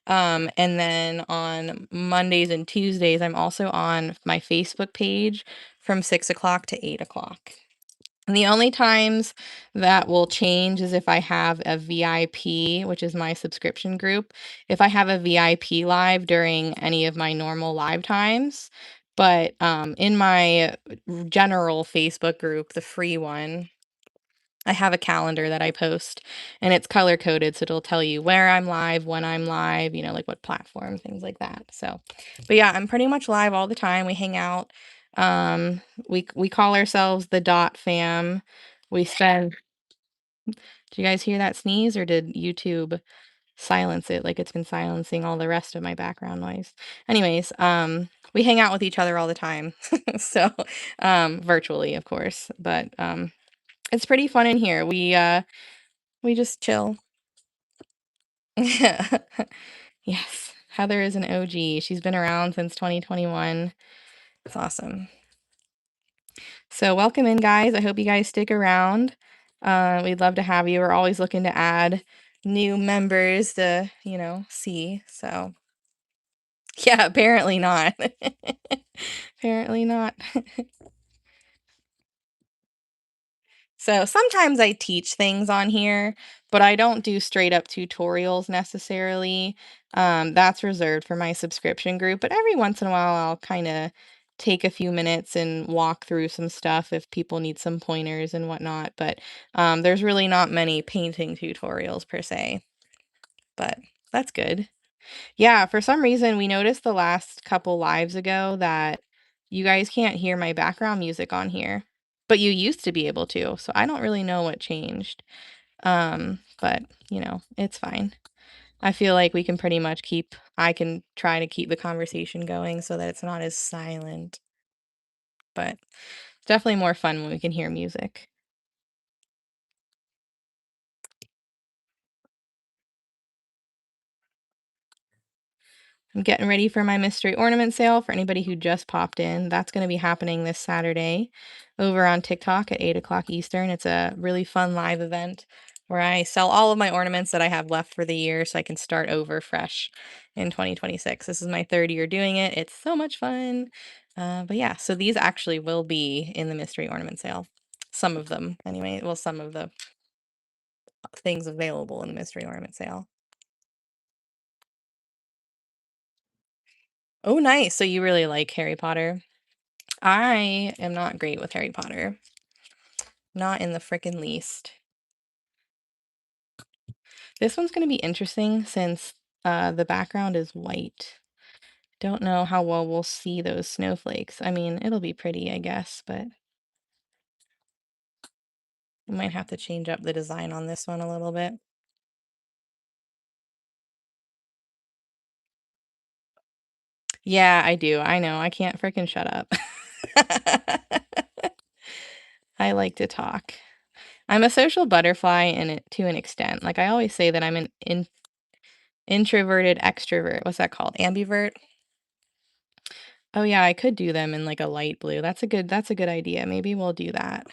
[SPEAKER 1] And then on Mondays and Tuesdays, I'm also on my Facebook page from 6 o'clock to 8 o'clock. And the only times that will change is if I have a VIP, which is my subscription group. If I have a VIP live during any of my normal live times, but in my general Facebook group, the free one, I have a calendar that I post and it's color coded, so it'll tell you where I'm live, when I'm live, like what platform, things like that. So, but yeah, I'm pretty much live all the time. We hang out. We call ourselves the Dot Fam. We spend Do you guys hear that sneeze or did YouTube silence it like it's been silencing all the rest of my background noise? Anyways, we hang out with each other all the time. So, virtually, of course, but it's pretty fun in here. We just chill. Yes, Heather is an OG. She's been around since 2021. It's awesome. So welcome in, guys. I hope you guys stick around. We'd love to have you. We're always looking to add new members to, see. So yeah, apparently not. Apparently not. So sometimes I teach things on here, but I don't do straight up tutorials necessarily. That's reserved for my subscription group, but every once in a while I'll kind of take a few minutes and walk through some stuff if people need some pointers and whatnot. But there's really not many painting tutorials per se, but that's good. Yeah, for some reason we noticed the last couple lives ago that you guys can't hear my background music on here, but you used to be able to, so I don't really know what changed. But it's fine. I feel like we can pretty much I can try to keep the conversation going so that it's not as silent, but it's definitely more fun when we can hear music. I'm getting ready for my mystery ornament sale for anybody who just popped in. That's going to be happening this Saturday over on TikTok at 8 o'clock Eastern. It's a really fun live event where I sell all of my ornaments that I have left for the year so I can start over fresh in 2026. This is my third year doing it. It's so much fun. But yeah, so these actually will be in the mystery ornament sale. Some of them, anyway. Well, some of the things available in the mystery ornament sale. Oh, nice. So you really like Harry Potter? I am not great with Harry Potter. Not in the frickin' least. This one's gonna be interesting since the background is white. Don't know how well we'll see those snowflakes. I mean, it'll be pretty, I guess, but I might have to change up the design on this one a little bit. Yeah, I do. I know. I can't frickin' shut up. I like to talk. I'm a social butterfly to an extent. Like I always say that I'm an introverted extrovert. What's that called? Ambivert? Oh yeah, I could do them in like a light blue. That's a good idea. Maybe we'll do that.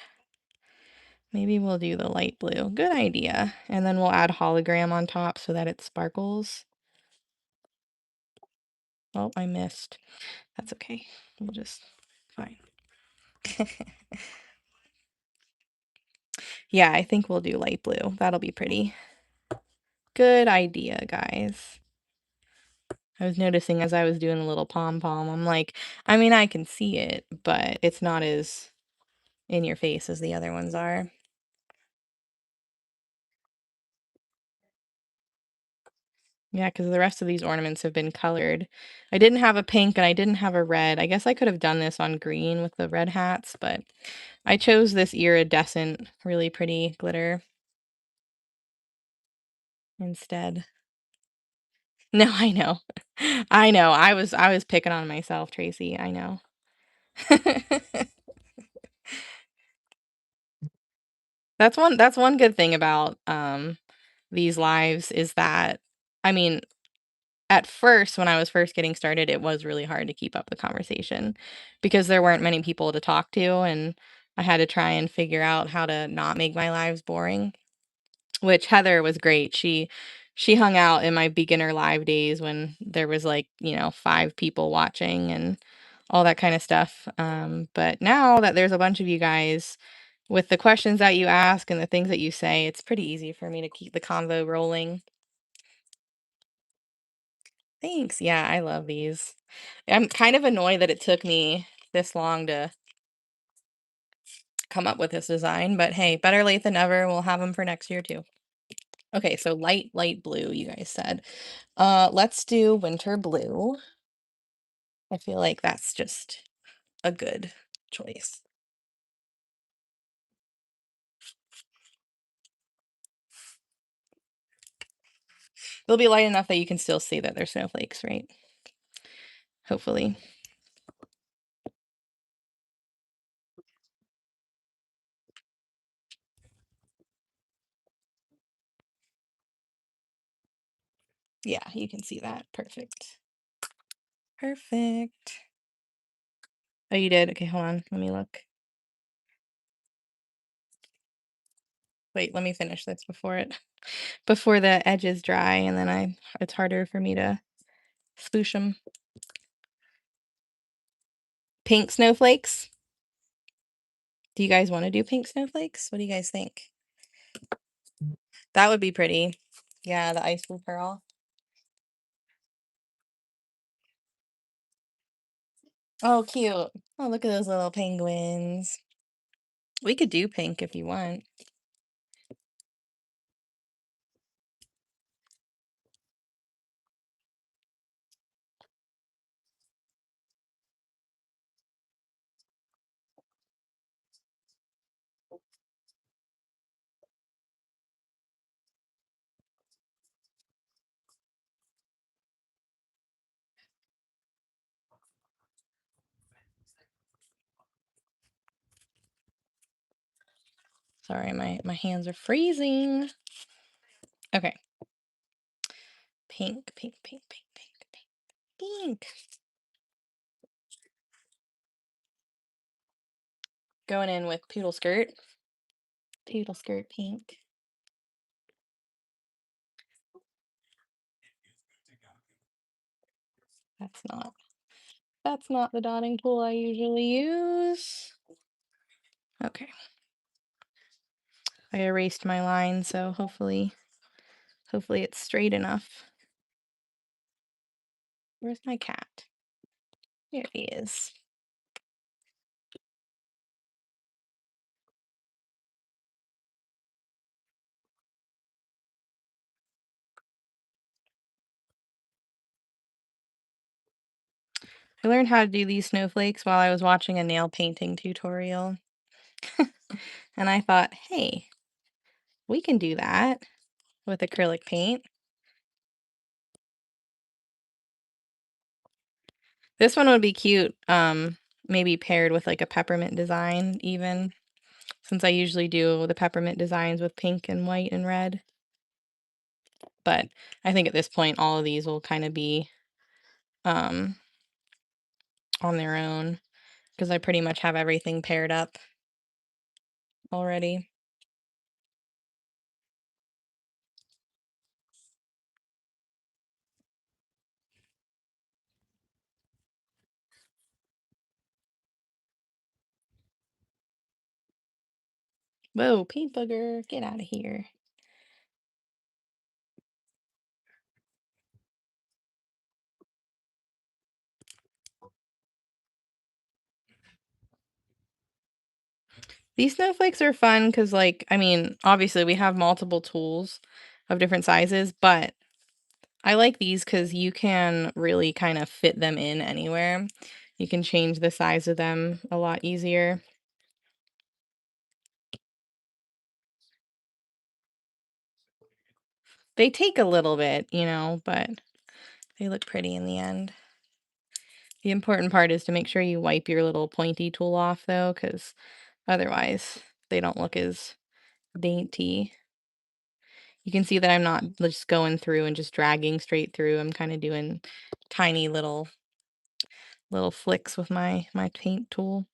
[SPEAKER 1] Maybe we'll do the light blue. Good idea. And then we'll add hologram on top so that it sparkles. Oh, I missed. That's okay. We'll just fine. Yeah, I think we'll do light blue. That'll be pretty. Good idea, guys. I was noticing as I was doing the little pom-pom, I'm like, I mean, I can see it, but it's not as in your face as the other ones are. Yeah, because the rest of these ornaments have been colored. I didn't have a pink and I didn't have a red. I guess I could have done this on green with the red hats, but I chose this iridescent, really pretty glitter instead. No, I know. I know. I was picking on myself, Tracy. I know. That's one good thing about these lives is that I mean, at first when I was first getting started, it was really hard to keep up the conversation because there weren't many people to talk to and I had to try and figure out how to not make my lives boring. Which Heather was great. She hung out in my beginner live days when there was, like, 5 people watching and all that kinda stuff, but now that there's a bunch of you guys, with the questions that you ask and the things that you say, it's pretty easy for me to keep the convo rolling. Thanks, yeah, I love these. I'm kind of annoyed that it took me this long to come up with this design, but hey, better late than never, we'll have them for next year too. Okay, so light blue, you guys said. Let's do winter blue. I feel like that's just a good choice. It'll be light enough that you can still see that they're snowflakes, right? Hopefully. Yeah, you can see that. Perfect. Perfect. Oh, you did? Okay, hold on. Let me look. Wait, let me finish this before the edges dry, and then it's harder for me to swoosh them. Pink snowflakes. Do you guys want to do pink snowflakes? What do you guys think? That would be pretty. Yeah, the ice blue pearl. Oh, cute. Oh, look at those little penguins. We could do pink if you want. Sorry, my hands are freezing. Okay. Pink, pink, pink, pink, pink, pink, pink. Going in with poodle skirt. Poodle skirt pink. That's not that's not the dotting tool I usually use. Okay. I erased my line, so hopefully it's straight enough. Where's my cat? Here he is. I learned how to do these snowflakes while I was watching a nail painting tutorial. And I thought, hey, we can do that with acrylic paint. This one would be cute, maybe paired with like a peppermint design even, since I usually do the peppermint designs with pink and white and red. But I think at this point, all of these will kind of be um, on their own because I pretty much have everything paired up already. Whoa, paint booger, get out of here. These snowflakes are fun because, like, I mean, obviously we have multiple tools of different sizes, but I like these because you can really kind of fit them in anywhere. You can change the size of them a lot easier. They take a little bit, but they look pretty in the end. The important part is to make sure you wipe your little pointy tool off though, because otherwise they don't look as dainty. You can see that I'm not just going through and just dragging straight through. I'm kind of doing tiny little flicks with my paint tool.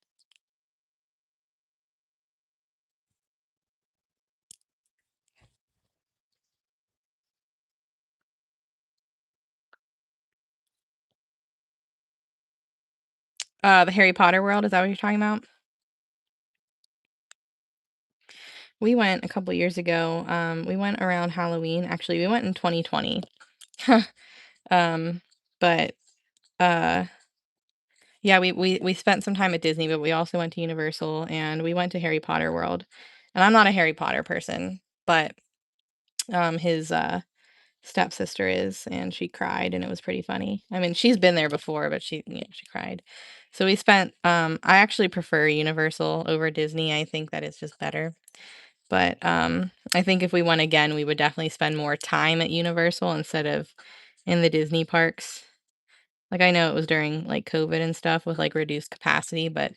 [SPEAKER 1] The Harry Potter world, is that what you're talking about? We went a couple years ago. We went around Halloween. Actually, we went in 2020. Um, but uh yeah, we spent some time at Disney, but we also went to Universal and we went to Harry Potter World. And I'm not a Harry Potter person, but his stepsister is, and she cried and it was pretty funny. I mean, she's been there before, but she cried. So we spent I actually prefer Universal over Disney. I think that it's just better. But I think if we went again, we would definitely spend more time at Universal instead of in the Disney parks. Like, I know it was during, like, COVID and stuff with, like, reduced capacity, but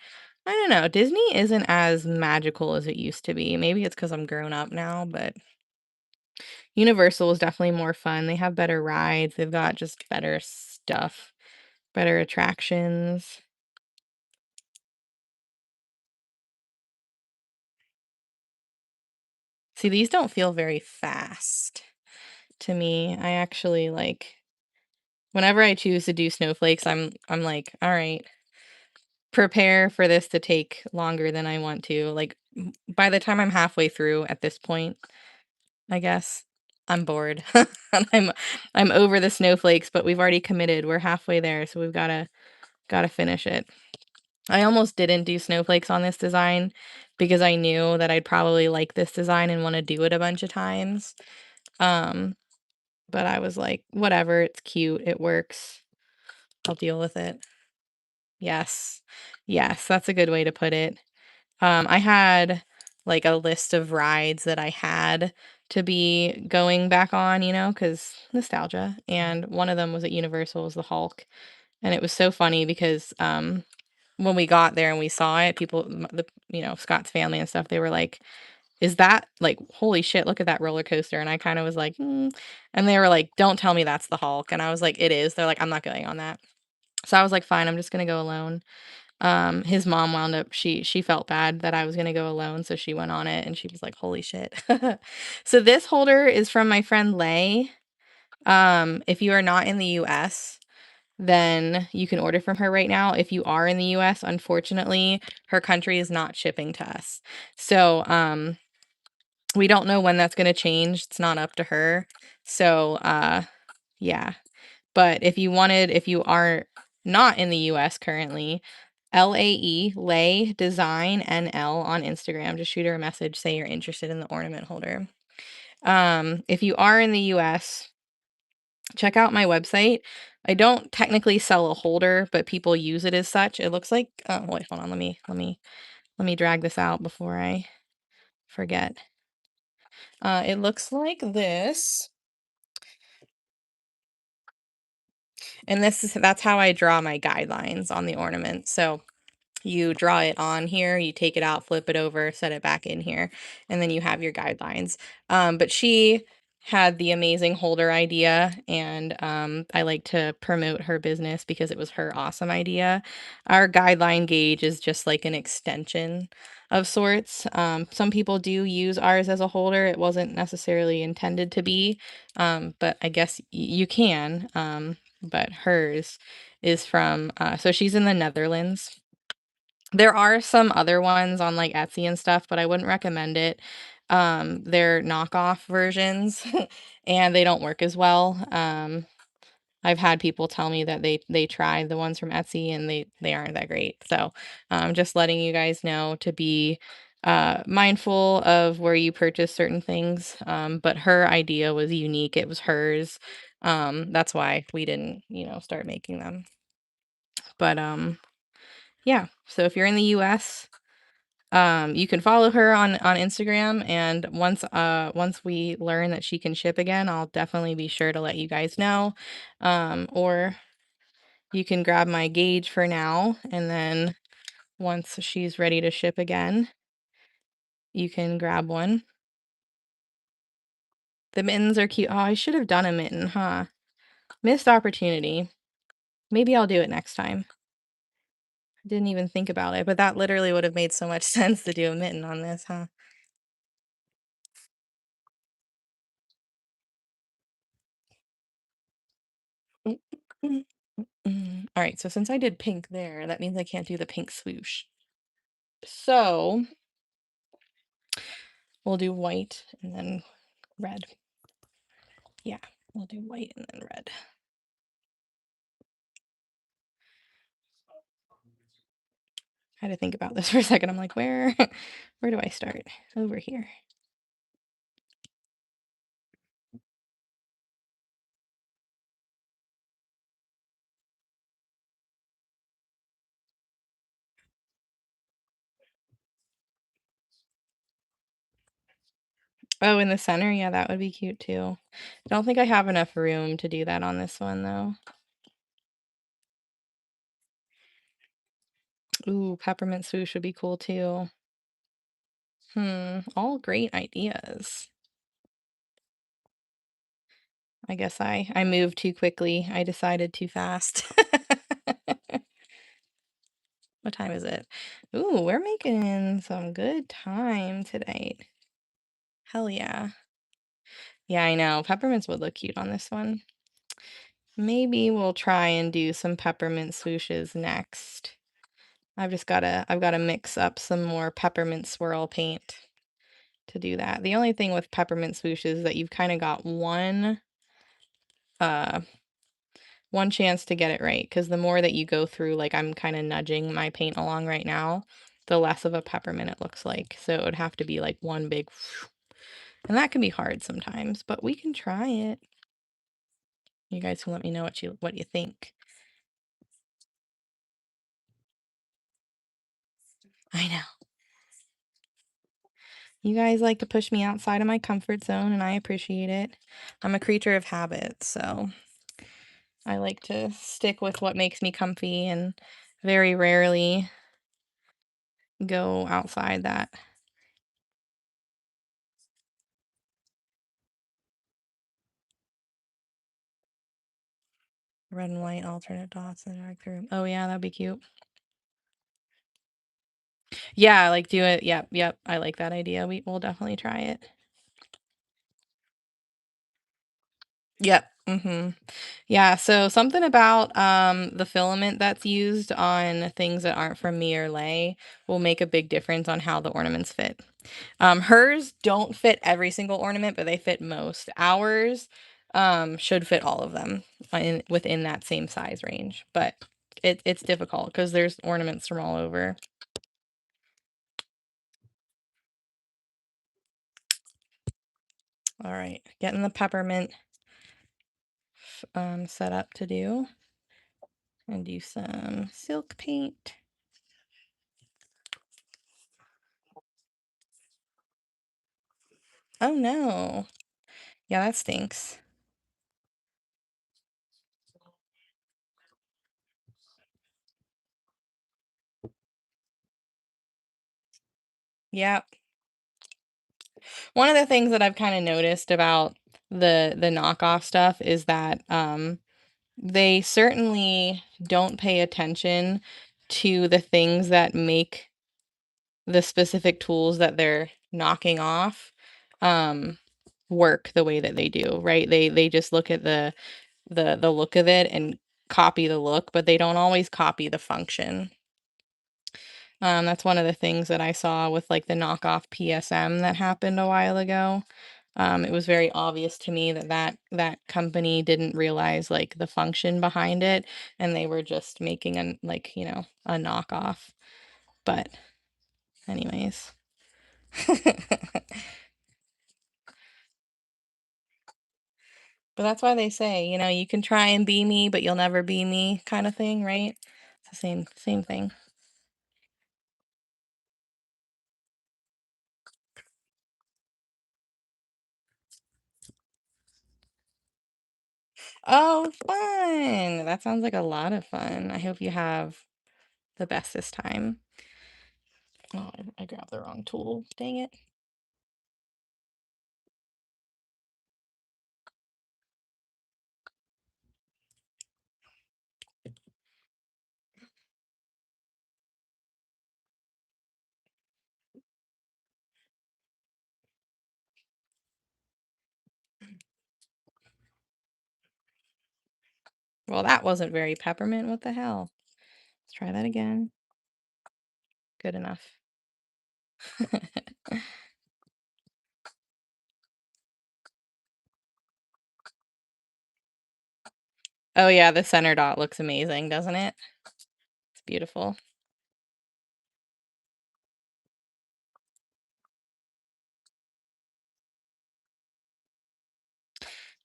[SPEAKER 1] I don't know, Disney isn't as magical as it used to be. Maybe it's because 'cause I'm grown up now, but Universal is definitely more fun. They have better rides, they've got just better stuff, better attractions. See, these don't feel very fast to me. I actually, like whenever I choose to do snowflakes, I'm like, "Alright, prepare for this to take longer than I want to." Like, by the time I'm halfway through at this point, I guess, I'm bored. And I'm over the snowflakes, but we've already committed. We're halfway there, so we've gotta finish it. I almost didn't do snowflakes on this design because I knew that I'd probably like this design and wanna do it a bunch of times. Um, but I was like, "Whatever, it's cute, it works. I'll deal with it." Yes. Yes, that's a good way to put it. I had like a list of rides that I had to be going back on, because nostalgia. And one of them was at Universal was the Hulk. And it was so funny because when we got there and we saw it, people, Scott's family and stuff, they were like, "Is that like holy shit? Look at that roller coaster?" And I kind of was like, and they were like, "Don't tell me that's the Hulk." And I was like, "It is." They're like, "I'm not going on that." So I was like, "Fine, I'm just gonna go alone." His mom wound up she felt bad that I was gonna go alone, so she went on it and she was like, "Holy shit." So this holder is from my friend Lay. If you are not in the US, then you can order from her right now. If you are in the US, unfortunately, her country is not shipping to us. So, we don't know when that's gonna change. It's not up to her. So, yeah. But if you are not in the US currently, LAE, Lay Design NL on Instagram. Just shoot her a message, say you're interested in the ornament holder. If you are in the US, check out my website. I don't technically sell a holder, but people use it as such. It looks like oh wait, hold on, let me drag this out before I forget. It looks like this. And that's how I draw my guidelines on the ornament. So you draw it on here, you take it out, flip it over, set it back in here, and then you have your guidelines. But she had the amazing holder idea, and I like to promote her business because it was her awesome idea. Our guideline gauge is just like an extension of sorts. Some people do use ours as a holder. It wasn't necessarily intended to be, but I guess you can. But hers is from, so she's in the Netherlands. There are some other ones on, like, Etsy and stuff, but I wouldn't recommend it. They're knockoff versions, and they don't work as well. I've had people tell me that they tried the ones from Etsy and they aren't that great. So, just letting you guys know to be, mindful of where you purchase certain things. But her idea was unique. It was hers. That's why we didn't, start making them. But yeah. So if you're in the US, you can follow her on Instagram, and once we learn that she can ship again, I'll definitely be sure to let you guys know. Or you can grab my gauge for now, and then once she's ready to ship again, you can grab one. The mittens are cute. Oh, I should have done a mitten, huh? Missed opportunity. Maybe I'll do it next time. I didn't even think about it, but that literally would have made so much sense to do a mitten on this, huh? Mm, mm, All right, so since I did pink there, that means I can't do the pink swoosh. So we'll do white and then red. Yeah, we'll do white and then red. I had to think about this for a second. I'm like, where do I start? Over here. Oh, in the center? Yeah, that would be cute too. I don't think I have enough room to do that on this one though. Ooh, peppermint swoosh would be cool too. All great ideas. I guess I moved too quickly. I decided too fast. What time is it? Ooh, we're making some good time tonight. Hell yeah. Yeah, I know. Peppermints would look cute on this one. Maybe we'll try and do some peppermint swooshes next. I've gotta mix up some more peppermint swirl paint to do that. The only thing with peppermint swooshes is that you've kind of got uh one chance to get it right, because the more that you go through, like I'm kind of nudging my paint along right now, the less of a peppermint it looks like. So it would have to be like one big and that can be hard sometimes, but we can try it. You guys can let me know what you think. I know. You guys like to push me outside of my comfort zone, and I appreciate it. I'm a creature of habit, so I like to stick with what makes me comfy and very rarely go outside that. Red and white alternate dots in the dark room. Oh yeah, that'd be cute. Yeah, like do it. Yep, yep. I like that idea. We'll definitely try it. Yep. Yeah, so something about the filament that's used on things that aren't from me or Lay will make a big difference on how the ornaments fit. Hers don't fit every single ornament, but they fit most. Ours should fit all of them within that same size range, but it's difficult because there's ornaments from all over. All right, getting the peppermint set up to do and do some silk paint. Oh no. Yeah, that stinks. Yeah. One of the things that I've kind of noticed about the knockoff stuff is that they certainly don't pay attention to the things that make the specific tools that they're knocking off um work the way that they do, right? They just look at the look of it and copy the look, but they don't always copy the function. That's one of the things that I saw with like the knockoff PSM that happened a while ago. It was very obvious to me that that company didn't realize like the function behind it, and they were just making a knockoff. But anyways, But that's why they say, you can try and be me, but you'll never be me kind of thing, right? It's the same thing. Oh, fun. That sounds like a lot of fun. I hope you have the best this time. Oh, I grabbed the wrong tool. Dang it. Well, that wasn't very peppermint. What the hell? Let's try that again. Good enough. Oh yeah, the center dot looks amazing, doesn't it? It's beautiful.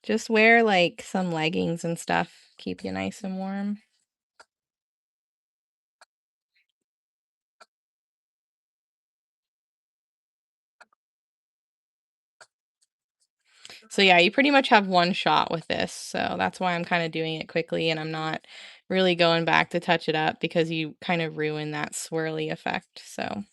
[SPEAKER 1] Just wear like some leggings and stuff. Keep you nice and warm. So yeah, you pretty much have one shot with this. So that's why I'm kind of doing it quickly and I'm not really going back to touch it up because you kind of ruin that swirly effect. So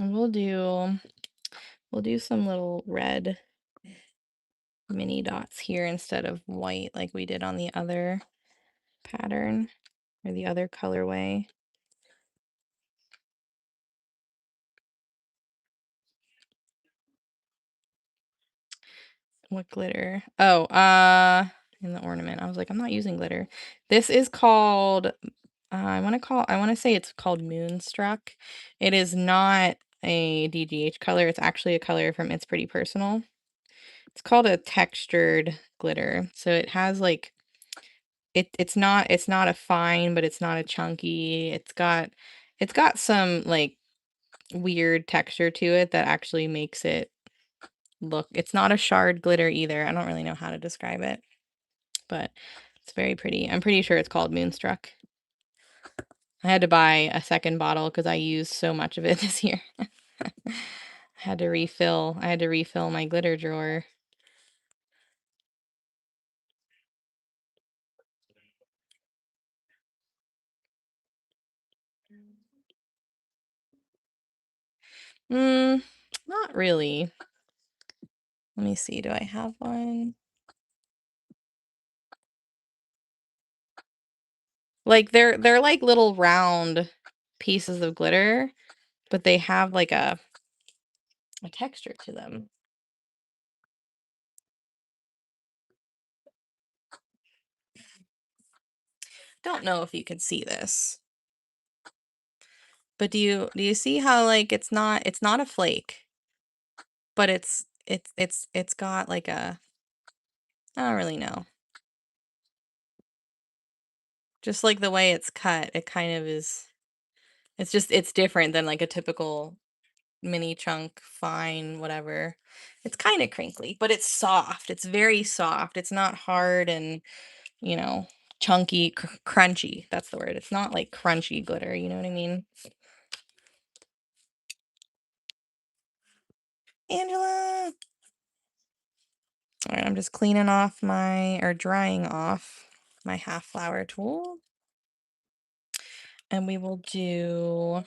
[SPEAKER 1] and we'll do some little red mini dots here instead of white like we did on the other pattern or the other colorway. What glitter? Oh, in the ornament. I was like, I'm not using glitter. This is called, I want to say it's called Moonstruck. It is not a DGH color. It's actually a color from It's Pretty Personal. It's called a textured glitter. So it has like, it's not a fine, but it's not a chunky. It's got some like weird texture to it that actually makes it look, it's not a shard glitter either. I don't really know how to describe it, but it's very pretty. I'm pretty sure it's called Moonstruck. I had to buy a second bottle because I used so much of it this year. I had to refill my glitter drawer. Mm, not really. Let me see. Do I have one? Like they're like little round pieces of glitter, but they have like a texture to them. Don't know if you can see this, but do you see how like it's not a flake, but it's got like a, I don't really know. Just like the way it's cut, it kind of is, it's different than like a typical mini chunk, fine, whatever. It's kind of crinkly, but it's soft. It's very soft. It's not hard and, you know, chunky, crunchy. That's the word. It's not like crunchy glitter, you know what I mean? Angela. All right, I'm just cleaning off or drying off my half flower tool. And we will do,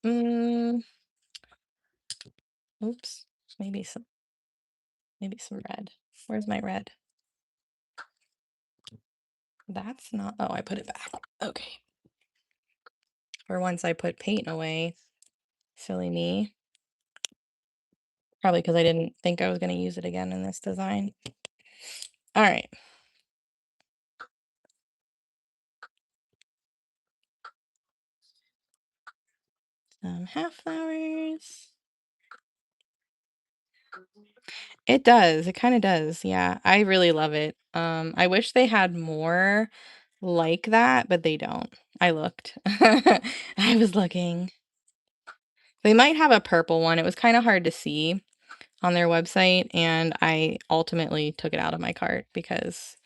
[SPEAKER 1] mm, oops, maybe some red. Where's my red? That's not, oh, I put it back. Okay. Or once I put paint away. Silly me. Probably because I didn't think I was gonna use it again in this design. All right. Some half flowers. It does. It kind of does. Yeah. I really love it. I wish they had more like that, but they don't. I looked. I was looking. They might have a purple one. It was kind of hard to see on their website, and I ultimately took it out of my cart because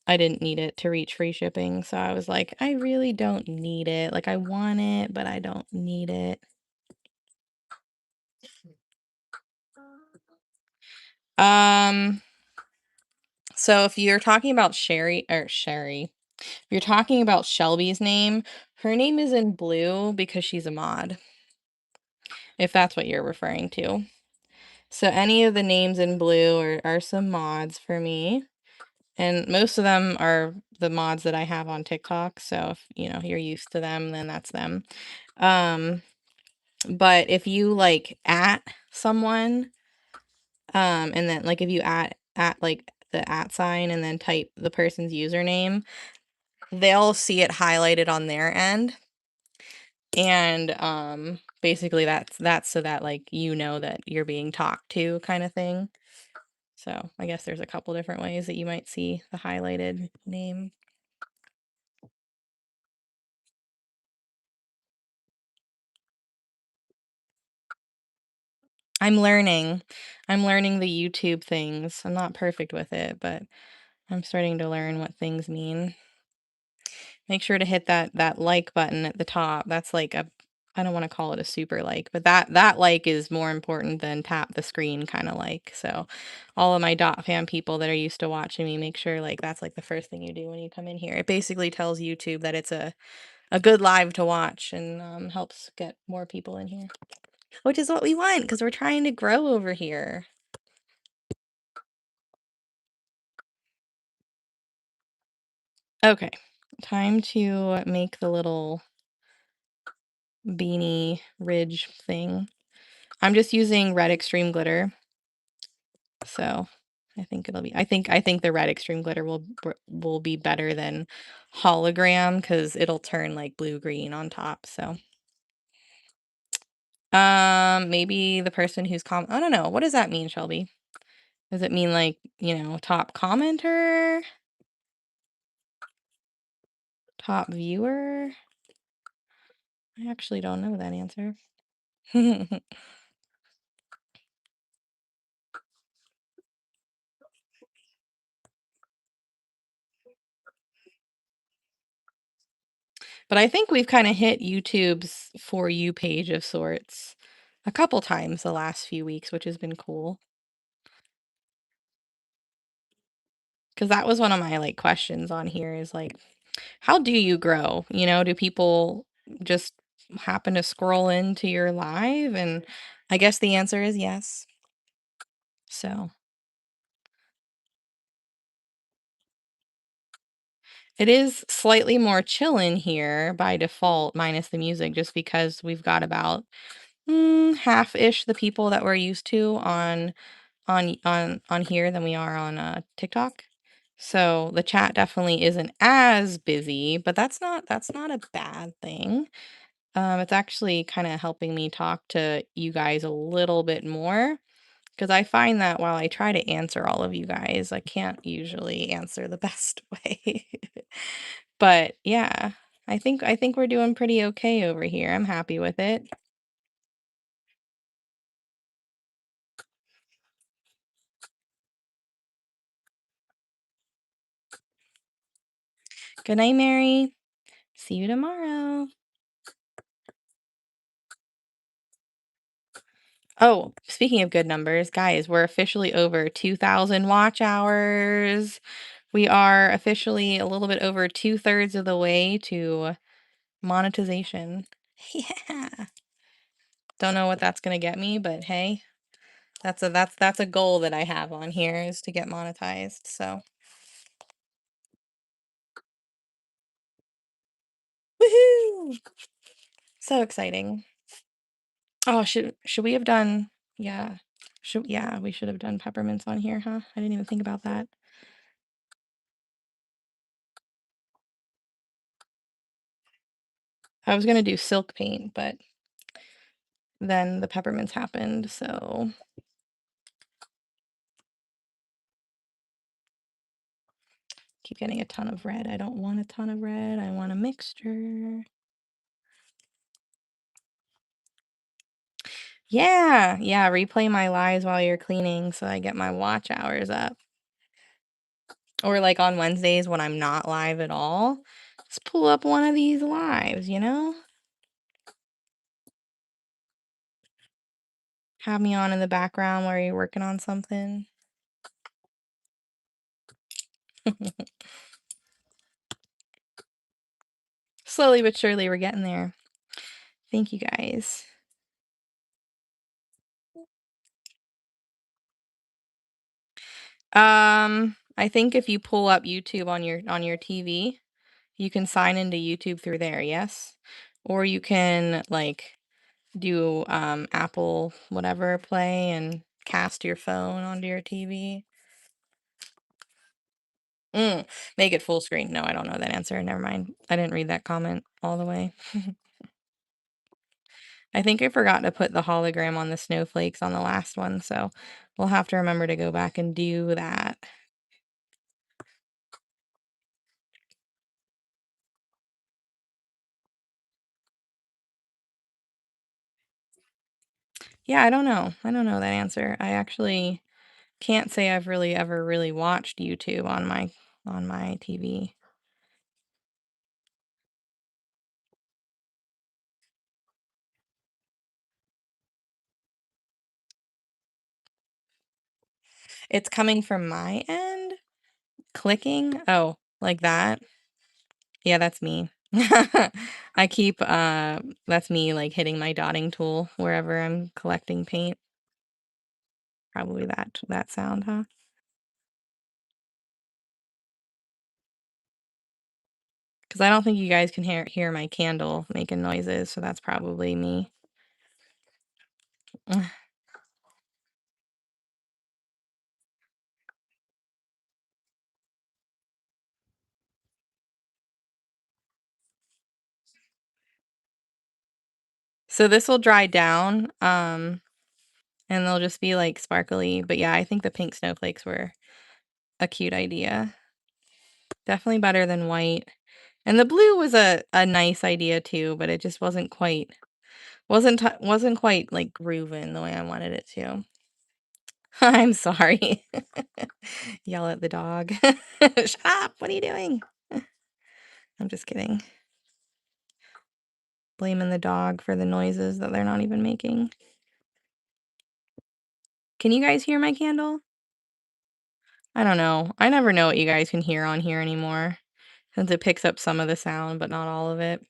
[SPEAKER 1] I didn't need it to reach free shipping. So I was like, I really don't need it. Like I want it, but I don't need it. Um, so if you're talking about if you're talking about Shelby's name, her name is in blue because she's a mod, if that's what you're referring to. So any of the names in blue are some mods for me. And most of them are the mods that I have on TikTok. So if you're used to them, then that's them. Um, but if you like at someone, and then like if you at like the at sign and then type the person's username, they'll see it highlighted on their end. And basically that's so that like that you're being talked to kind of thing. So I guess there's a couple different ways that you might see the highlighted name. I'm learning. I'm learning the YouTube things. I'm not perfect with it, but I'm starting to learn what things mean. Make sure to hit that like button at the top. That's like a I don't want to call it a super like, but that like is more important than tap the screen kind of like. So all of my dot fam people that are used to watching me, make sure like that's like the first thing you do when you come in here. It basically tells YouTube that it's a good live to watch and helps get more people in here. Which is what we want because we're trying to grow over here. Okay, time to make the little beanie ridge thing. I'm just using red extreme glitter, so I think it'll be. I think the red extreme glitter will be better than hologram because it'll turn like blue green on top. So, maybe the person who's I don't know. What does that mean, Shelby? Does it mean like top commenter, top viewer? I actually don't know that answer. But I think we've kinda hit YouTube's For You page of sorts a couple times the last few weeks, which has been cool. Because that was one of my, like, questions on here is, like, how do you grow? Do people just happen to scroll into your live? And I guess the answer is yes. So, it is slightly more chill in here by default, minus the music, just because we've got about, half-ish the people that we're used to on here than we are on TikTok. So the chat definitely isn't as busy, but that's not a bad thing. It's actually kind of helping me talk to you guys a little bit more because I find that while I try to answer all of you guys, I can't usually answer the best way. But yeah, I think we're doing pretty okay over here. I'm happy with it. Good night, Mary. See you tomorrow. Oh, speaking of good numbers, guys, we're officially over 2,000 watch hours. We are officially a little bit over two-thirds of the way to monetization. Yeah. Don't know what that's gonna get me, but hey, that's a goal that I have on here is to get monetized. So, woohoo! So exciting. Oh, should we have done? Yeah. Yeah, we should have done peppermints on here, huh? I didn't even think about that. I was gonna do silk paint, but then the peppermints happened, so keep getting a ton of red. I don't want a ton of red. I want a mixture. Yeah, yeah, replay my lives while you're cleaning so I get my watch hours up. Or like on Wednesdays when I'm not live at all, just pull up one of these lives, you know? Have me on in the background while you're working on something. Slowly but surely, we're getting there. Thank you guys. I think if you pull up YouTube on your TV, you can sign into YouTube through there, yes? Or you can like do Apple whatever Play and cast your phone onto your TV. Make it full screen. No, I don't know that answer. Never mind. I didn't read that comment all the way. I think I forgot to put the hologram on the snowflakes on the last one, so we'll have to remember to go back and do that. Yeah, I don't know. I don't know that answer. I actually can't say I've really ever really watched YouTube on my TV. It's coming from my end? Clicking? Oh, like that? Yeah, that's me. I keep that's me like hitting my dotting tool wherever I'm collecting paint. Probably that sound, huh? Because I don't think you guys can hear my candle making noises, so that's probably me. So this will dry down, and they'll just be like sparkly. But yeah, I think the pink snowflakes were a cute idea. Definitely better than white. And the blue was a nice idea too, but it just wasn't quite like grooving the way I wanted it to. I'm sorry. Yell at the dog. Shut up! What are you doing? I'm just kidding. Blaming the dog for the noises that they're not even making. Can you guys hear my candle? I don't know. I never know what you guys can hear on here anymore, since it picks up some of the sound, but not all of it.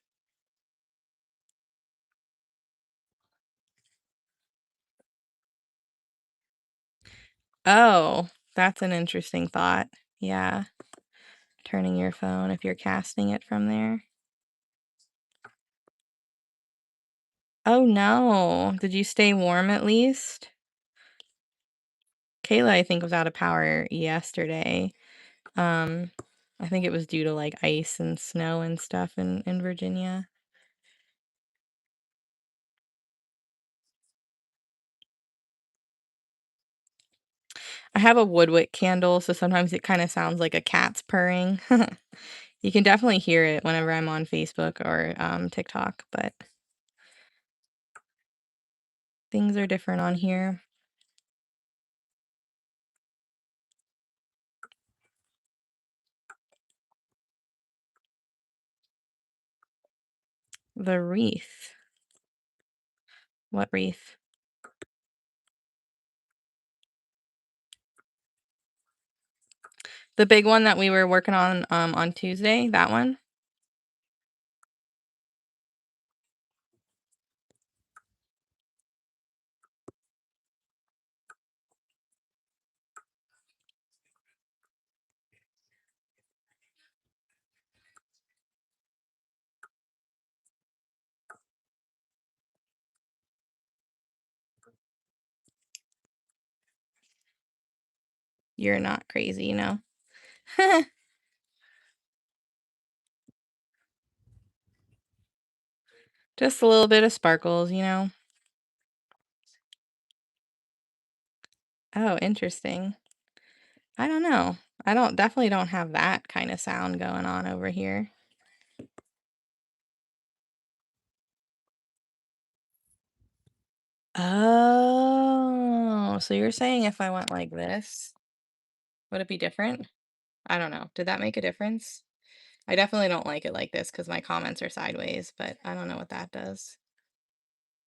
[SPEAKER 1] Oh, that's an interesting thought. Yeah, turning your phone if you're casting it from there. Oh no. Did you stay warm at least? Kayla, I think, was out of power yesterday. Um, I think it was due to like ice and snow and stuff in Virginia. I have a woodwick candle, so sometimes it kind of sounds like a cat's purring. You can definitely hear it whenever I'm on Facebook or TikTok, but things are different on here. The wreath. What wreath? The big one that we were working on Tuesday, that one? You're not crazy, you know? Just a little bit of sparkles, you know? Oh, interesting. I don't know. I don't definitely don't have that kind of sound going on over here. Oh, so you're saying if I went like this, would it be different? I don't know. Did that make a difference? I definitely don't like it like this because my comments are sideways, but I don't know what that does.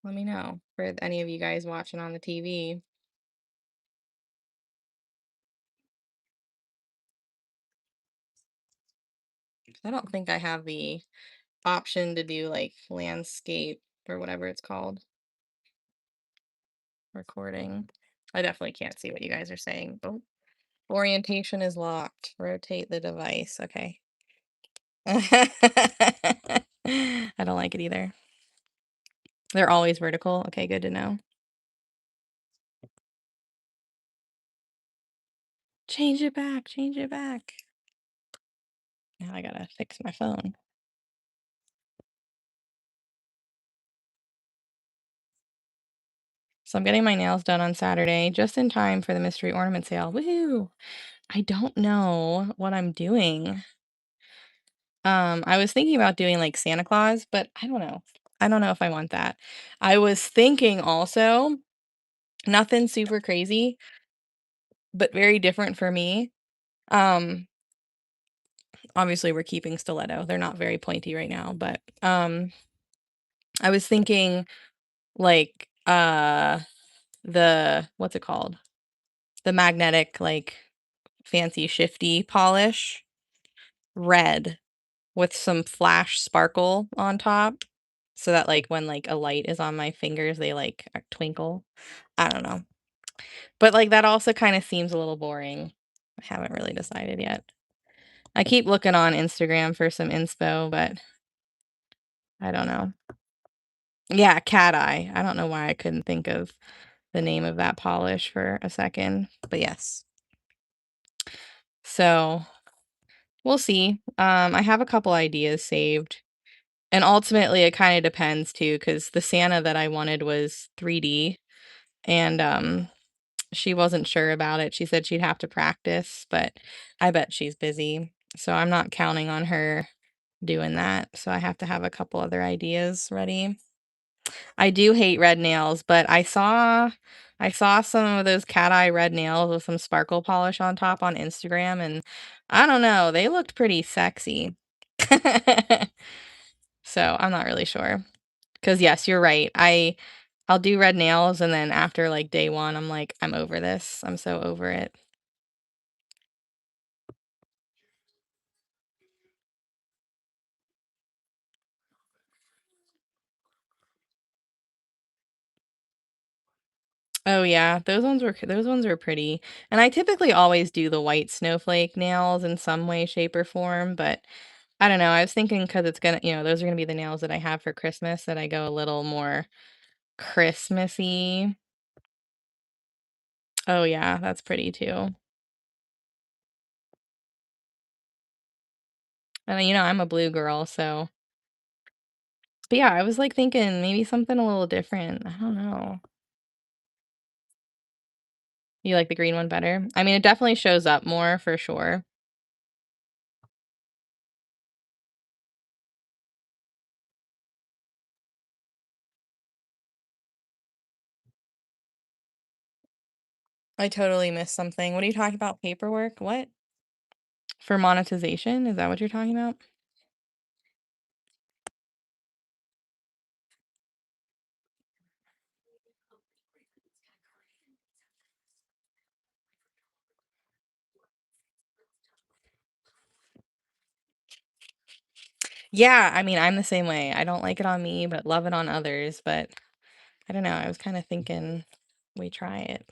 [SPEAKER 1] Let me know for any of you guys watching on the TV. I don't think I have the option to do like landscape or whatever it's called recording. I definitely can't see what you guys are saying. Oh, orientation is locked. Rotate the device. Okay. I don't like it either. They're always vertical. Okay, good to know. Change it back. Change it back. Now I gotta fix my phone. So I'm getting my nails done on Saturday, just in time for the mystery ornament sale. Woohoo! I don't know what I'm doing. I was thinking about doing like Santa Claus, but I don't know. I don't know if I want that. I was thinking also, nothing super crazy, but very different for me. Um, Obviously we're keeping stiletto. They're not very pointy right now, but I was thinking like the what's it called? The magnetic like fancy shifty polish, red with some flash sparkle on top so that like when like a light is on my fingers they like twinkle. I don't know. But like that also kind of seems a little boring. I haven't really decided yet. I keep looking on Instagram for some inspo, but I don't know. Yeah, cat eye. I don't know why I couldn't think of the name of that polish for a second, but yes. So, we'll see. I have a couple ideas saved. And ultimately it kind of depends too, because the Santa that I wanted was 3D and she wasn't sure about it. She said she'd have to practice, but I bet she's busy. So I'm not counting on her doing that. So I have to have a couple other ideas ready. I do hate red nails, but I saw some of those cat eye red nails with some sparkle polish on top on Instagram and I don't know, they looked pretty sexy. So I'm not really sure. 'Cause yes, you're right. I'll do red nails and then after like day 1, I'm like, I'm over this. I'm so over it. Oh yeah, those ones were pretty. And I typically always do the white snowflake nails in some way, shape, or form, but I don't know. I was thinking because it's gonna, those are gonna be the nails that I have for Christmas that I go a little more Christmassy. Oh yeah, that's pretty too. And I'm a blue girl, so but yeah, I was like thinking maybe something a little different. I don't know. You like the green one better? I mean, it definitely shows up more for sure. I totally missed something. What are you talking about? Paperwork? What? For monetization? Is that what you're talking about? Yeah, I mean, I'm the same way. I don't like it on me, but love it on others. But I don't know. I was kind of thinking we try it.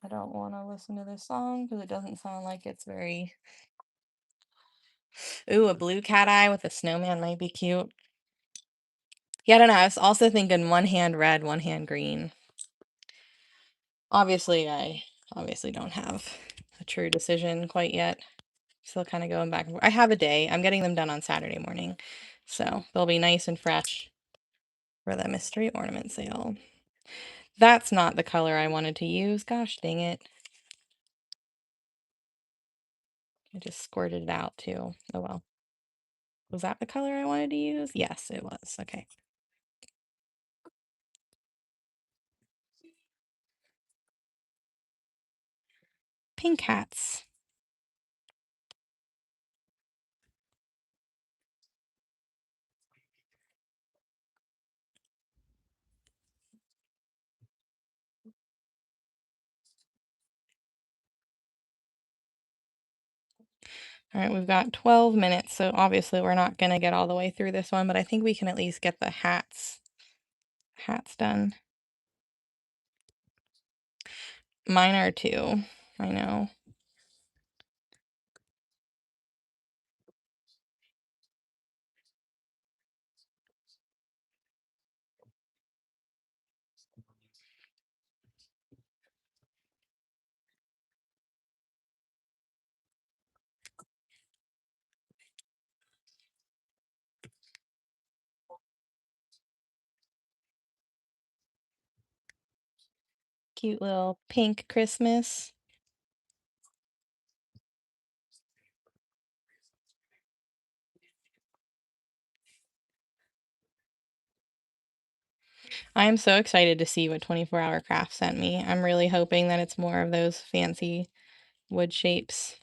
[SPEAKER 1] I don't want to listen to this song because it doesn't sound like it's very. Ooh, a blue cat eye with a snowman might be cute. Yeah, I don't know. I was also thinking one hand red, one hand green. Obviously, I obviously don't have a true decision quite yet. Still kind of going back and forth. I have a day. I'm getting them done on Saturday morning. So they'll be nice and fresh for the mystery ornament sale. That's not the color I wanted to use. Gosh dang it. I just squirted it out too. Oh well. Was that the color I wanted to use? Yes, it was. Okay. Pink hats. All right, we've got 12 minutes, so obviously we're not going to get all the way through this one, but I think we can at least get the hats done. Mine are too. I know. Cute little pink Christmas. I am so excited to see what 24 Hour Craft sent me. I'm really hoping that it's more of those fancy wood shapes.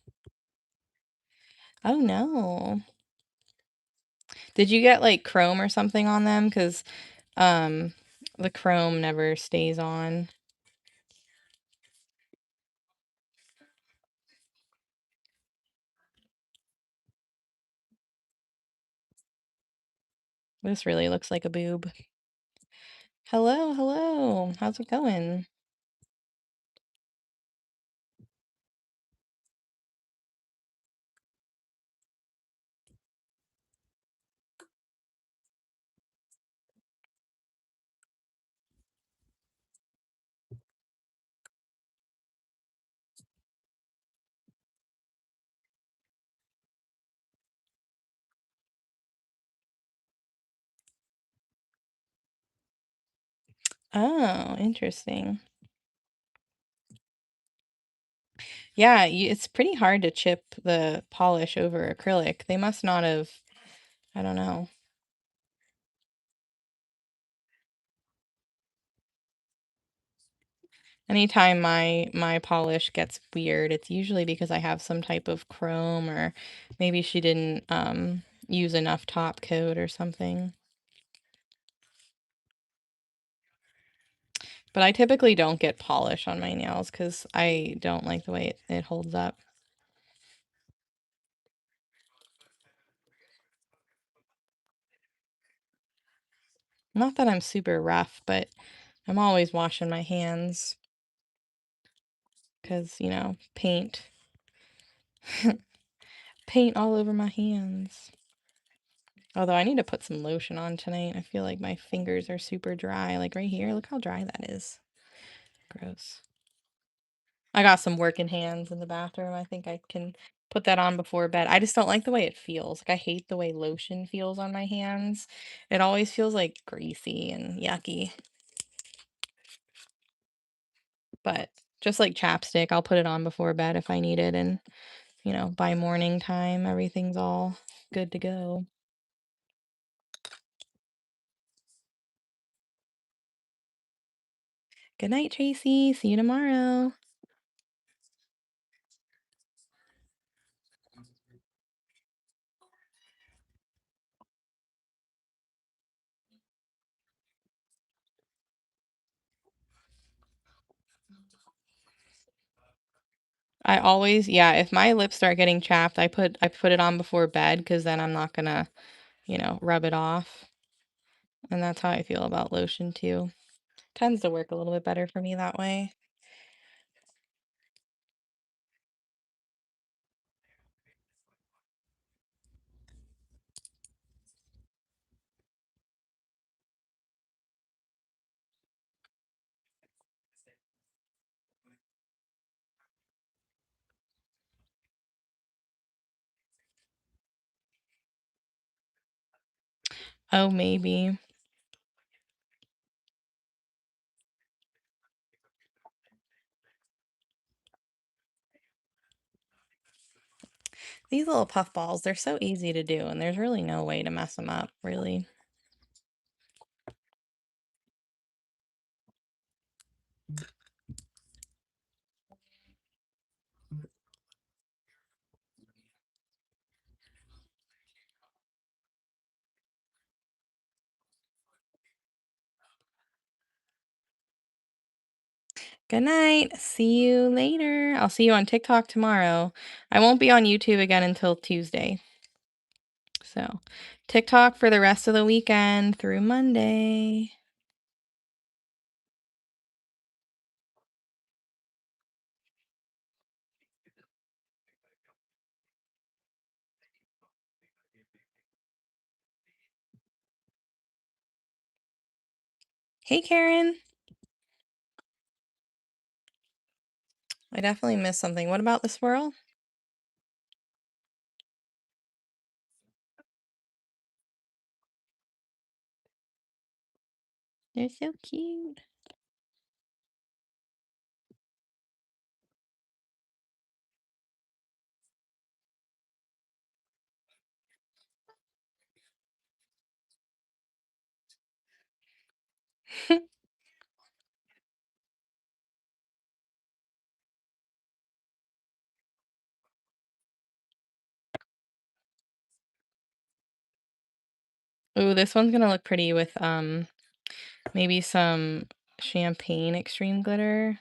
[SPEAKER 1] Oh no. Did you get like chrome or something on them? Because um the chrome never stays on. This really looks like a boob. Hello, hello. How's it going? Oh, interesting. Yeah, it's pretty hard to chip the polish over acrylic. They must not have, I don't know. Anytime my polish gets weird, it's usually because I have some type of chrome or maybe she didn't use enough top coat or something. But I typically don't get polish on my nails because I don't like the way it holds up. Not that I'm super rough, but I'm always washing my hands because, paint. Paint all over my hands. Although I need to put some lotion on tonight. I feel like my fingers are super dry. Like right here, look how dry that is. Gross. I got some working hands in the bathroom. I think I can put that on before bed. I just don't like the way it feels. Like I hate the way lotion feels on my hands. It always feels like greasy and yucky. But just like chapstick, I'll put it on before bed if I need it. And, by morning time, everything's all good to go. Good night, Tracy. See you tomorrow. I always, yeah, if my lips start getting chapped, I put it on before bed because then I'm not gonna, rub it off. And that's how I feel about lotion too. Tends to work a little bit better for me that way. Oh, maybe. These little puff balls, they're so easy to do, and there's really no way to mess them up, really. Good night. See you later. I'll see you on TikTok tomorrow. I won't be on YouTube again until Tuesday. So, TikTok for the rest of the weekend through Monday. Hey, Karen. I definitely missed something. What about the swirl? They're so cute. Ooh, this one's gonna look pretty with maybe some champagne extreme glitter.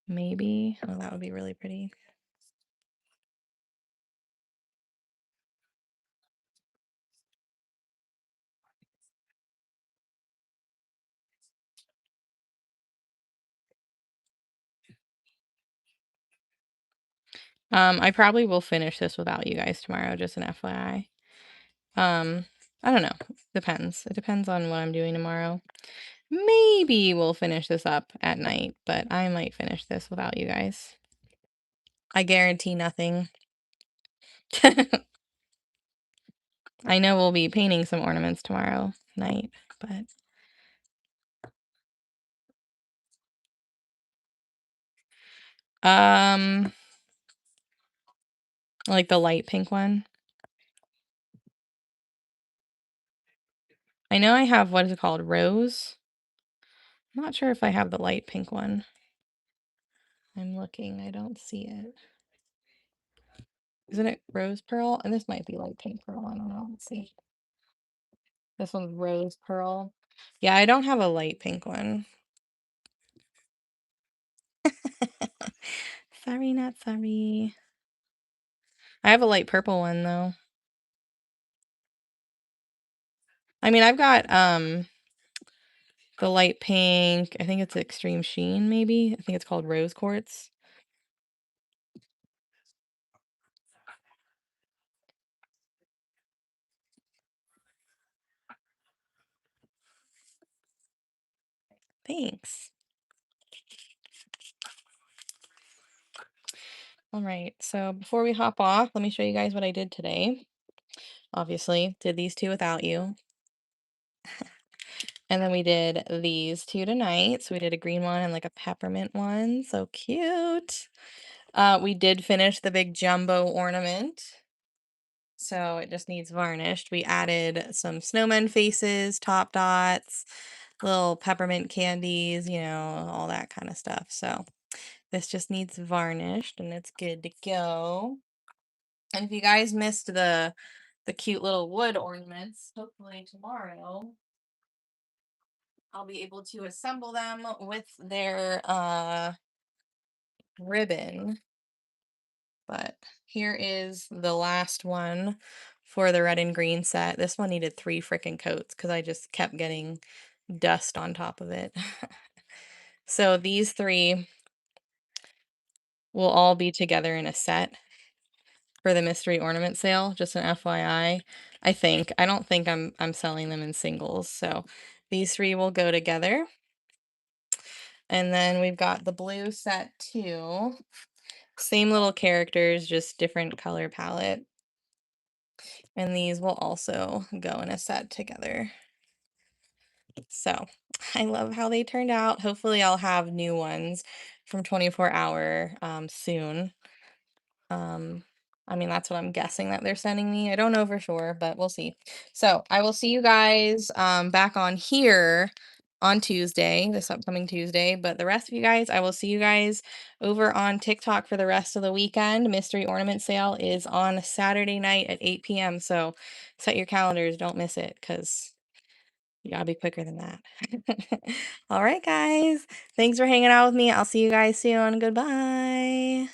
[SPEAKER 1] Maybe. Oh, that would be really pretty. I probably will finish this without you guys tomorrow, just an FYI. I don't know. Depends. It depends on what I'm doing tomorrow. Maybe we'll finish this up at night, but I might finish this without you guys. I guarantee nothing. I know we'll be painting some ornaments tomorrow night, but um like the light pink one. I know I have, what is it called? Rose. I'm not sure if I have the light pink one. I'm looking. I don't see it. Isn't it rose pearl? And this might be light pink pearl. I don't know. Let's see. This one's rose pearl. Yeah, I don't have a light pink one. Sorry, not sorry. I have a light purple one though. I mean, I've got the light pink. I think it's extreme sheen maybe. I think it's called rose quartz. Thanks. All right. So before we hop off, let me show you guys what I did today. Obviously, did these two without you. And then we did these two tonight. So we did a green one and like a peppermint one. So cute. We did finish the big jumbo ornament. So it just needs varnished. We added some snowman faces, top dots, little peppermint candies, all that kind of stuff. So this just needs varnished and it's good to go. And if you guys missed the cute little wood ornaments, hopefully tomorrow I'll be able to assemble them with their ribbon. But here is the last one for the red and green set. This one needed 3 freaking coats because I just kept getting dust on top of it. So these 3 will all be together in a set for the mystery ornament sale, just an FYI. I think. I don't think I'm selling them in singles. So these 3 will go together. And then we've got the blue set too. Same little characters, just different color palette. and these will also go in a set together. So I love how they turned out. Hopefully, I'll have new ones from 24 Hour soon. Um, I mean, that's what I'm guessing that they're sending me. I don't know for sure, but we'll see. So I will see you guys back on here on Tuesday, this upcoming Tuesday. But the rest of you guys, I will see you guys over on TikTok for the rest of the weekend. Mystery ornament sale is on Saturday night at 8 p.m. So set your calendars, don't miss it, because you gotta be quicker than that. All right, guys. Thanks for hanging out with me. I'll see you guys soon. Goodbye.